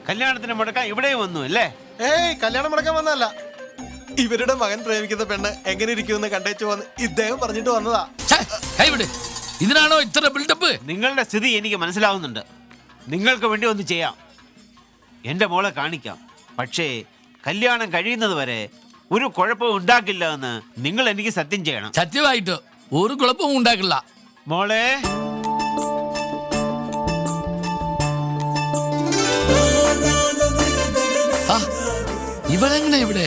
കല്യാണത്തിന് മുടക്കാൻ ഇവിടെ വന്നു അല്ലേ? ഏയ് കല്യാണം മുടക്കാൻ വന്നതല്ല. ഇവരുടെ മകൻ പ്രേമിക്കുന്ന പെണ്ണ് എങ്ങനെ ഇരിക്കുമെന്ന് കണ്ടേച്ചു വന്ന് ഇദ്ദേഹം പറഞ്ഞിട്ട് വന്നതാ. കൈവിട്. ഇതിനാണോ ഇത്ര ബിൽഡപ്പ്? നിങ്ങളുടെ സ്ഥിതി എനിക്ക് മനസ്സിലാവുന്നുണ്ട്. നിങ്ങൾക്ക് വേണ്ടി ഒന്ന് ചെയ്യാം. എൻ്റെ മോളെ കാണിക്കാം. പക്ഷേ കല്യാണം കഴിയുന്നത് വരെ ഒരു കുഴപ്പവും ഉണ്ടാക്കില്ല എന്ന് നിങ്ങൾ എനിക്ക് സത്യം ചെയ്യണം. സത്യമായിട്ട് ഒരു കുഴപ്പവും ഉണ്ടാക്കില്ല. മോളെ ഇവളെങ്ങനെ ഇവിടെ?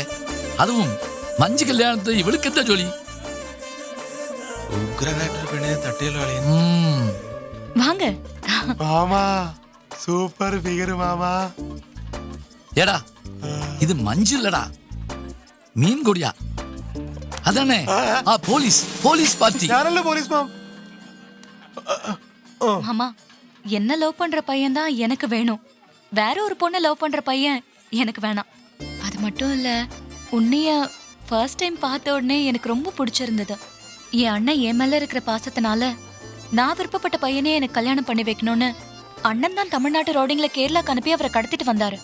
അതും മഞ്ജു കല്യാണത്ത് ഇവൾക്ക് എന്താ ജോലി? ഉഗ്രനായിട്ടൊരു പെണ്ണിനെ തട്ടിയല്ലോ. വാങ്ങ മാമാ, സൂപ്പർ ഫിഗർ മാമാ. എടാ ഇത് മഞ്ജുല്ലടാ, മീൻകൊടിയാ. അതാണ് ആ போலீஸ் பார்ட்டி. யாரல்ல போலீஸ் மாம்? மாமா, என்ன லவ் பண்ற பையன் தான் எனக்கு வேணும். வேற ஒரு பொண்ணை லவ் பண்ற பையன் எனக்கு வேணாம். அது மட்டும் இல்ல, உன்னைய ஃபர்ஸ்ட் டைம் பார்த்த உடனே எனக்கு ரொம்ப பிடிச்சிருந்தது. என் அண்ணன் என் மேல இருக்கிற பாசத்தினால நான் விருப்பப்பட்ட பையனே எனக்கு கல்யாணம் பண்ணி வைக்கணும்னு அண்ணன் தான் தமிழ்நாட்டு ரோடிங்ல கேரளாக்கு அனுப்பி அவரை கடத்திட்டு வந்தாரு.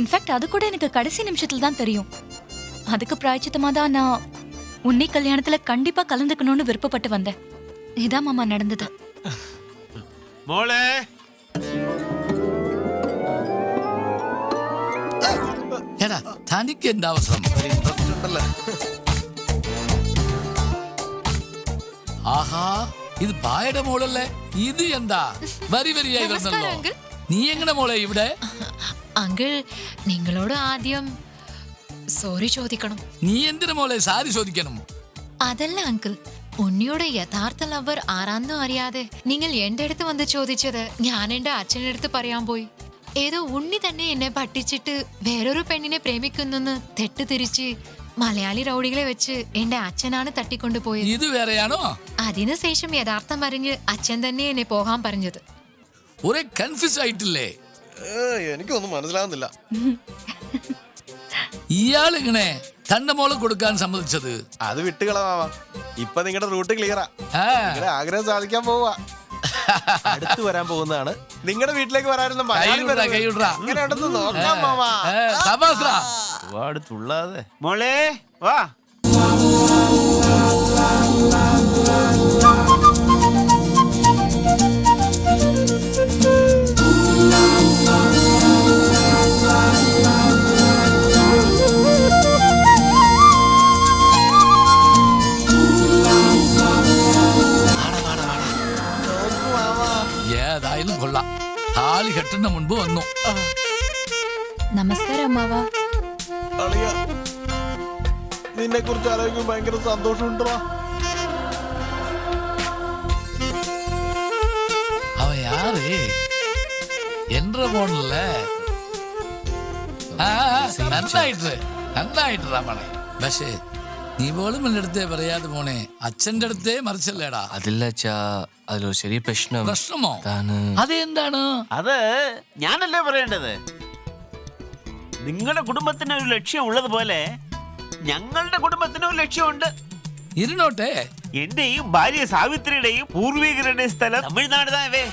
இன்ஃபேக்ட் அது கூட எனக்கு கடைசி நிமிஷத்துல தான் தெரியும். அதுக்கு பிராய்ச்சித்தமா தான் நான் உன்னை கல்யாணத்துல கண்டிப்பா கலந்துக்கணும்னு விருப்பப்பட்டு வந்தேன். இதான் மாமா நடந்தது. മോളെ എടാ തനിക്ക് എന്താ അവസരം? ആഹാ, ഇത് പായയുടെ മോളല്ലേ? ഇത് എന്താ വരിയായി വന്നല്ലോ. നീ എങ്ങനെ മോളെ ഇവിടെ? അങ്കിൾ, നിങ്ങളോട് ആദ്യം സോറി ചോദിക്കണം. നീ എന്തിനു മോളെ സാരി ചോദിക്കണം? അതല്ല അങ്കിൾ, ഉണ്ണിയുടെ യഥാർത്ഥ ലവർ ആരാന്നോ അറിയാതെ നിങ്ങൾ എന്റെ അടുത്ത് വന്ന് ചോദിച്ചത് ഞാൻ എന്റെ അച്ഛൻ്റെ അടുത്ത് പറയാൻ പോയി. ഏതോ ഉണ്ണി തന്നെ എന്നെ പറ്റിച്ചിട്ട് വേറൊരു പെണ്ണിനെ പ്രേമിക്കുന്നെന്ന് തെറ്റിദ്ധരിച്ച് മലയാളി റൗഡികളെ വെച്ച് എന്റെ അച്ഛനാണ് തട്ടിക്കൊണ്ടുപോയത്. ഇത് വേറെയാണോ? അതിനുശേഷം യഥാർത്ഥം പറഞ്ഞ് അച്ഛൻ തന്നെ എന്നെ പോകാൻ പറഞ്ഞത്. ഒരേ കൺഫ്യൂസ് ആയിട്ടില്ലേ? എനിക്കൊന്നും മനസ്സിലാവുന്നില്ല. ഇയാളിങ്ങനെ തന്റെ മോളെ കൊടുക്കാൻ സമ്മതിച്ചത്? അത് വിട്ടുകളവാ. ഇപ്പൊ നിങ്ങളുടെ റൂട്ട് ക്ലിയറാ. ആഗ്രഹം സാധിക്കാൻ പോവാ. അടുത്ത് വരാൻ പോകുന്നതാണ്. നിങ്ങളുടെ വീട്ടിലേക്ക് വരാനുള്ള തുള്ളാതെ. മോളെ വാ. ഏതായാലും കൊള്ളാം, താലി കെട്ടുന്ന മുൻപ് വന്നു. നമസ്കാരം അമ്മാവാ. നിന്നെ കുറിച്ച് ആലോചിക്കുമ്പോൾ ഭയങ്കര സന്തോഷമുണ്ടോ? അവ യാറ് എന്റെ മോണല്ല. നന്നായിട്ട് മണേ. പക്ഷേ നീ പോലും എന്റെ അടുത്തേ പറയാതെ പോണേ, അച്ഛന്റെ അടുത്തേ മറിച്ചല്ലേടാ. അതില്ല അച്ഛാ, അതിലൊരു ചെറിയ പ്രശ്നം. പ്രശ്നമോ? അതെന്താണ്? അത് ഞാനല്ലേ പറയേണ്ടത്. നിങ്ങളുടെ കുടുംബത്തിന് ഒരു ലക്ഷ്യം ഉള്ളതുപോലെ ഞങ്ങളുടെ കുടുംബത്തിന് ഒരു ലക്ഷ്യമുണ്ട്. ഇരുന്നോട്ടെ. എന്റെയും ഭാര്യ സാവിത്രിയുടെയും പൂർവികരുടെയും സ്ഥലം തമിഴ്നാട് താനേ.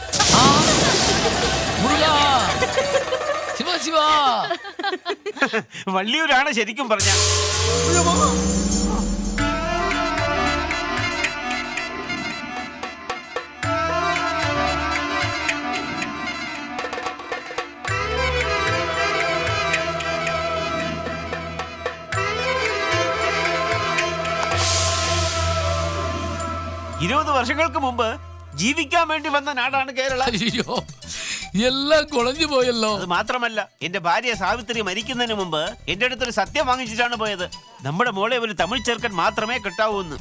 വള്ളിയൂരാണ് ശരിക്കും പറഞ്ഞ. 20 വർഷങ്ങൾക്ക് മുമ്പ് ജീവിക്കാൻ വേണ്ടി വന്ന നാടാണ് കേരള. അയ്യോ, എല്ലാം കുളഞ്ഞു പോയല്ലോ. അത് മാത്രമല്ല, എന്റെ ഭാര്യ സാവിത്രി മരിക്കുന്നതിന് മുമ്പ് എന്റെ അടുത്തൊരു സത്യം വാങ്ങിച്ചിട്ടാണ് പോയത്. നമ്മുടെ മോളെ ഒരു തമിഴ് ചെറുക്കൻ മാത്രമേ കിട്ടാവൂ എന്ന്.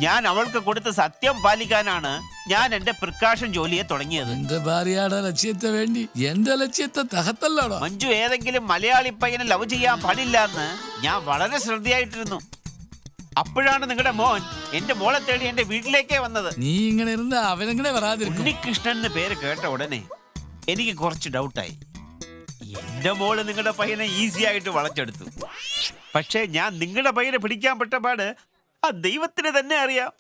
ഞാൻ അവൾക്ക് കൊടുത്ത സത്യം പാലിക്കാനാണ് ഞാൻ എന്റെ പ്രിക്കാഷൻ ജോലിയെ തുടങ്ങിയത്. എന്റെ ഭാര്യയുടെ ലക്ഷ്യത്തെ വേണ്ടി എന്റെ ലക്ഷ്യത്തെ തകർത്തല്ലോടോ. മഞ്ജു ഏതെങ്കിലും മലയാളി പയ്യനെ ലവ് ചെയ്യാൻ പാടില്ല എന്ന് ഞാൻ വളരെ ശ്രദ്ധയായിട്ടിരുന്നു. അപ്പോഴാണ് നിങ്ങളുടെ മോൻ എന്റെ മോളെ തേടി എന്റെ വീട്ടിലേക്കേ വന്നത്. നീ ഇങ്ങനെ ഇരുന്ന് അവനെങ്ങനെ വരാതിരിക്കും? ഉണ്ണികൃഷ്ണൻ എന്ന് പേര് കേട്ട ഉടനെ എനിക്ക് കുറച്ച് ഡൗട്ടായി. എന്റെ മോള് നിങ്ങളുടെ പയ്യനെ ഈസി ആയിട്ട് വളച്ചെടുത്തു. പക്ഷേ ഞാൻ നിങ്ങളുടെ പയ്യനെ പിടിക്കാൻ പെട്ട പാട് ആ ദൈവത്തിന് തന്നെ അറിയാം.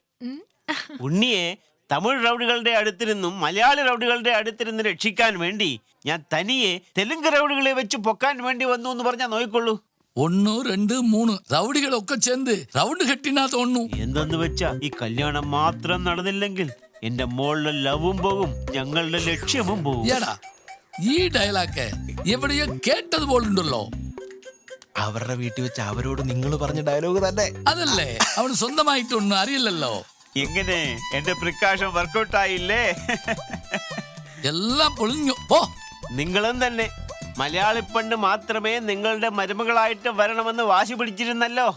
ഉണ്ണിയെ തമിഴ് റൗഡികളുടെ അടുത്തിരുന്നും മലയാളി റൗഡികളുടെ അടുത്തിരുന്ന് രക്ഷിക്കാൻ വേണ്ടി ഞാൻ തനിയെ തെലുങ്ക് റൗഡികളെ വെച്ച് പൊക്കാൻ വേണ്ടി വന്നു എന്ന് പറഞ്ഞാൽ നോയിക്കൊള്ളൂ. 1, 2, 3 റൗഡികളൊക്കെ ചേർന്ന് റൗണ്ട് കെട്ടിനാ തോന്നുന്നു. എന്തെന്ന് വെച്ചാ ഈ കല്യാണം മാത്രം നടന്നില്ലെങ്കിൽ എന്റെ മോളുടെ ലവും പോകും, ഞങ്ങളുടെ ലക്ഷ്യവും പോകും. ഈ ഡയലോഗ് എവിടെയോ കേട്ടത് പോലുണ്ടല്ലോ. അവരുടെ വീട്ടിൽ വെച്ച് അവരോട് നിങ്ങൾ പറഞ്ഞ ഡയലോഗ് തന്നെ അതല്ലേ? അവന് സ്വന്തമായിട്ടൊന്നും അറിയില്ലല്ലോ. എങ്ങനെ എന്റെ പ്രിക്കാഷൻ വർക്കൗട്ട് ആയില്ലേ? എല്ലാം പൊളിഞ്ഞു. ഓ, നിങ്ങളും തന്നെ മലയാളി പെണ്ണ് മാത്രമേ നിങ്ങളുടെ മരുമകളായിട്ട് വരണമെന്ന് വാശി പിടിച്ചിരുന്നല്ലോ.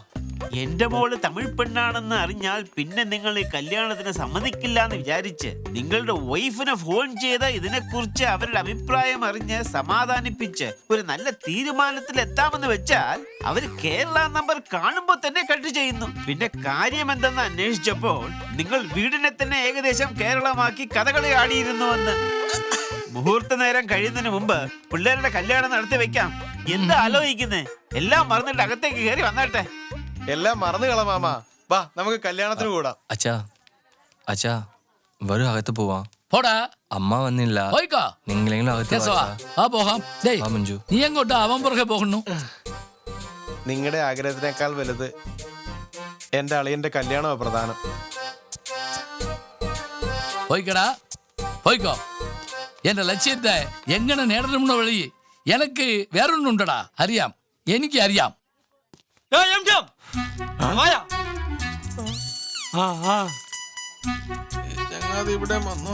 എന്റെ മോള് തമിഴ് പെണ്ണാണെന്ന് അറിഞ്ഞാൽ പിന്നെ നിങ്ങൾ ഈ കല്യാണത്തിന് സമ്മതിക്കില്ല എന്ന് വിചാരിച്ച് നിങ്ങളുടെ വൈഫിനെ ഫോൺ ചെയ്ത് ഇതിനെക്കുറിച്ച് അവരുടെ അഭിപ്രായം അറിഞ്ഞ് സമാധാനിപ്പിച്ച് ഒരു നല്ല തീരുമാനത്തിൽ എത്താമെന്ന് വെച്ചാൽ അവർ കേരള നമ്പർ കാണുമ്പോൾ തന്നെ കട്ട് ചെയ്യുന്നു. പിന്നെ കാര്യം എന്തെന്ന് അന്വേഷിച്ചപ്പോൾ നിങ്ങൾ വീടിനെ തന്നെ ഏകദേശം കേരളമാക്കി കഥകളി ആടിയിരുന്നുവെന്ന്. മുഹൂർത്ത നേരം കഴിയുന്നതിന് മുമ്പ് പിള്ളേരുടെ കല്യാണം നടത്തി വെക്കാം. എന്താ ആലോചിക്കുന്നേ? എല്ലാം മറന്നിട്ട് അകത്തേക്ക് കയറി വന്നട്ടെ. എല്ലാം മറന്നു കള മാമ. വാ, നമുക്ക് കല്യാണത്തിന് കൂടാം. അച്ഛാ അച്ഛാ വരും, അകത്ത് പോവാം. പോടാ, അമ്മ വന്നില്ല. നിങ്ങളെങ്കിലും അകത്ത് മഞ്ജു. നീ എങ്ങോട്ടാ? അവൻ പുറകെ പോകുന്നു. നിങ്ങളുടെ ആഗ്രഹത്തിനേക്കാൾ വലുത് എന്റെ അളിയന്റെ കല്യാണമാണ് പ്രധാനം. പോയിക്കടാ, പോയിക്കോ. എന്റെ ലക്ഷ്യത്തെ എങ്ങനെ നേടണമെന്ന വഴി എനിക്ക് വേറൊന്നുണ്ടടാ. അറിയാം, എനിക്ക് അറിയാം. ചങ്ങാതി ഇവിടെ വന്നു.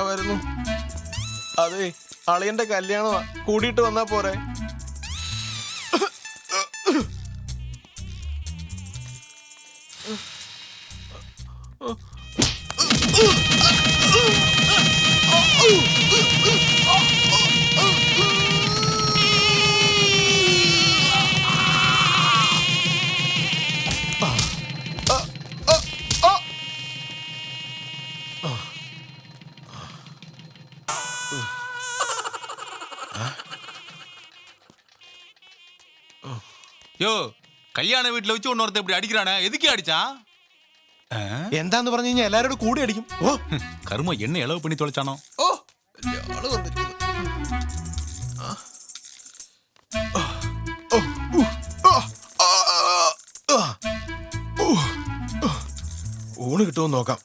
വരുന്നു. അതെ, അളിയന്റെ കല്യാണമാ, കൂടിയിട്ട് വന്നാ പോരെ? யோ, கல்யாண வீட்டுல வச்சு ஒன்னொருத்த இப்படி அடிக்கிறானே, எதுக்கே அடிச்சா? എന്താന്ന് പറഞ്ഞു കഴിഞ്ഞാൽ എല്ലാരോടും കൂടി അടിക്കും. ஓ, கரும என்ன இளவு பண்ணி தொலைச்சானோ? ഓ, ആള് വന്നിരിക്കുന്നു. ഊണ് കിട്ടുമെന്ന് നോക്കാം.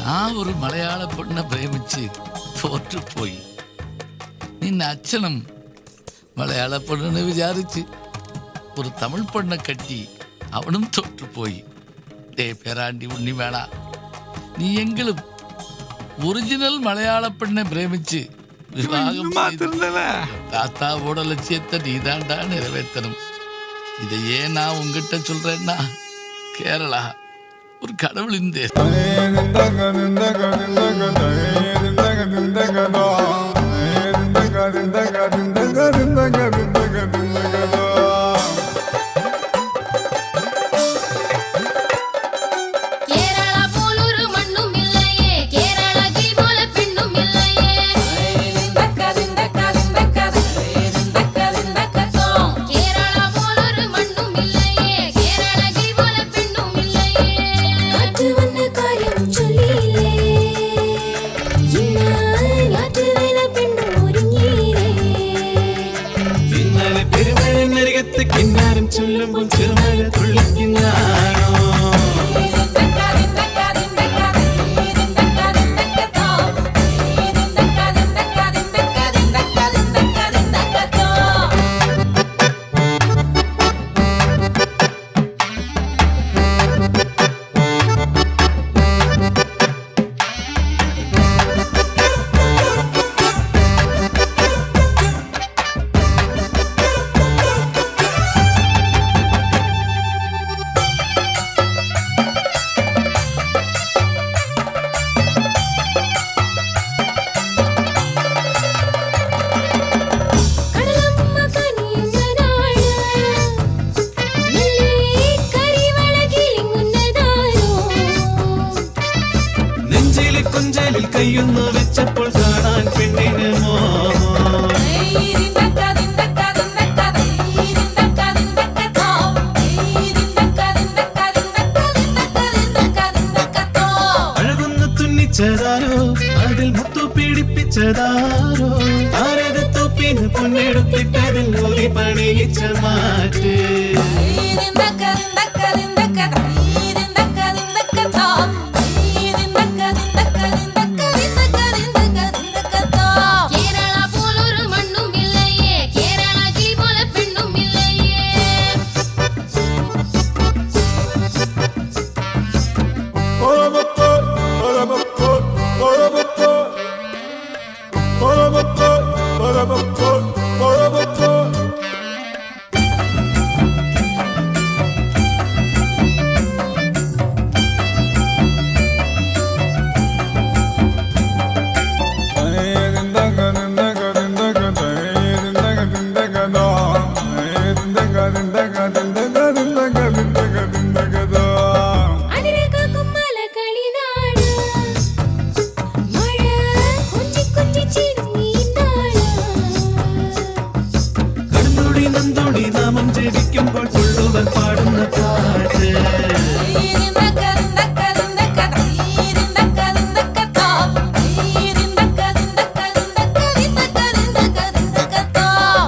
ഞാൻ ഒരു മലയാള പെണ്ണെ പ്രേമിച്ച് തോറ്റുപോയി. നിന്റെ അച്ഛനും മലയാള പെണ്ണെന്ന് വിചാരിച്ച് ഒരു തമിഴ് പെണ്ണെ കെട്ടി അവനും തോറ്റുപോയി. പേരാണ്ടി ഉണ്ണി വേണ, നീ എങ്കിലും ഒറിജിനൽ മലയാള പെണ്ണെ പ്രേമിച്ച് വിവാഹം தாத்தாவோட லட்சியத்தை நீதாண்டா நிறைவேற்றணும். இதையே நான் உங்ககிட்ட சொல்றேன்னா, கேரளா ஒரு கடவுளின் தேசம். Yeah. കുഞ്ചലിൽ കയ്യൊന്നു വെച്ചപ്പോൾ കാണാൻ പെണ്ണിന് മോഹം. അഴകൊന്നു തുന്നിച്ചതാരോ അതിൽ മുത്തു പീഡിപ്പിച്ചതാരോ ആരത് തൊപ്പിന് പൊന്നെടുത്തിട്ടതിൽ ഊതി പണിയിച്ച മാറ്റ്. കേരള പോലൊരു മണ്ണും ഇല്ലയേ, കേരള കിളി പോലെ പെണ്ണും ഇല്ലയേ. അതിരകാക്കും മലകളിനാട്, മഴ കൊഞ്ചി കൊഞ്ചി ചിരിനീനാട്. കടന്തോടി നന്തോടി നാമം ജപിക്കുമ്പോൾ തുള്ളുവർ പാടുന്ന പാട്ട്.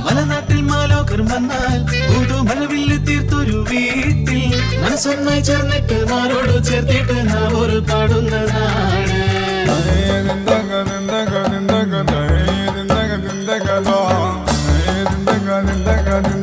മലനാട്ടിൽ മാലോകർ വന്നാൽ പുതുമഴവില്ല് തീർത്തൊരു വീട്ടിൽ മനസ്സൊന്നായി ചേർന്നിട്ട് മാരോട് ചേർത്തിട്ട് നാം ഒരു പാടുന്ന നാട്. Ding